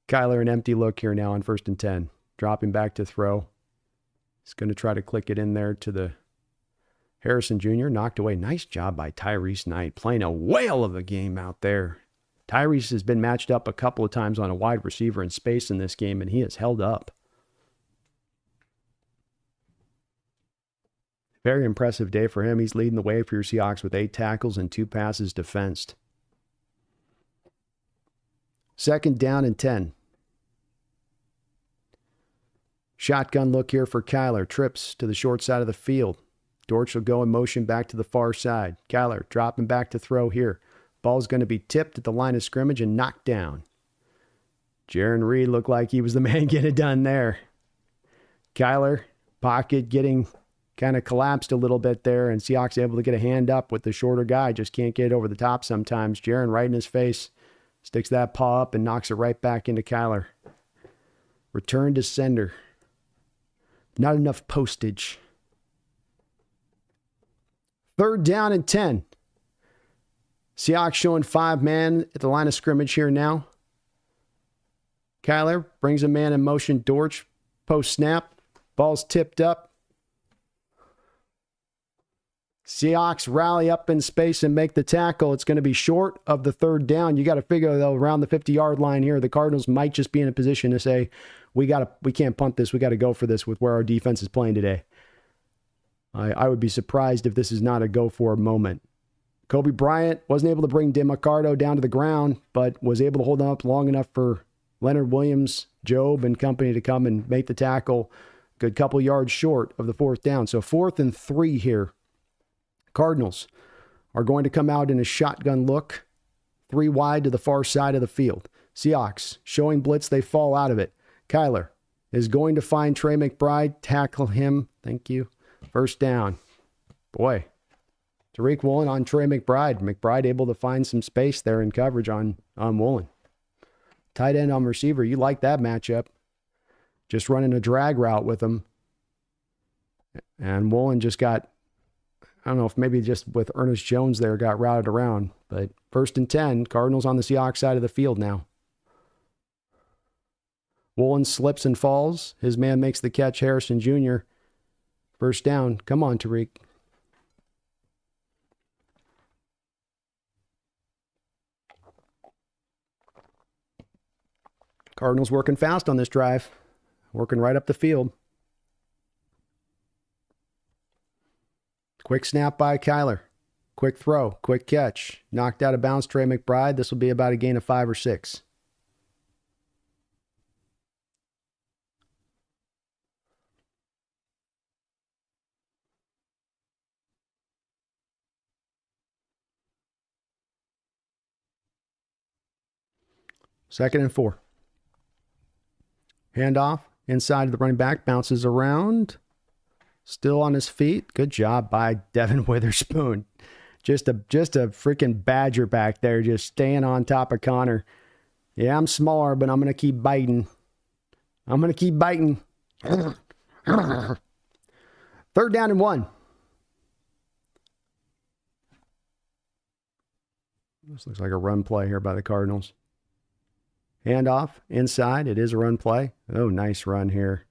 Kyler, an empty look here now on 1st and 10. Dropping back to throw. He's going to try to click it in there to the Harrison Jr. Knocked away. Nice job by Tyrese Knight. Playing a whale of a game out there. Tyrese has been matched up a couple of times on a wide receiver in space in this game, and he has held up. Very impressive day for him. He's leading the way for your Seahawks with 8 tackles and 2 passes defensed. 2nd down and 10. Shotgun look here for Kyler. Trips to the short side of the field. Dortch will go in motion back to the far side. Kyler dropping back to throw here. Ball's going to be tipped at the line of scrimmage and knocked down. Jaron Reed looked like he was the man getting it done there. Kyler, pocket getting kind of collapsed a little bit there, and Seahawks able to get a hand up with the shorter guy. Just can't get it over the top sometimes. Jaron right in his face. Sticks that paw up and knocks it right back into Kyler. Return to sender. Not enough postage. 3rd down and 10. Seahawks showing 5-man at the line of scrimmage here now. Kyler brings a man in motion. Dortch, post snap. Ball's tipped up. Seahawks rally up in space and make the tackle. It's going to be short of the 3rd down. You got to figure, though, around the 50-yard line here, the Cardinals might just be in a position to say, we can't punt this. We got to go for this with where our defense is playing today. I would be surprised if this is not a go-for moment. Kobe Bryant wasn't able to bring DeMarcado down to the ground, but was able to hold him up long enough for Leonard Williams, Job, and company to come and make the tackle. Good couple yards short of the 4th down. So 4th and 3 here. Cardinals are going to come out in a shotgun look, 3 wide to the far side of the field. Seahawks showing blitz, they fall out of it. Kyler is going to find Trey McBride, tackle him. Thank you. 1st down. Boy, Tariq Woolen on Trey McBride. McBride able to find some space there in coverage on Woolen. Tight end on receiver. You like that matchup. Just running a drag route with him. And Woolen just got, I don't know if maybe just with Ernest Jones there got routed around. But 1st and 10, Cardinals on the Seahawks side of the field now. Woolen slips and falls. His man makes the catch, Harrison Jr. First down. Come on, Tariq. Cardinals working fast on this drive. Working right up the field. Quick snap by Kyler. Quick throw. Quick catch. Knocked out of bounds, Trey McBride. This will be about a gain of 5 or 6. Second and 4. Handoff. Inside of the running back. Bounces around. Still on his feet. Good job by Devin Witherspoon. Just a freaking badger back there, just staying on top of Connor. Yeah, I'm smaller, but I'm going to keep biting. Third down and 1. This looks like a run play here by the Cardinals. Handoff inside. It is a run play. Oh, nice run here.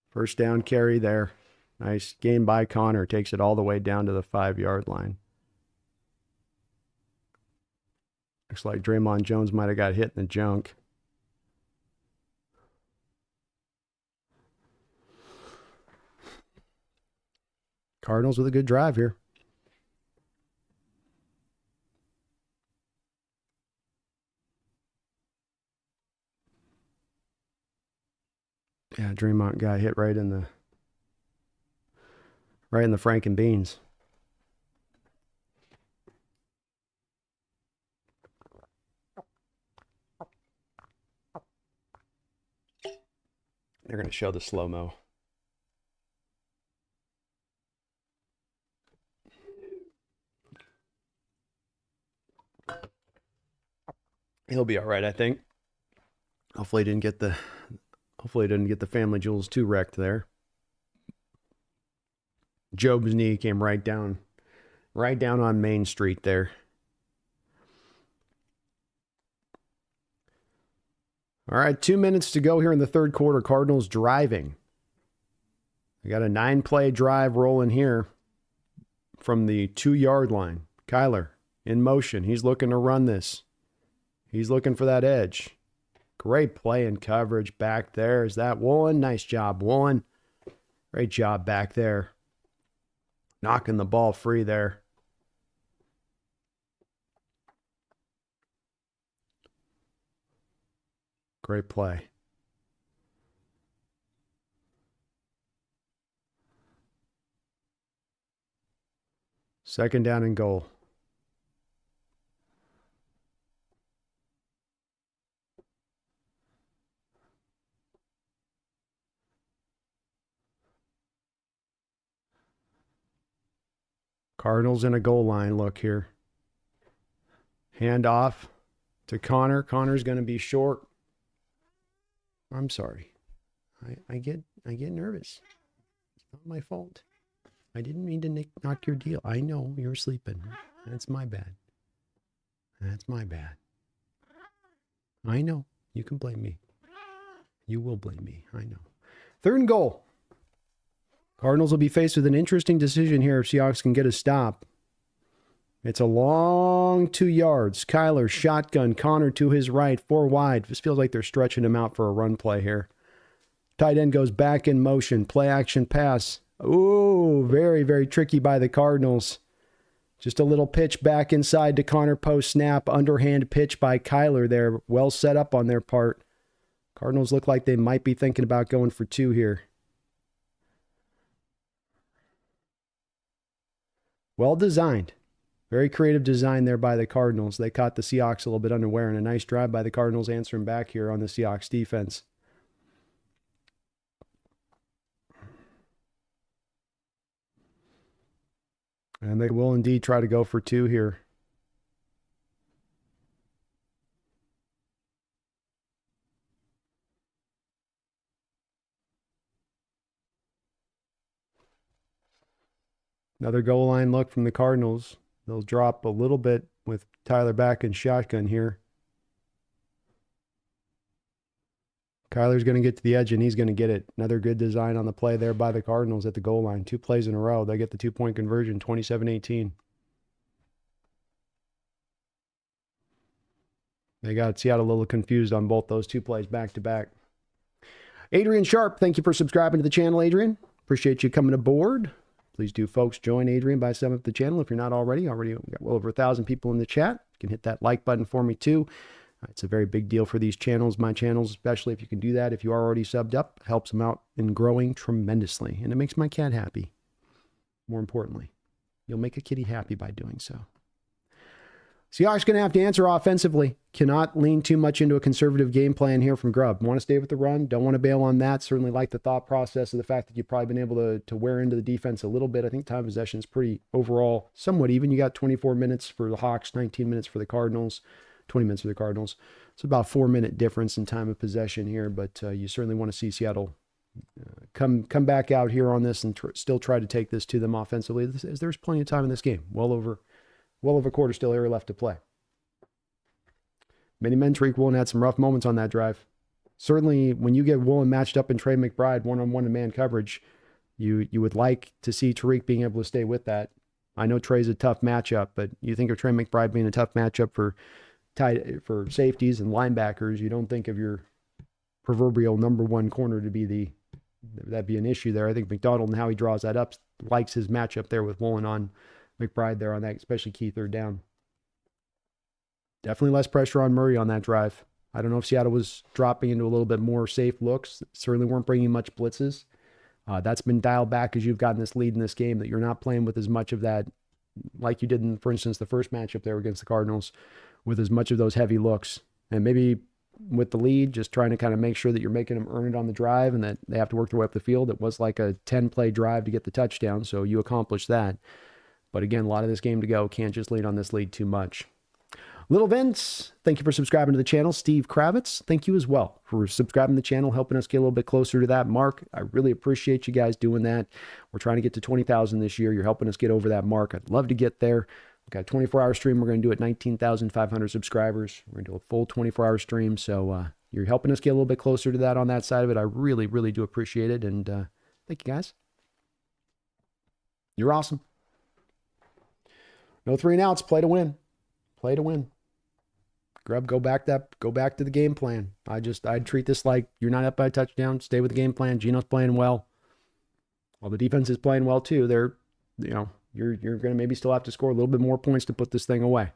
First down carry there. Nice gain by Connor. Takes it all the way down to the 5-yard line. Looks like Draymond Jones might have got hit in the junk. Cardinals with a good drive here. Yeah, Draymond got hit right in the Frank and Beans. They're going to show the slow-mo. He'll be all right, I think. Hopefully he didn't get the family jewels too wrecked there. Job's knee came right down on Main Street there. All right, 2 minutes to go here in the third quarter. Cardinals driving. We got a 9-play drive rolling here from the 2-yard line. Kyler in motion. He's looking to run this. He's looking for that edge. Great play and coverage back there. Is that Woolen? Nice job, Woolen. Great job back there. Knocking the ball free there. Great play. Second down and goal. Cardinals in a goal line look here. Hand off to Connor. Connor's going to be short. I'm sorry. I get nervous. It's not my fault. I didn't mean to knock your deal. I know you're sleeping. That's my bad. That's my bad. I know. You can blame me. You will blame me. I know. Third and goal. Cardinals will be faced with an interesting decision here if Seahawks can get a stop. It's a long 2 yards. Kyler, shotgun. Connor to his right, 4 wide. This feels like they're stretching him out for a run play here. Tight end goes back in motion. Play action pass. Ooh, very, very tricky by the Cardinals. Just a little pitch back inside to Connor post snap. Underhand pitch by Kyler there. Well set up on their part. Cardinals look like they might be thinking about going for 2 here. Well designed. Very creative design there by the Cardinals. They caught the Seahawks a little bit unaware, and a nice drive by the Cardinals answering back here on the Seahawks defense. And they will indeed try to go for 2 here. Another goal line look from the Cardinals. They'll drop a little bit with Tyler back in shotgun here. Kyler's going to get to the edge, and he's going to get it. Another good design on the play there by the Cardinals at the goal line. 2 plays in a row. They get the 2-point conversion, 27-18. They got Seattle a little confused on both those 2 plays back-to-back. Adrian Sharp, thank you for subscribing to the channel, Adrian. Appreciate you coming aboard. Please do, folks, join Adrian by subbing to the channel if you're not already. Already got well over 1,000 people in the chat. You can hit that like button for me, too. It's a very big deal for these channels, my channels, especially if you can do that. If you are already subbed up, helps them out in growing tremendously. And it makes my cat happy. More importantly, you'll make a kitty happy by doing so. Seahawks going to have to answer offensively. Cannot lean too much into a conservative game plan here from Grubb. Want to stay with the run. Don't want to bail on that. Certainly like the thought process of the fact that you've probably been able to wear into the defense a little bit. I think time of possession is pretty overall somewhat even. You got 24 minutes for the Hawks, 19 minutes for the Cardinals, 20 minutes for the Cardinals. It's about a 4-minute difference in time of possession here, but you certainly want to see Seattle come back out here on this and still try to take this to them offensively. There's plenty of time in this game. Well over a quarter still area left to play. Many men, Tariq Woolen had some rough moments on that drive. Certainly, when you get Woolen matched up in Trey McBride one-on-one in man coverage, you would like to see Tariq being able to stay with that. I know Trey's a tough matchup, but you think of Trey McBride being a tough matchup for safeties and linebackers. You don't think of your proverbial number one corner to be that'd be an issue there. I think McDonald and how he draws that up likes his matchup there with Woolen on McBride there on that, especially key third down. Definitely less pressure on Murray on that drive. I don't know if Seattle was dropping into a little bit more safe looks. Certainly weren't bringing much blitzes. That's been dialed back as you've gotten this lead in this game, that you're not playing with as much of that like you did in, for instance, the first matchup there against the Cardinals, with as much of those heavy looks. And maybe with the lead, just trying to kind of make sure that you're making them earn it on the drive and that they have to work their way up the field. It was like a 10-play drive to get the touchdown, so you accomplished that. But again, a lot of this game to go. Can't just lean on this lead too much. Little Vince, thank you for subscribing to the channel. Steve Kravitz, thank you as well for subscribing to the channel, helping us get a little bit closer to that mark. I really appreciate you guys doing that. We're trying to get to 20,000 this year. You're helping us get over that mark. I'd love to get there. We've got a 24-hour stream. We're going to do it 19,500 subscribers. We're going to do a full 24-hour stream. So you're helping us get a little bit closer to that on that side of it. I really, really do appreciate it. And thank you, guys. You're awesome. No 3 and outs. Play to win. Play to win. Grubb, go back to the game plan. I'd treat this like you're not up by a touchdown. Stay with the game plan. Geno's playing well. Well, the defense is playing well too. You're going to maybe still have to score a little bit more points to put this thing away.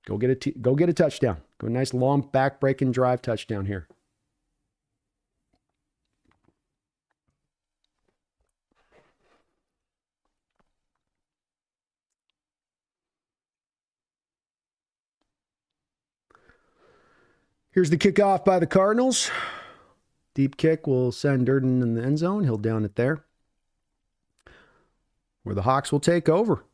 Go get a touchdown. Go a nice long back-breaking drive touchdown here. Here's the kickoff by the Cardinals. Deep kick will send Durden in the end zone. He'll down it there, where the Hawks will take over.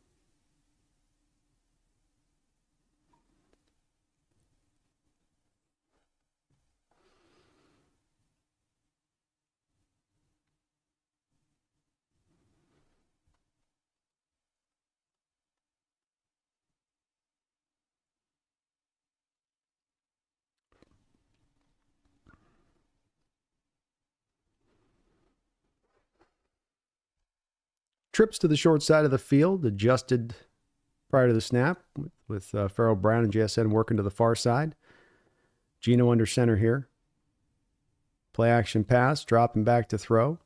Trips to the short side of the field, adjusted prior to the snap with Farrell Brown and JSN working to the far side. Geno under center here. Play action pass, dropping back to throw.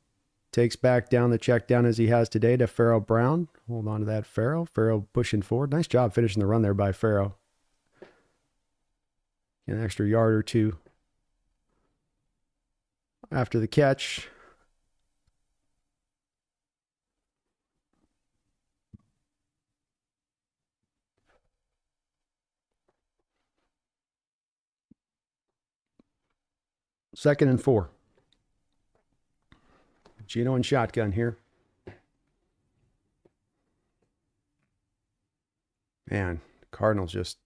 Takes back down the check down as he has today to Farrell Brown. Hold on to that, Farrell. Farrell pushing forward. Nice job finishing the run there by Farrell. An extra yard or two after the catch. Second and 4. Geno and shotgun here. Man, Cardinals just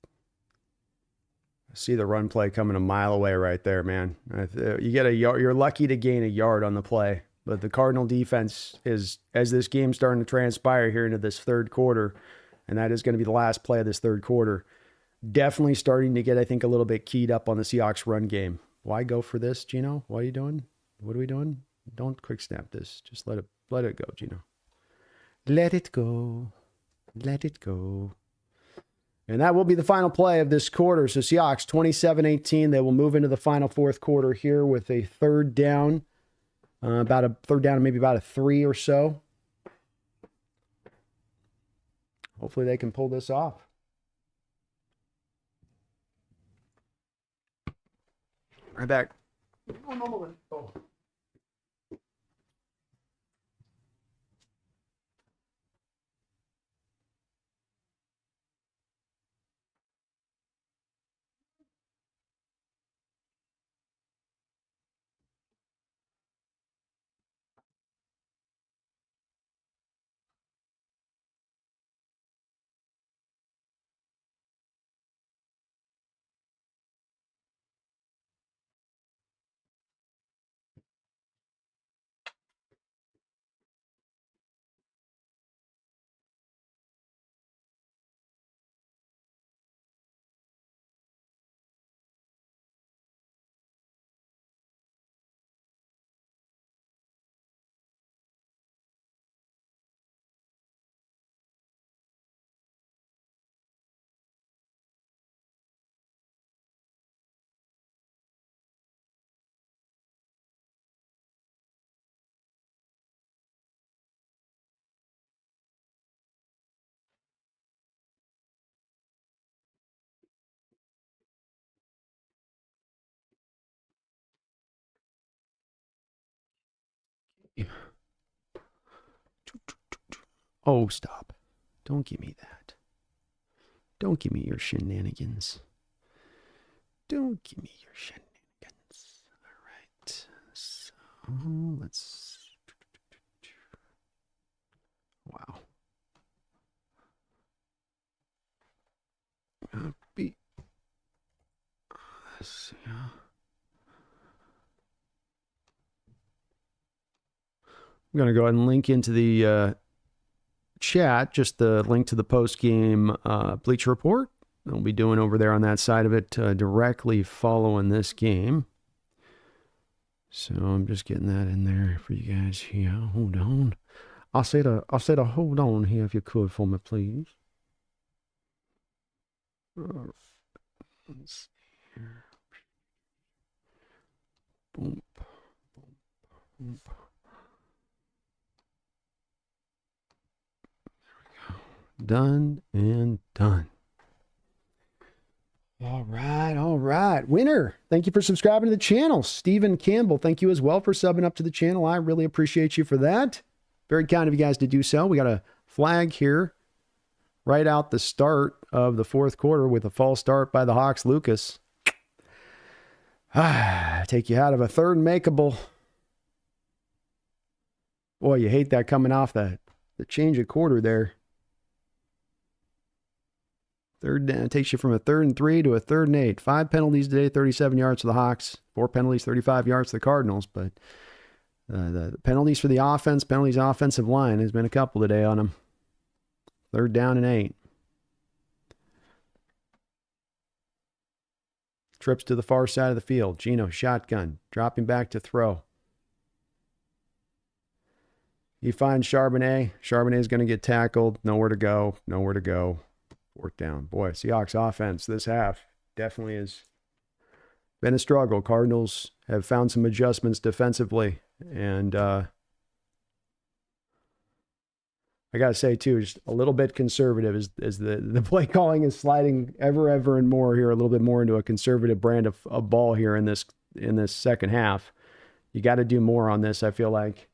see the run play coming a mile away right there, man. You get a yard, you're lucky to gain a yard on the play, but the Cardinal defense is, as this game's starting to transpire here into this third quarter, and that is going to be the last play of this third quarter, definitely starting to get, I think, a little bit keyed up on the Seahawks run game. Why go for this, Gino? What are you doing? What are we doing? Don't quick snap this. Just let it go, Gino. Let it go. Let it go. And that will be the final play of this quarter. So Seahawks 27-18. They will move into the final fourth quarter here with a third down. About a third down, maybe about a 3 or so. Hopefully they can pull this off. Right back. Oh. Oh, stop. Don't give me that. Don't give me your shenanigans. Don't give me your shenanigans. All right. So let's... Wow. Be... Let's see. I'm going to go ahead and link into the chat, just the link to the post-game Bleacher Report. I'll be doing over there on that side of it directly following this game. So I'm just getting that in there for you guys here. Hold on. I'll say to hold on here if you could for me, please. Let's see here. Boom. Boom. Boom. Done and done. All right. Winner, thank you for subscribing to the channel. Stephen Campbell, thank you as well for subbing up to the channel. I really appreciate you for that. Very kind of you guys to do so. We got a flag here right out the start of the fourth quarter with a false start by the Hawks. Lucas. Take you out of a third and makeable. Boy, you hate that coming off the change of quarter there. Third down takes you from a 3rd and 3 to a 3rd and 8. 5 penalties today, 37 yards for the Hawks. 4 penalties, 35 yards for the Cardinals. But the penalties for the offense, penalties offensive line, has been a couple today on them. 3rd down and 8. Trips to the far side of the field. Gino, shotgun, dropping back to throw. He finds Charbonnet. Charbonnet is going to get tackled. Nowhere to go. 4th down. Boy, Seahawks offense this half definitely has been a struggle. Cardinals have found some adjustments defensively. And I got to say, too, just a little bit conservative as the play calling is sliding ever and more here, a little bit more into a conservative brand of ball here in this second half. You got to do more on this, I feel like.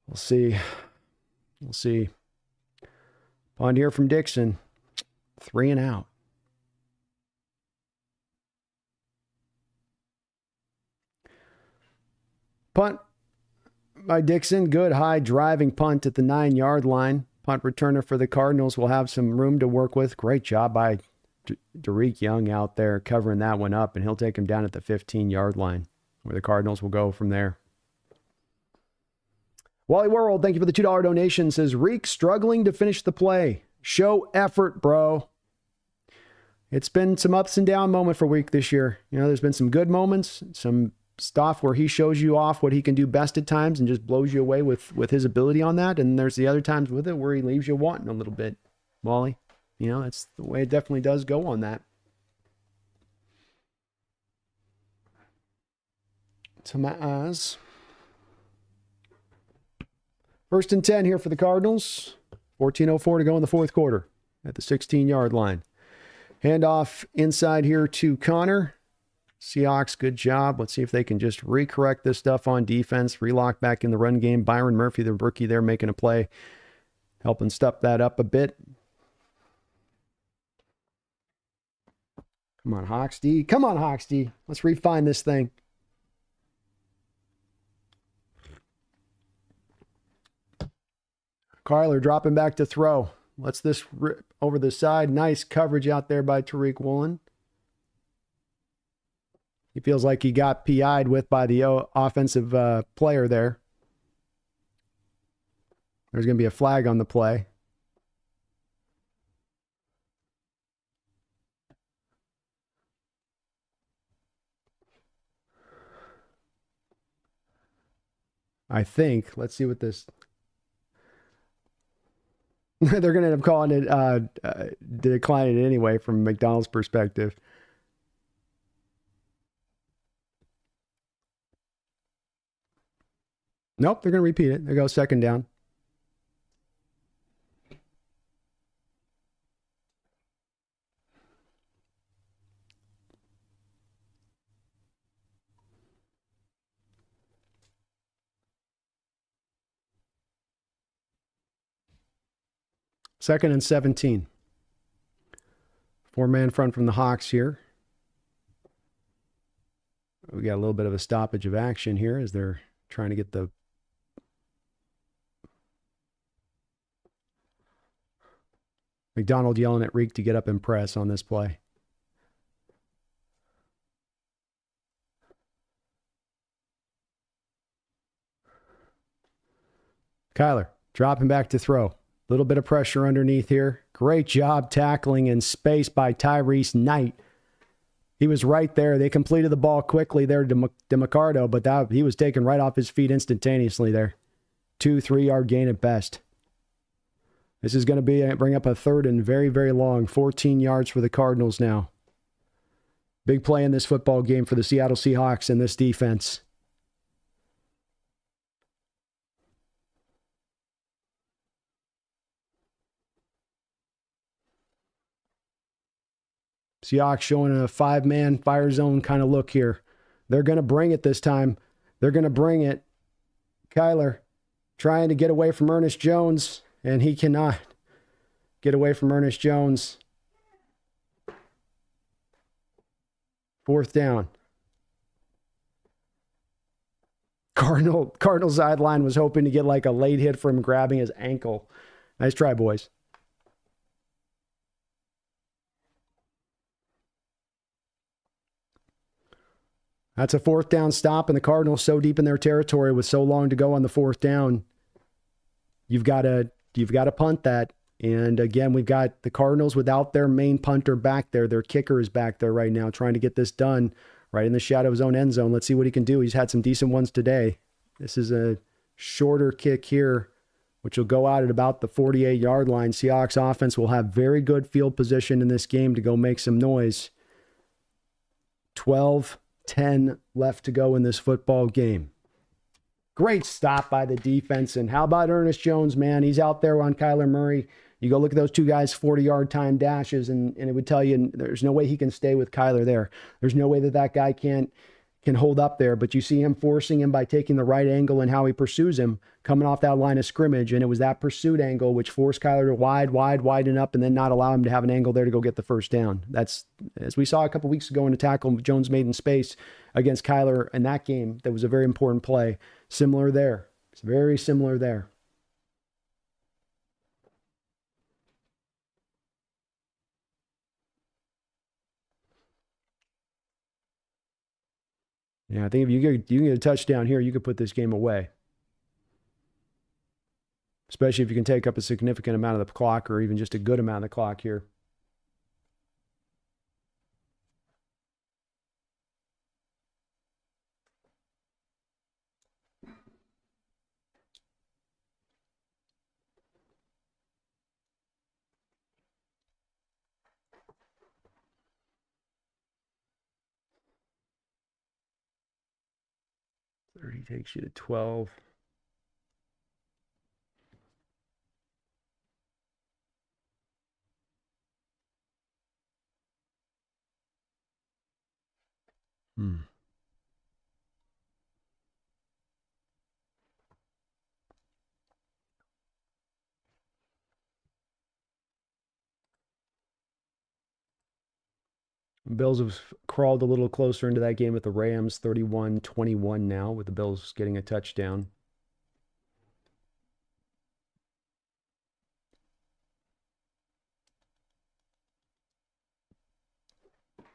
We'll see. On here from Dixon, 3 and out. Punt by Dixon. Good high driving punt at the 9-yard line. Punt returner for the Cardinals will have some room to work with. Great job by Derek Young out there covering that one up, and he'll take him down at the 15-yard line, where the Cardinals will go from there. Wally World, thank you for the $2 donation. Says, Reek struggling to finish the play. Show effort, bro. it's been some ups and down moment for Week this year. There's been some good moments, some stuff where he shows you off what he can do best at times and just blows you away with his ability on that. And there's the other times with it where he leaves you wanting a little bit, Wally. That's the way it definitely does go on that. To my eyes. 1st and 10 here for the Cardinals. 14:04 to go in the fourth quarter at the 16-yard line. Handoff inside here to Connor. Seahawks, good job. Let's see if they can just recorrect this stuff on defense, relock back in the run game. Byron Murphy, the rookie there, making a play, helping step that up a bit. Come on, Hawks D. Come on, Hawks D. Let's refine this thing. Kyler dropping back to throw. Let's this rip over the side. Nice coverage out there by Tariq Woolen. He feels like he got PI'd with by the offensive player there. There's going to be a flag on the play. I think. Let's see what this... They're going to end up calling it, declining it anyway from McDonald's perspective. Nope, they're going to repeat it. There goes 2nd down. Second and 17. 4-man front from the Hawks here. We got a little bit of a stoppage of action here as they're trying to get the McDonald yelling at Reek to get up and press on this play. Kyler dropping back to throw. Little bit of pressure underneath here. Great job tackling in space by Tyrese Knight. He was right there. They completed the ball quickly there to DeMarcado, but he was taken right off his feet instantaneously there. 2-3 yard gain at best. This is going to bring up a 3rd and very, very long. 14 yards for the Cardinals now. Big play in this football game for the Seattle Seahawks and this defense. Seahawks showing a 5-man fire zone kind of look here. They're going to bring it this time. They're going to bring it. Kyler trying to get away from Ernest Jones, and he cannot get away from Ernest Jones. 4th down. Cardinal sideline was hoping to get like a late hit from grabbing his ankle. Nice try, boys. That's a 4th down stop, and the Cardinals so deep in their territory with so long to go on the 4th down. You've got to punt that. And again, we've got the Cardinals without their main punter back there. Their kicker is back there right now trying to get this done right in the shadow of his own end zone. Let's see what he can do. He's had some decent ones today. This is a shorter kick here, which will go out at about the 48-yard line. Seahawks offense will have very good field position in this game to go make some noise. 12-10 left to go in this football game. Great stop by the defense. And how about Ernest Jones, man? He's out there on Kyler Murray. You go look at those two guys' 40-yard time dashes, and it would tell you there's no way he can stay with Kyler there. There's no way that guy can hold up there. But you see him forcing him by taking the right angle and how he pursues him coming off that line of scrimmage. And it was that pursuit angle which forced Kyler to widen up and then not allow him to have an angle there to go get the first down. That's, as we saw a couple weeks ago in a tackle Jones made in space against Kyler in that game, that was a very important play. Similar there. It's very similar there. Yeah, I think if you get a touchdown here, you could put this game away. Especially if you can take up a significant amount of the clock or even just a good amount of the clock here. 30 takes you to 12. Bills have crawled a little closer into that game with the Rams, 31-21 now, with the Bills getting a touchdown.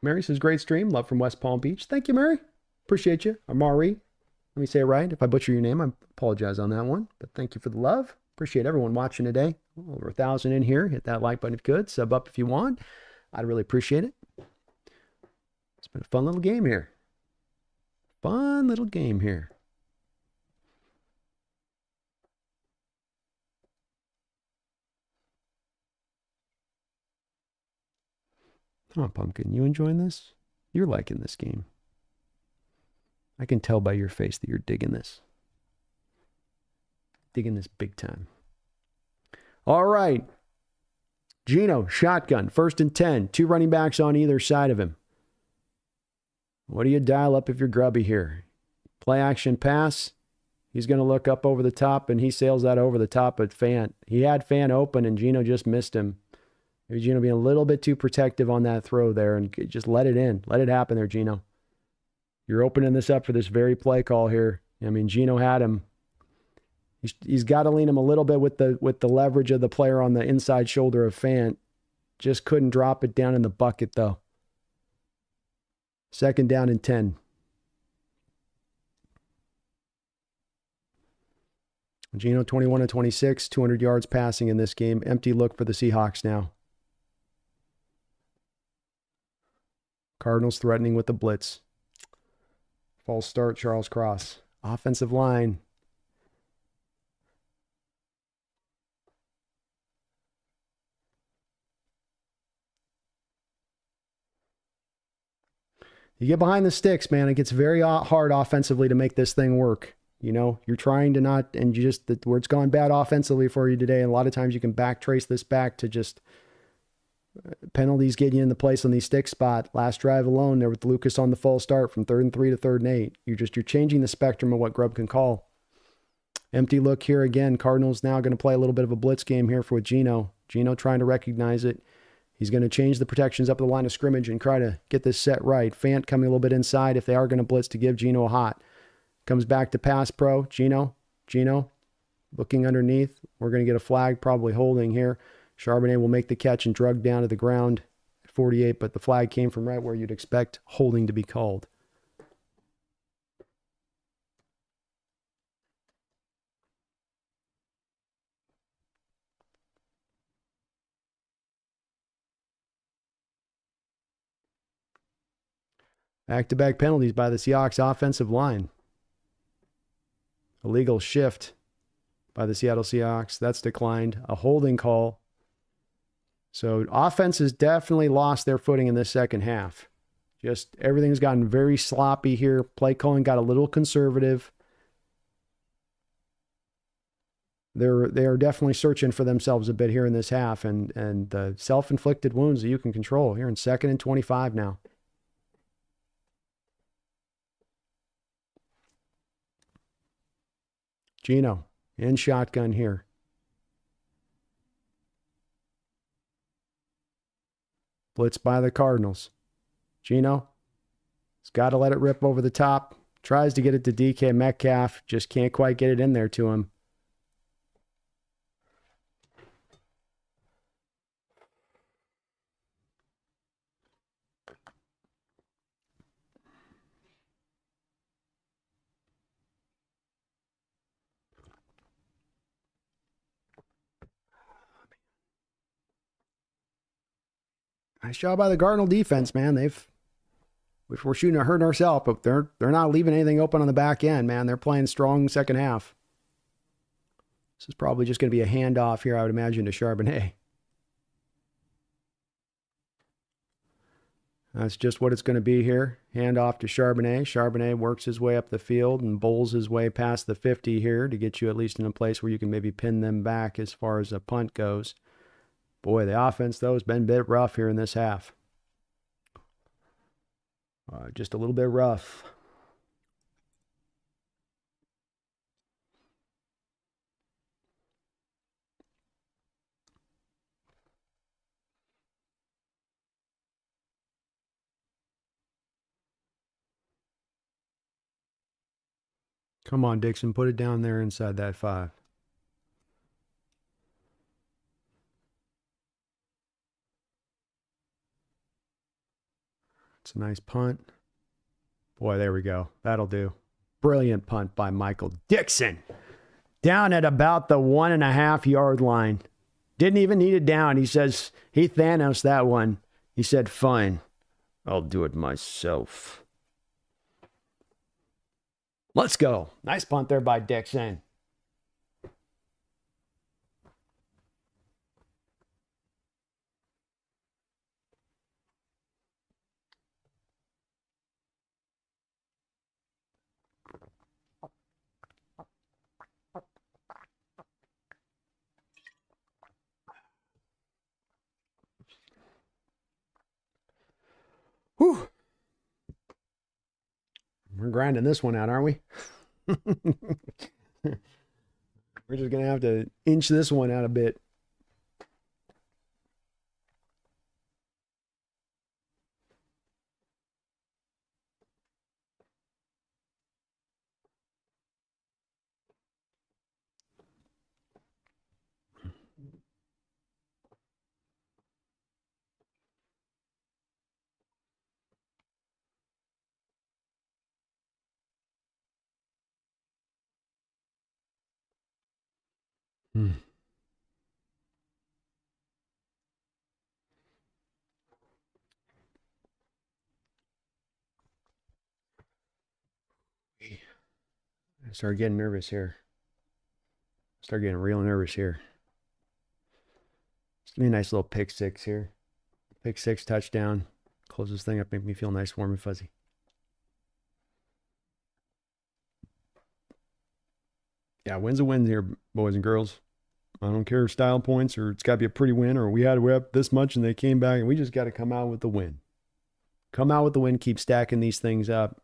Mary says, great stream. Love from West Palm Beach. Thank you, Mary. Appreciate you. Amari. Let me say it right. If I butcher your name, I apologize on that one. But thank you for the love. Appreciate everyone watching today. Over 1,000 in here. Hit that like button if you could. Sub up if you want. I'd really appreciate it. It's been a fun little game here. Fun little game here. Oh, Pumpkin, you enjoying this? You're liking this game. I can tell by your face that you're digging this. Digging this big time. All right. Gino, shotgun, 1st and 10. 2 running backs on either side of him. What do you dial up if you're grubby here? Play action pass. He's going to look up over the top, and he sails that over the top at Fant. He had Fant open, and Gino just missed him. Maybe Gino being a little bit too protective on that throw there, and just let it in. Let it happen there, Gino. You're opening this up for this very play call here. I mean, Gino had him. He's got to lean him a little bit with the leverage of the player on the inside shoulder of Fant. Just couldn't drop it down in the bucket, though. 2nd down and 10. Gino, 21-26, 200 yards passing in this game. Empty look for the Seahawks now. Cardinals threatening with the blitz. False start, Charles Cross. Offensive line. You get behind the sticks, man. It gets very hard offensively to make this thing work. You know, you're trying to not, and you just, where it's gone bad offensively for you today, and a lot of times you can trace this back to just penalties getting you in the place on these stick spot. Last drive alone there with Lucas on the false start from 3rd and 3 to 3rd and 8. You're changing the spectrum of what Grubb can call. Empty look here again. Cardinals now going to play a little bit of a blitz game here with Gino. Gino trying to recognize it. He's going to change the protections up at the line of scrimmage and try to get this set right. Fant coming a little bit inside if they are going to blitz to give Gino a hot. Comes back to pass pro. Gino looking underneath. We're going to get a flag, probably holding here. Charbonnet will make the catch and drug down to the ground at 48, but the flag came from right where you'd expect holding to be called. Back-to-back penalties by the Seahawks offensive line. Illegal shift by the Seattle Seahawks. That's declined. A holding call. So offense has definitely lost their footing in this second half. Just everything's gotten very sloppy here. Play calling got a little conservative. They are definitely searching for themselves a bit here in this half, and the self-inflicted wounds that you can control here in 2nd and 25 now. Gino in shotgun here. Blitz by the Cardinals. Gino has got to let it rip over the top. Tries to get it to DK Metcalf. Just can't quite get it in there to him. Nice job by the Cardinal defense, man. We're shooting at hurting ourselves, but they're not leaving anything open on the back end, man. They're playing strong second half. This is probably just going to be a handoff here, I would imagine, to Charbonnet. That's just what it's going to be here. Hand off to Charbonnet. Charbonnet works his way up the field and bowls his way past the 50 here to get you at least in a place where you can maybe pin them back as far as a punt goes. Boy, the offense, though, has been a bit rough here in this half. Just a little bit rough. Come on, Dixon, put it down there inside that 5. It's a nice punt. Boy, there we go. That'll do. Brilliant punt by Michael Dixon. Down at about the 1.5-yard line. Didn't even need it down. He says, he Thanos that one. He said, fine, I'll do it myself. Let's go. Nice punt there by Dixon. Whew. We're grinding this one out, aren't we? We're just going to have to inch this one out a bit. I start getting nervous here. Start getting real nervous here. It's gonna be a nice little pick 6 here. Pick 6 touchdown. Close this thing up, make me feel nice, warm, and fuzzy. Yeah, win's a win here, boys and girls. I don't care if style points or it's got to be a pretty win or we're up this much and they came back, and we just got to come out with the win. Come out with the win, keep stacking these things up.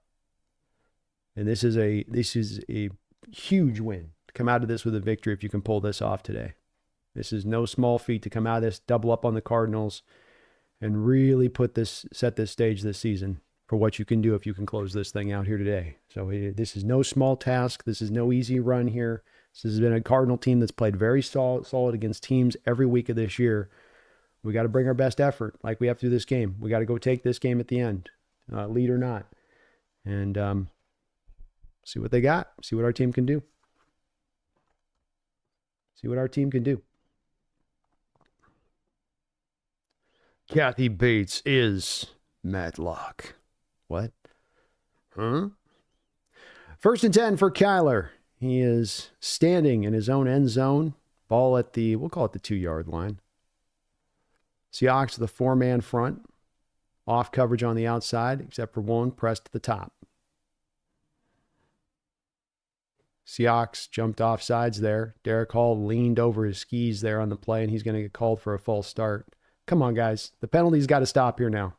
And this is a huge win. Come out of this with a victory if you can pull this off today. This is no small feat to come out of this, double up on the Cardinals, and really set this stage this season for what you can do if you can close this thing out here today. So this is no small task. This is no easy run here. This has been a Cardinal team that's played very solid against teams every week of this year. We got to bring our best effort like we have to do this game. We got to go take this game at the end, lead or not. And see what they got. See what our team can do. See what our team can do. Kathy Bates is Matlock. What? Huh? 1st and 10 for Kyler. He is standing in his own end zone. Ball at we'll call it the 2-yard line. Seahawks with a 4-man front. Off coverage on the outside, except for one pressed to the top. Seahawks jumped off sides there. Derek Hall leaned over his skis there on the play, and he's going to get called for a false start. Come on, guys. The penalty's got to stop here now.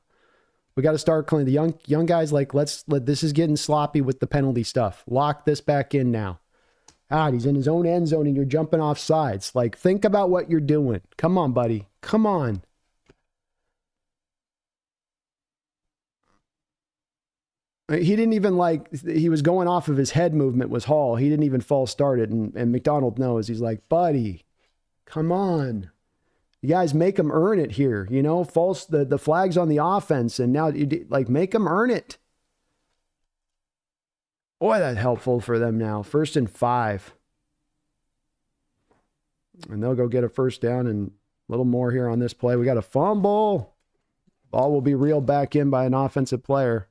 We got to start cleaning. The young guys, this is getting sloppy with the penalty stuff. Lock this back in now. He's in his own end zone, and you're jumping off sides. Think about what you're doing. Come on, buddy. Come on. He didn't even he was going off of his head movement was Hall. He didn't even false start it. And McDonald knows. He's like, buddy, come on. You guys make them earn it here. False, the flag's on the offense. And now make them earn it. Boy, that's helpful for them now. 1st and 5. And they'll go get a first down and a little more here on this play. We got a fumble. Ball will be reeled back in by an offensive player.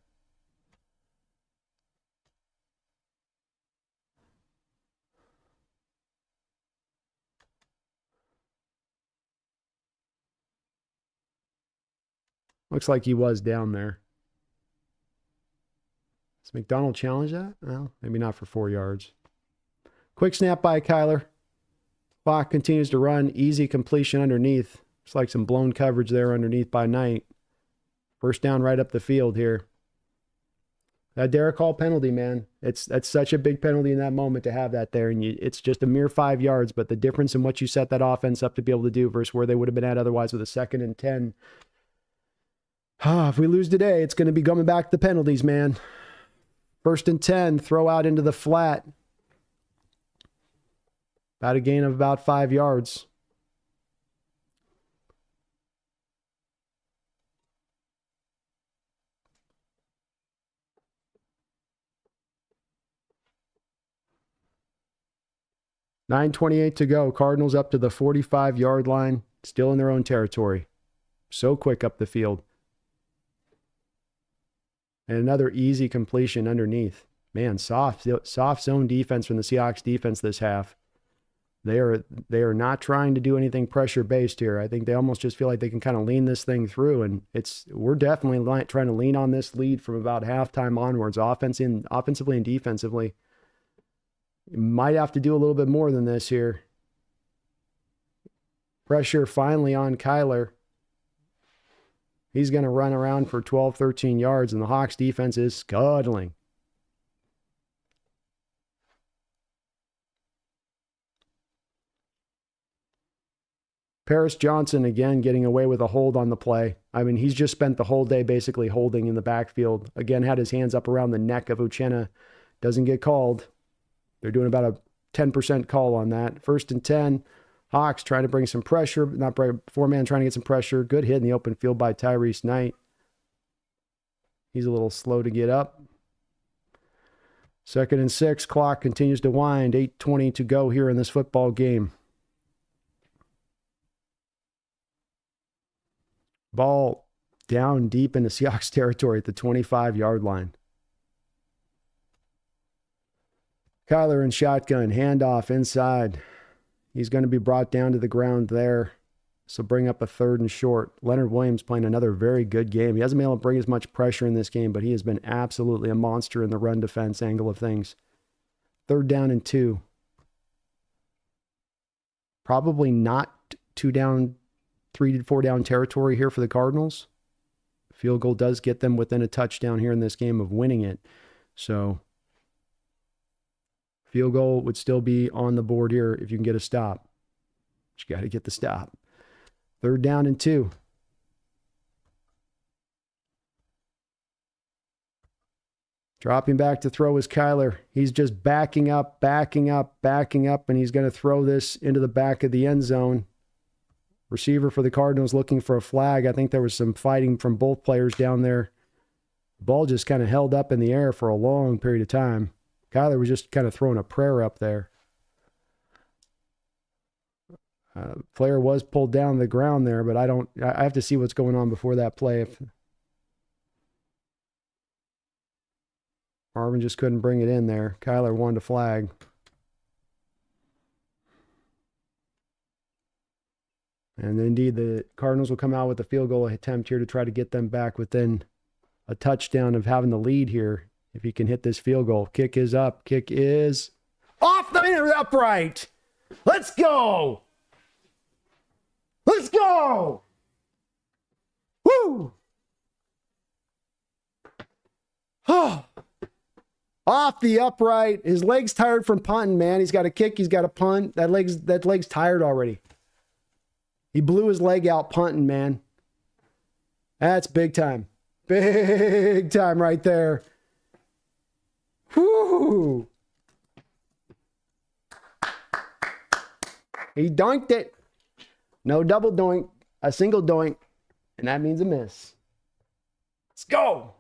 Looks like he was down there. Does McDonald challenge that? Well, maybe not for 4 yards. Quick snap by Kyler. Clock continues to run. Easy completion underneath. Looks like some blown coverage there underneath by Knight. First down right up the field here. That Derek Hall penalty, man. That's such a big penalty in that moment to have that there. And it's just a mere 5 yards, but the difference in what you set that offense up to be able to do versus where they would have been at otherwise with a 2nd and 10. If we lose today, it's going to be coming back to the penalties, man. 1st and 10, throw out into the flat. About a gain of about 5 yards. $9:28 to go. Cardinals up to the 45-yard line, still in their own territory. So quick up the field. And another easy completion underneath. Man, soft zone defense from the Seahawks defense this half. They are not trying to do anything pressure-based here. I think they almost just feel like they can kind of lean this thing through, and we're definitely trying to lean on this lead from about halftime onwards, offensively and defensively. You might have to do a little bit more than this here. Pressure finally on Kyler. He's going to run around for 12, 13 yards, and the Hawks defense is scuttling. Paris Johnson, again, getting away with a hold on the play. I mean, he's just spent the whole day basically holding in the backfield. Again, had his hands up around the neck of Uchenna. Doesn't get called. They're doing about a 10% call on that. 1st and 10. Hawks trying to bring some pressure. Not four-man trying to get some pressure. Good hit in the open field by Tyrese Knight. He's a little slow to get up. 2nd and 6. Clock continues to wind. 8:20 to go here in this football game. Ball down deep into Seahawks territory at the 25-yard line. Kyler in shotgun, handoff inside. He's going to be brought down to the ground there. So bring up a 3rd and short. Leonard Williams playing another very good game. He hasn't been able to bring as much pressure in this game, but he has been absolutely a monster in the run defense angle of things. 3rd down and 2. Probably not 2 down, 3 to 4 down territory here for the Cardinals. Field goal does get them within a touchdown here in this game of winning it. So field goal would still be on the board here if you can get a stop. But you got to get the stop. 3rd down and 2. Dropping back to throw is Kyler. He's just backing up, and he's going to throw this into the back of the end zone. Receiver for the Cardinals looking for a flag. I think there was some fighting from both players down there. The ball just kind of held up in the air for a long period of time. Kyler was just kind of throwing a prayer up there. Player was pulled down to the ground there, but I have to see what's going on before that play. If Marvin just couldn't bring it in there. Kyler wanted a flag. And indeed, the Cardinals will come out with a field goal attempt here to try to get them back within a touchdown of having the lead here. If he can hit this field goal. Kick is up. Kick is off the upright. Let's go. Let's go. Woo. Oh. Off the upright. His leg's tired from punting, man. He's got a kick. He's got a punt. That leg's tired already. He blew his leg out punting, man. That's big time. Big time right there. Whoo! He doinked it. No double doink, a single doink, and that means a miss. Let's go.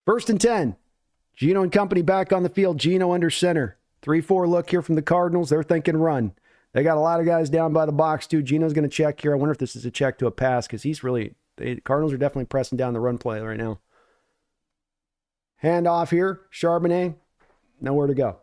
First and 10. Gino and company back on the field. Gino under center. 3-4 look here from the Cardinals. They're thinking run. They got a lot of guys down by the box, too. Gino's going to check here. I wonder if this is a check to a pass because the Cardinals are definitely pressing down the run play right now. Hand off here. Charbonnet. Nowhere to go.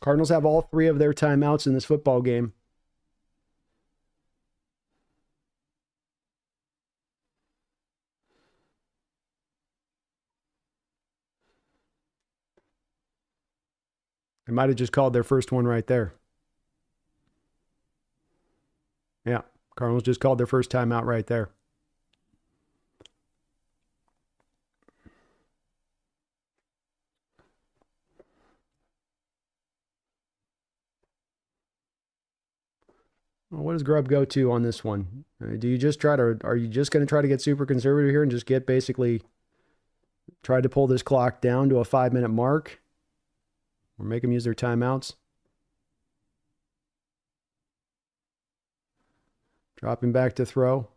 Cardinals have all 3 of their timeouts in this football game. They might have just called their first one right there. Yeah, Cardinals just called their first timeout right there. Well, what does Grubb go to on this one? Do you just are you just going to try to get super conservative here and just get basically try to pull this clock down to a 5-minute mark? Or make them use their timeouts? Dropping back to throw.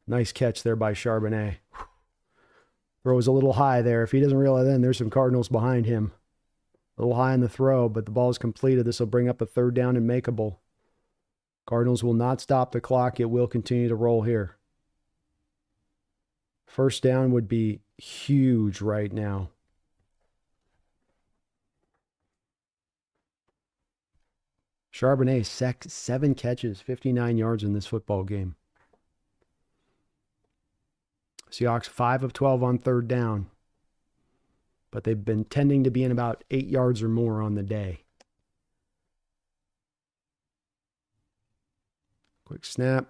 Nice catch there by Charbonnet. Throw was a little high there. If he doesn't realize then, there's some Cardinals behind him. A little high in the throw, but the ball is completed. This will bring up a 3rd down and makeable. Cardinals will not stop the clock. It will continue to roll here. First down would be huge right now. Charbonnet, 7 catches, 59 yards in this football game. Seahawks 5 of 12 on 3rd down. But they've been tending to be in about 8 yards or more on the day. Quick snap.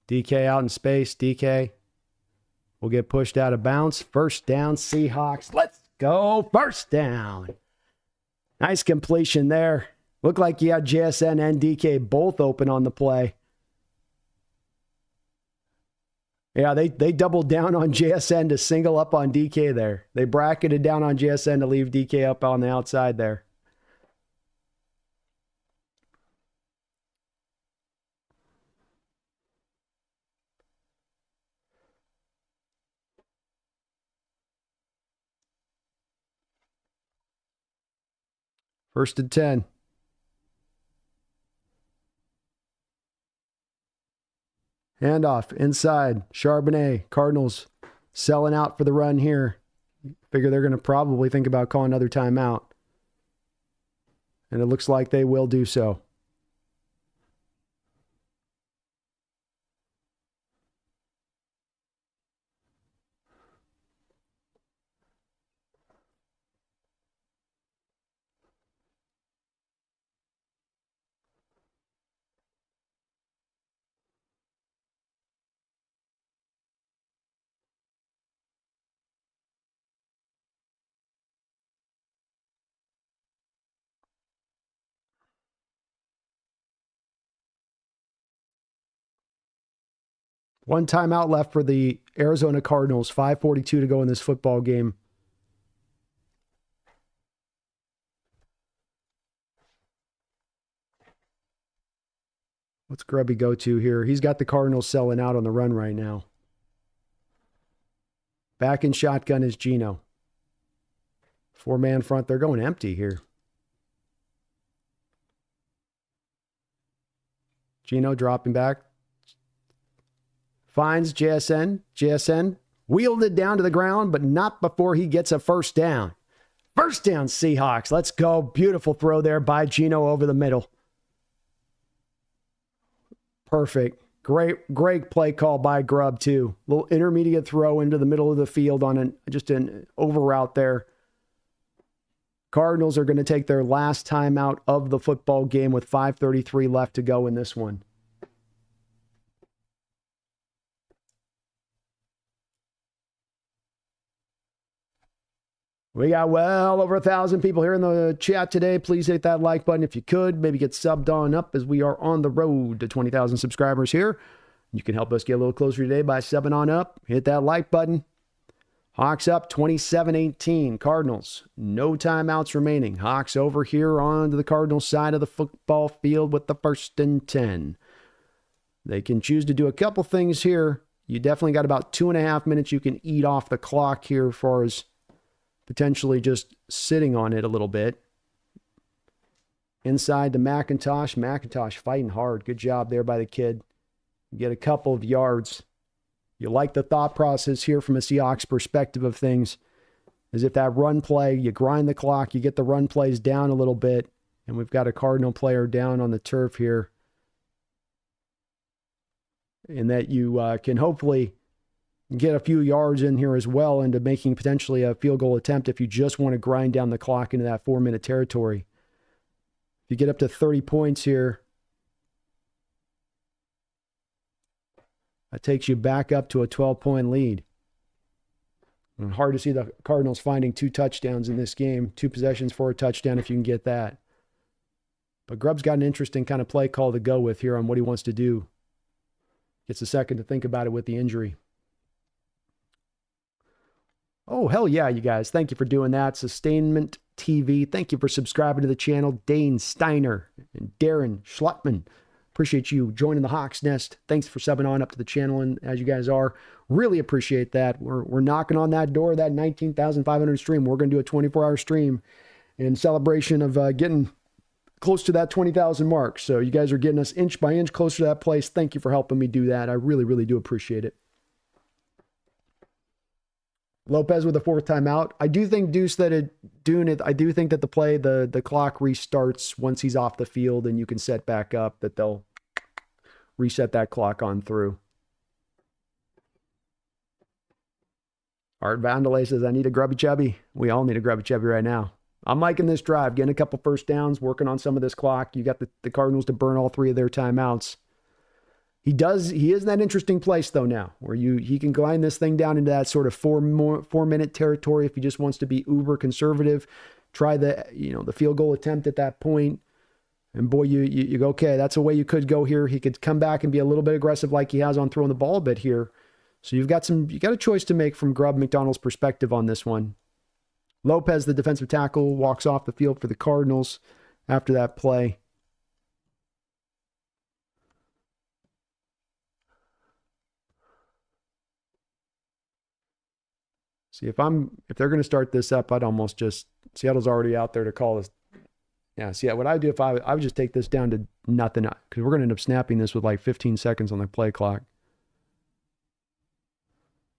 DK out in space. DK will get pushed out of bounds. First down, Seahawks. Let's go. First down. Nice completion there. Looked like you had JSN and DK both open on the play. Yeah, they doubled down on JSN to single up on DK there. They bracketed down on JSN to leave DK up on the outside there. First and 10. Handoff inside. Charbonnet. Cardinals selling out for the run here. Figure they're going to probably think about calling another timeout. And it looks like they will do so. One timeout left for the Arizona Cardinals. 5:42 to go in this football game. What's Grubby go to here? He's got the Cardinals selling out on the run right now. Back in shotgun is Geno. 4-man front. They're going empty here. Geno dropping back. Finds JSN. JSN wheeled it down to the ground, but not before he gets a first down. First down, Seahawks. Let's go. Beautiful throw there by Geno over the middle. Perfect. Great play call by Grubb, too. Little intermediate throw into the middle of the field on just an over route there. Cardinals are going to take their last timeout of the football game with 5:33 left to go in this one. We got well over 1,000 people here in the chat today. Please hit that like button if you could. Maybe get subbed on up as we are on the road to 20,000 subscribers here. You can help us get a little closer today by subbing on up. Hit that like button. Hawks up 27-18. Cardinals, no timeouts remaining. Hawks over here onto the Cardinals side of the football field with the 1st and 10. They can choose to do a couple things here. You definitely got about 2.5 minutes you can eat off the clock here as far as potentially just sitting on it a little bit. Inside to McIntosh. McIntosh fighting hard. Good job there by the kid. Get a couple of yards. You like the thought process here from a Seahawks perspective of things. As if that run play, you grind the clock, you get the run plays down a little bit, and we've got a Cardinal player down on the turf here. And that you can hopefully get a few yards in here as well into making potentially a field goal attempt if you just want to grind down the clock into that 4-minute territory. If you get up to 30 points here, that takes you back up to a 12-point lead. And hard to see the Cardinals finding 2 touchdowns in this game. 2 possessions for a touchdown if you can get that. But Grubb's got an interesting kind of play call to go with here on what he wants to do. Gets a second to think about it with the injury. Oh, hell yeah, you guys. Thank you for doing that. Sustainment TV. Thank you for subscribing to the channel. Dane Steiner and Darren Schluttman. Appreciate you joining the Hawks Nest. Thanks for subbing on up to the channel, and as you guys are. Really appreciate that. We're knocking on that door, that 19,500 stream. We're going to do a 24-hour stream in celebration of getting close to that 20,000 mark. So you guys are getting us inch by inch closer to that place. Thank you for helping me do that. I really, really do appreciate it. Lopez with a 4th timeout. I do think Deuce that I do think that the clock restarts once he's off the field and you can set back up, that they'll reset that clock on through. Art Vandalay says, I need a grubby chubby. We all need a grubby chubby right now. I'm liking this drive, getting a couple first downs, working on some of this clock. You got the Cardinals to burn all 3 of their timeouts. He is in that interesting place though now, where he can grind this thing down into that sort of 4-minute territory if he just wants to be uber conservative. Try the field goal attempt at that point. And boy, you go, okay, that's a way you could go here. He could come back and be a little bit aggressive like he has on throwing the ball a bit here. So you got a choice to make from Grubb McDonald's perspective on this one. Lopez, the defensive tackle, walks off the field for the Cardinals after that play. See, if they're going to start this up, I'd almost just, Seattle's already out there to call this. Yeah, see, what I do if I would just take this down to nothing, because we're going to end up snapping this with like 15 seconds on the play clock.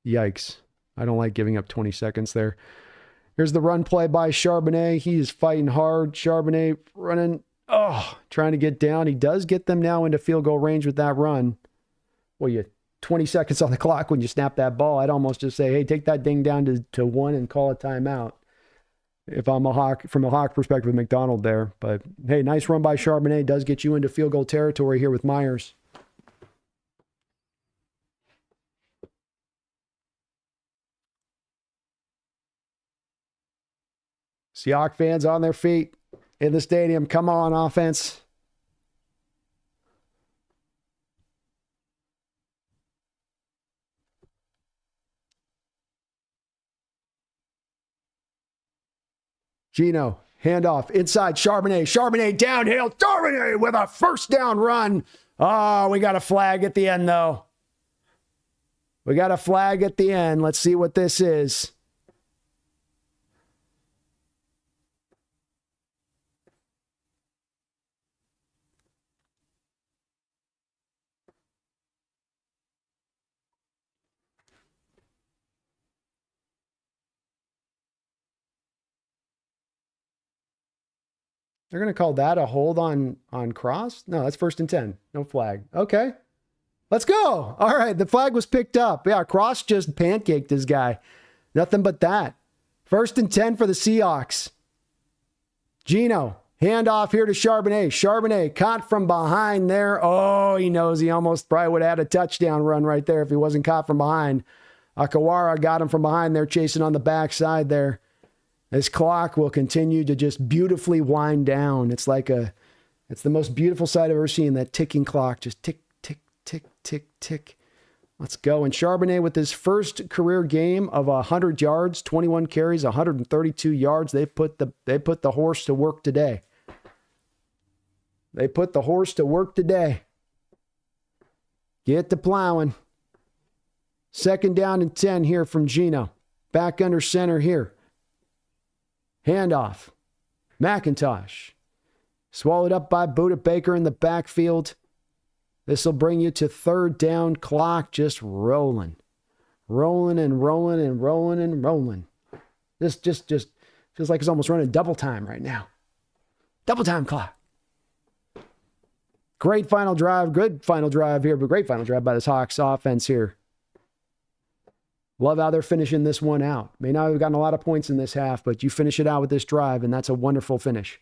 Yikes. I don't like giving up 20 seconds there. Here's the run play by Charbonnet. He is fighting hard. Charbonnet running, trying to get down. He does get them now into field goal range with that run. Well, you 20 seconds on the clock when you snap that ball. I'd almost just say, hey, take that ding down to 1 and call a timeout. If I'm from a Hawk perspective with McDonald there. But, hey, nice run by Charbonnet. Does get you into field goal territory here with Myers. Seahawks fans on their feet in the stadium. Come on, offense. Gino, handoff, inside, Charbonnet. Charbonnet downhill. Charbonnet with a first down run. Oh, we got a flag at the end, though. We got a flag at the end. Let's see what this is. They're going to call that a hold on cross? No, that's 1st and 10. No flag. Okay. Let's go. All right. The flag was picked up. Yeah, Cross just pancaked this guy. Nothing but that. 1st and 10 for the Seahawks. Gino, handoff here to Charbonnet. Charbonnet caught from behind there. Oh, he knows he almost probably would have had a touchdown run right there if he wasn't caught from behind. Akawara got him from behind there, chasing on the backside there. This clock will continue to just beautifully wind down. It's the most beautiful sight I've ever seen, that ticking clock. Just tick, tick, tick, tick, tick. Let's go. And Charbonnet with his first career game of 100 yards, 21 carries, 132 yards. They put the horse to work today. They put the horse to work today. Get to plowing. 2nd down and 10 here from Gino. Back under center here. Handoff. McIntosh. Swallowed up by Buda Baker in the backfield. This will bring you to 3rd down, clock just rolling. Rolling and rolling and rolling and rolling. Just feels like it's almost running double time right now. Double time clock. Great final drive. Good final drive here, but great final drive by this Hawks offense here. Love how they're finishing this one out. May not have gotten a lot of points in this half, but you finish it out with this drive, and that's a wonderful finish.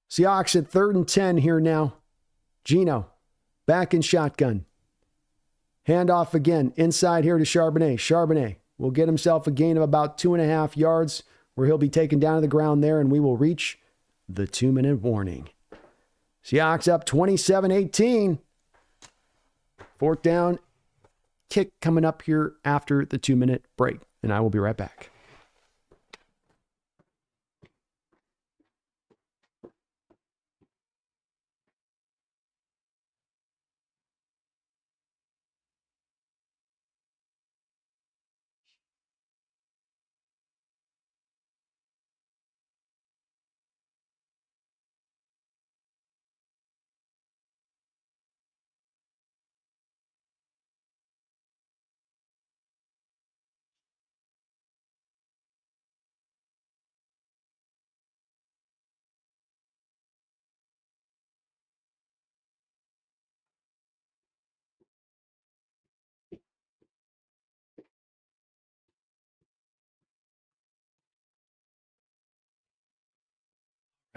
Seahawks at 3rd and 10 here now. Geno back in shotgun. Handoff again. Inside here to Charbonnet. Charbonnet will get himself a gain of about 2.5 yards where he'll be taken down to the ground there, and we will reach the 2-minute warning. Seahawks up 27-18. 4th down. Kick coming up here after the 2-minute break, and I will be right back.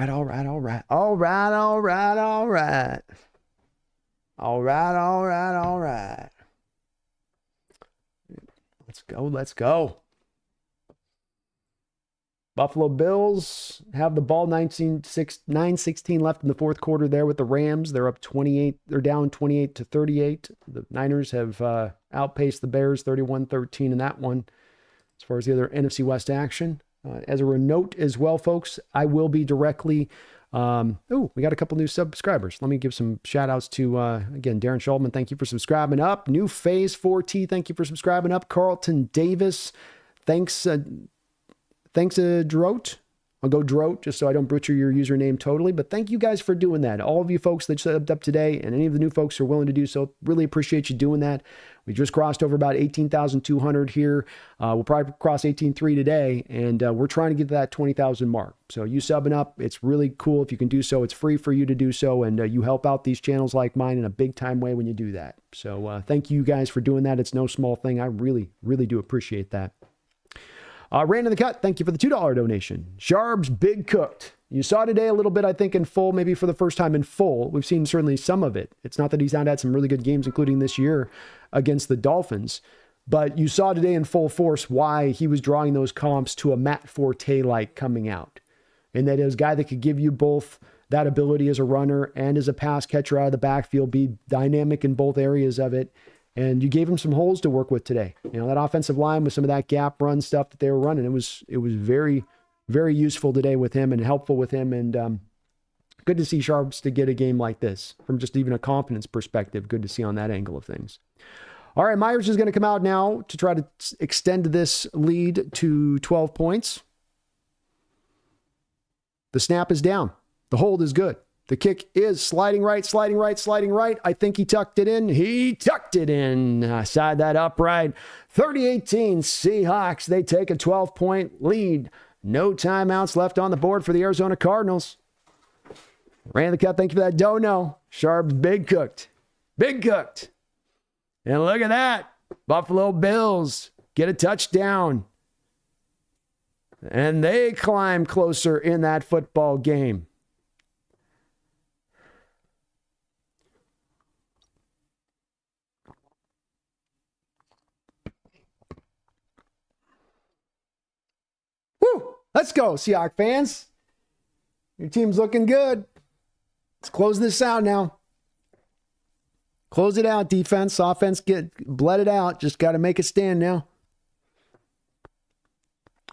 All right. Let's go. Buffalo Bills have the ball, 9:16 left in the 4th quarter there with the Rams. They're up 28. They're down 28-38. The Niners have outpaced the Bears 31-13 in that one. As far as the other NFC West action. As a note as well, folks, I will be directly... we got a couple new subscribers. Let me give some shout outs to, again, Darren Schulman. Thank you for subscribing up. New Phase 4T. Thank you for subscribing up. Carlton Davis. Thanks, Drote. I'll go Drote just so I don't butcher your username totally. But thank you guys for doing that. All of you folks that subbed up today and any of the new folks who are willing to do so, really appreciate you doing that. We just crossed over about 18,200 here. We'll probably cross 18.3 today, and we're trying to get to that 20,000 mark. So you subbing up, it's really cool if you can do so. It's free for you to do so, and you help out these channels like mine in a big time way when you do that. So thank you guys for doing that. It's no small thing. I really, really do appreciate that. Ran in the cut. Thank you for the $2 donation. Sharb's Big Cooked. You saw today a little bit, I think, in full, maybe for the first time in full. We've seen certainly some of it. It's not that he's not had some really good games, including this year against the Dolphins. But you saw today in full force why he was drawing those comps to a Matt Forte-like coming out. And that is a guy that could give you both that ability as a runner and as a pass catcher out of the backfield, be dynamic in both areas of it. And you gave him some holes to work with today. You know, that offensive line with some of that gap run stuff that they were running, it was very, very useful today with him and helpful with him. And good to see Sharps to get a game like this from just even a confidence perspective. Good to see on that angle of things. All right, Myers is going to come out now to try to extend this lead to 12 points. The snap is down. The hold is good. The kick is sliding right. I think he tucked it in. He tucked it in. Side that upright. 30-18 Seahawks. They take a 12-point lead. No timeouts left on the board for the Arizona Cardinals. Ran the cut. Thank you for that dono. Sharp's Big Cooked. Big Cooked. And look at that. Buffalo Bills get a touchdown. And they climb closer in that football game. Woo! Let's go, Seahawks fans. Your team's looking good. Let's close this out now. Close it out, defense. Offense, bled it out. Just got to make a stand now.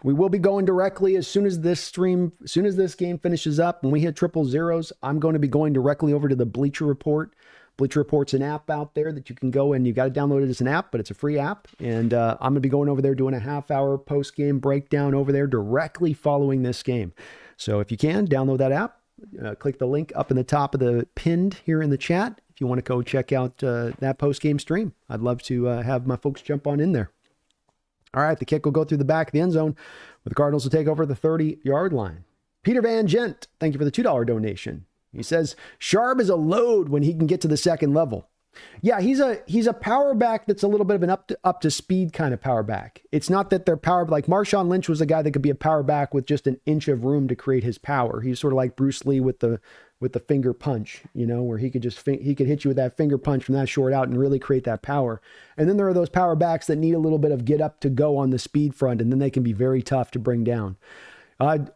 We will be going directly as soon as this game finishes up and we hit triple zeros. I'm going to be going directly over to the Bleacher Report. Bleacher Report's an app out there that you can go and you got to download it as an app, but it's a free app. And I'm going to be going over there doing a half-hour post-game breakdown over there directly following this game. So if you can, download that app. Click the link up in the top of the pinned here in the chat. if you want to go check out that post-game stream. I'd love to have my folks jump on in there. All right, the kick will go through the back of the end zone, where the Cardinals will take over the 30-yard line. Peter Van Gent, thank you for the $2 donation. He says, Sharp is a load when he can get to the second level. Yeah, he's a power back that's a little bit of an up to speed kind of power back. It's not that they're power, like Marshawn Lynch was a guy that could be a power back with just an inch of room to create his power. He's sort of like Bruce Lee with the finger punch, where he could hit you with that finger punch from that short out and really create that power. And then there are those power backs that need a little bit of get up to go on the speed front, and then they can be very tough to bring down.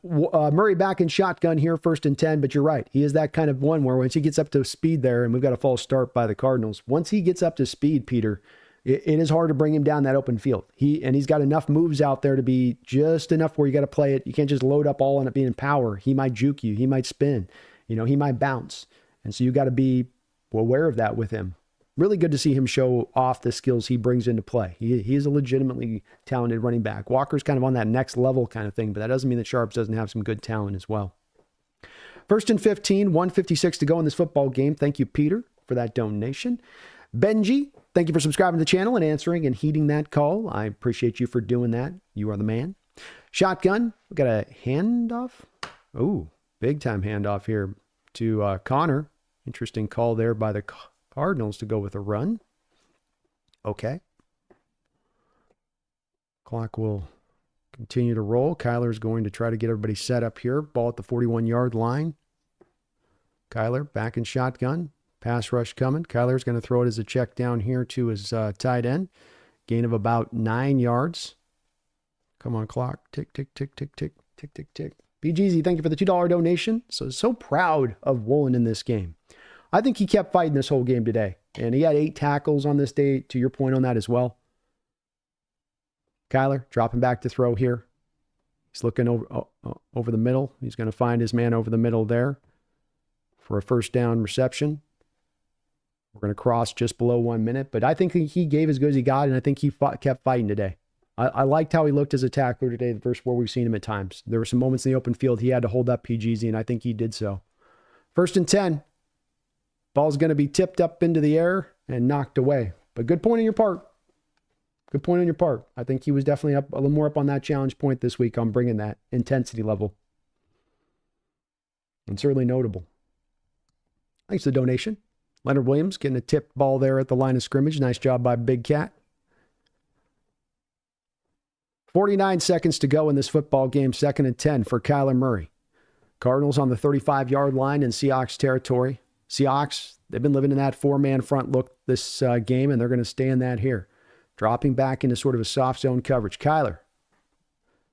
Murray back in shotgun here, 1st and 10, but you're right. He is that kind of one where once he gets up to speed there, and we've got a false start by the Cardinals. Once he gets up to speed, Peter, it is hard to bring him down that open field. He's got enough moves out there to be just enough where you got to play it. You can't just load up all on it being power. He might juke you. He might spin. He might bounce. And so you got to be aware of that with him. Really good to see him show off the skills he brings into play. He is a legitimately talented running back. Walker's kind of on that next level kind of thing, but that doesn't mean that Sharps doesn't have some good talent as well. 1st and 15, 1:56 to go in this football game. Thank you, Peter, for that donation. Benji, thank you for subscribing to the channel and answering and heeding that call. I appreciate you for doing that. You are the man. Shotgun, we got a handoff. Oh, big time handoff here to Connor. Interesting call there by the Cardinals to go with a run. Okay. Clock will continue to roll. Kyler's going to try to get everybody set up here. Ball at the 41-yard line. Kyler back in shotgun. Pass rush coming. Kyler's going to throw it as a check down here to his tight end. Gain of about 9 yards. Come on, clock. Tick, tick, tick, tick, tick, tick, tick, tick. BGZ, thank you for the $2 donation. So proud of Woolen in this game. I think he kept fighting this whole game today. And he had 8 tackles on this day, to your point on that as well. Kyler dropping back to throw here. He's looking over the middle. He's going to find his man over the middle there for a first down reception. We're going to cross just below 1 minute. But I think he gave as good as he got, and I think he kept fighting today. I liked how he looked as a tackler today versus where we've seen him at times. There were some moments in the open field he had to hold up PGZ, and I think he did so. 1st and 10. Ball's going to be tipped up into the air and knocked away. But good point on your part. Good point on your part. I think he was definitely up a little more up on that challenge point this week on bringing that intensity level. And certainly notable. Thanks for the donation. Leonard Williams getting a tipped ball there at the line of scrimmage. Nice job by Big Cat. 49 seconds to go in this football game. 2nd and 10 for Kyler Murray. Cardinals on the 35-yard line in Seahawks territory. Seahawks, they've been living in that 4-man front look this game, and they're going to stay in that here. Dropping back into sort of a soft zone coverage. Kyler,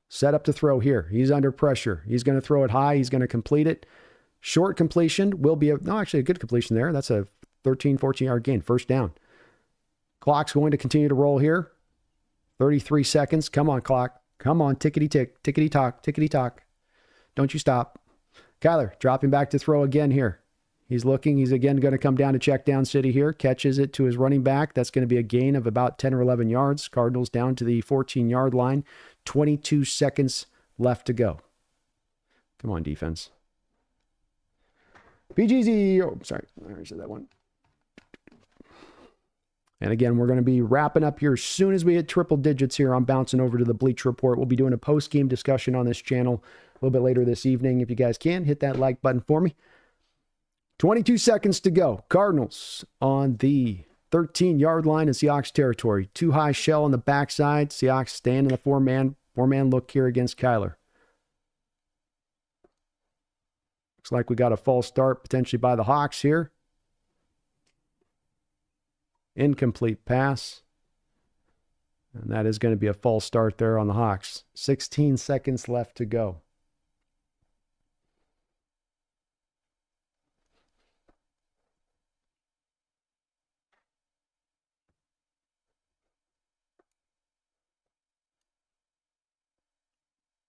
set up to throw here. He's under pressure. He's going to throw it high. He's going to complete it. Short completion will be a good completion there. That's a 13, 14-yard gain. First down. Clock's going to continue to roll here. 33 seconds. Come on, clock. Come on, tickety-tick, tickety-tock, tickety-tock. Don't you stop. Kyler dropping back to throw again here. He's looking. He's again going to come down to check down city here. Catches it to his running back. That's going to be a gain of about 10 or 11 yards. Cardinals down to the 14-yard line. 22 seconds left to go. Come on, defense. BGZ. Oh, sorry. I already said that one. And again, we're going to be wrapping up here as soon as we hit triple digits here. I'm bouncing over to the Bleacher Report. We'll be doing a post-game discussion on this channel a little bit later this evening. If you guys can, hit that like button for me. 22 seconds to go. Cardinals on the 13-yard line in Seahawks territory. Too high shell on the backside. Seahawks staying in the four-man look here against Kyler. Looks like we got a false start potentially by the Hawks here. Incomplete pass. And that is going to be a false start there on the Hawks. 16 seconds left to go.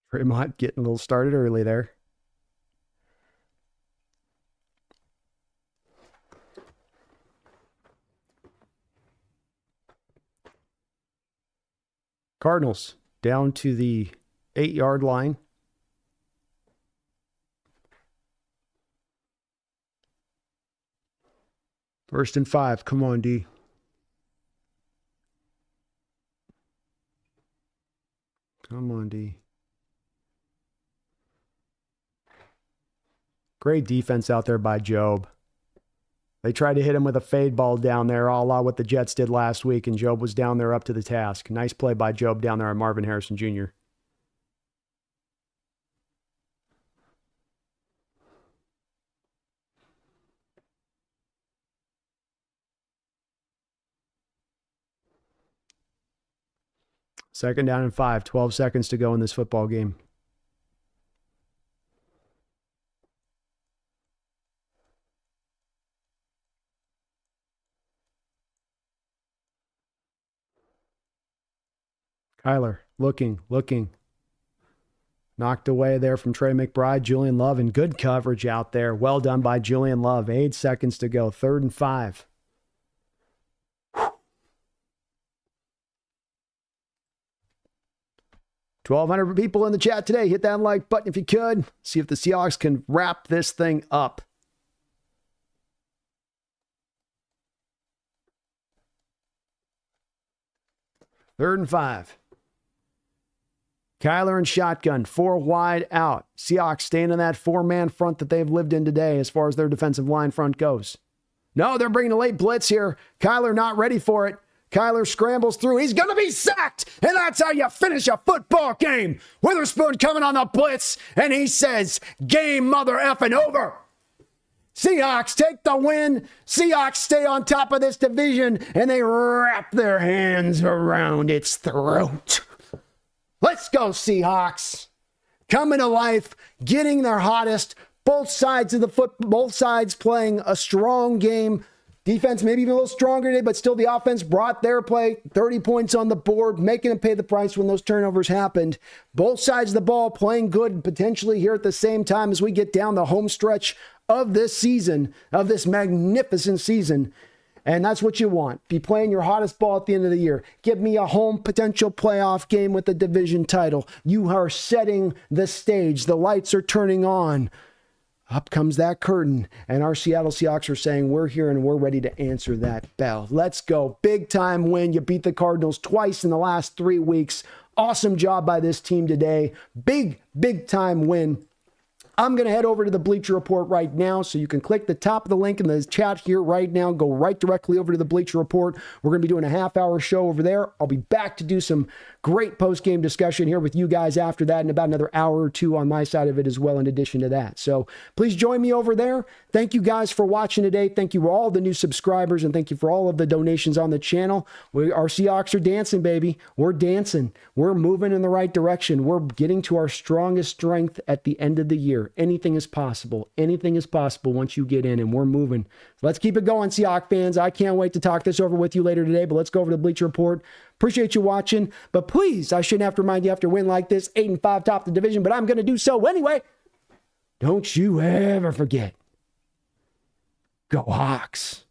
Fremont getting a little started early there. Cardinals down to the 8-yard line. First and 5. Come on, D. Come on, D. Great defense out there by Job. They tried to hit him with a fade ball down there, a la what the Jets did last week, and Job was down there up to the task. Nice play by Job down there on Marvin Harrison Jr. Second down and 5, 12 seconds to go in this football game. Kyler, looking. Knocked away there from Trey McBride. Julian Love in good coverage out there. Well done by Julian Love. 8 seconds to go. 3rd and 5. 1,200 people in the chat today. Hit that like button if you could. See if the Seahawks can wrap this thing up. Third and 5. Kyler and shotgun, 4 wide out. Seahawks staying in that 4-man front that they've lived in today as far as their defensive line front goes. No, they're bringing a late blitz here. Kyler not ready for it. Kyler scrambles through. He's going to be sacked. And that's how you finish a football game. Witherspoon coming on the blitz. And he says, game mother effing over. Seahawks take the win. Seahawks stay on top of this division. And they wrap their hands around its throat. Let's go, Seahawks. Coming to life, getting their hottest. Both sides of the both sides playing a strong game. Defense maybe even a little stronger today, but still the offense brought their play. 30 points on the board, making them pay the price when those turnovers happened. Both sides of the ball playing good, potentially here at the same time as we get down the home stretch of this season, of this magnificent season. And that's what you want. Be playing your hottest ball at the end of the year. Give me a home potential playoff game with the division title. You are setting the stage. The lights are turning on. Up comes that curtain, and our Seattle Seahawks are saying we're here and we're ready to answer that bell. Let's go. Big time win. You beat the Cardinals twice in the last 3 weeks. Awesome job by this team today. Big time win. I'm going to head over to the Bleacher Report right now, so you can click the top of the link in the chat here right now. Go right directly over to the Bleacher Report. We're going to be doing a half-hour show over there. I'll be back to do some great post-game discussion here with you guys after that in about another hour or two on my side of it as well in addition to that. So please join me over there. Thank you guys for watching today. Thank you for all the new subscribers, and thank you for all of the donations on the channel. Our Seahawks are dancing, baby. We're dancing. We're moving in the right direction. We're getting to our strongest strength at the end of the year. Anything is possible. Anything is possible once you get in, and we're moving. Let's keep it going, Seahawks fans. I can't wait to talk this over with you later today, but let's go over to the Bleacher Report. Appreciate you watching, but please, I shouldn't have to remind you after a win like this, 8-5 top the division, but I'm going to do so anyway. Don't you ever forget. Go Hawks.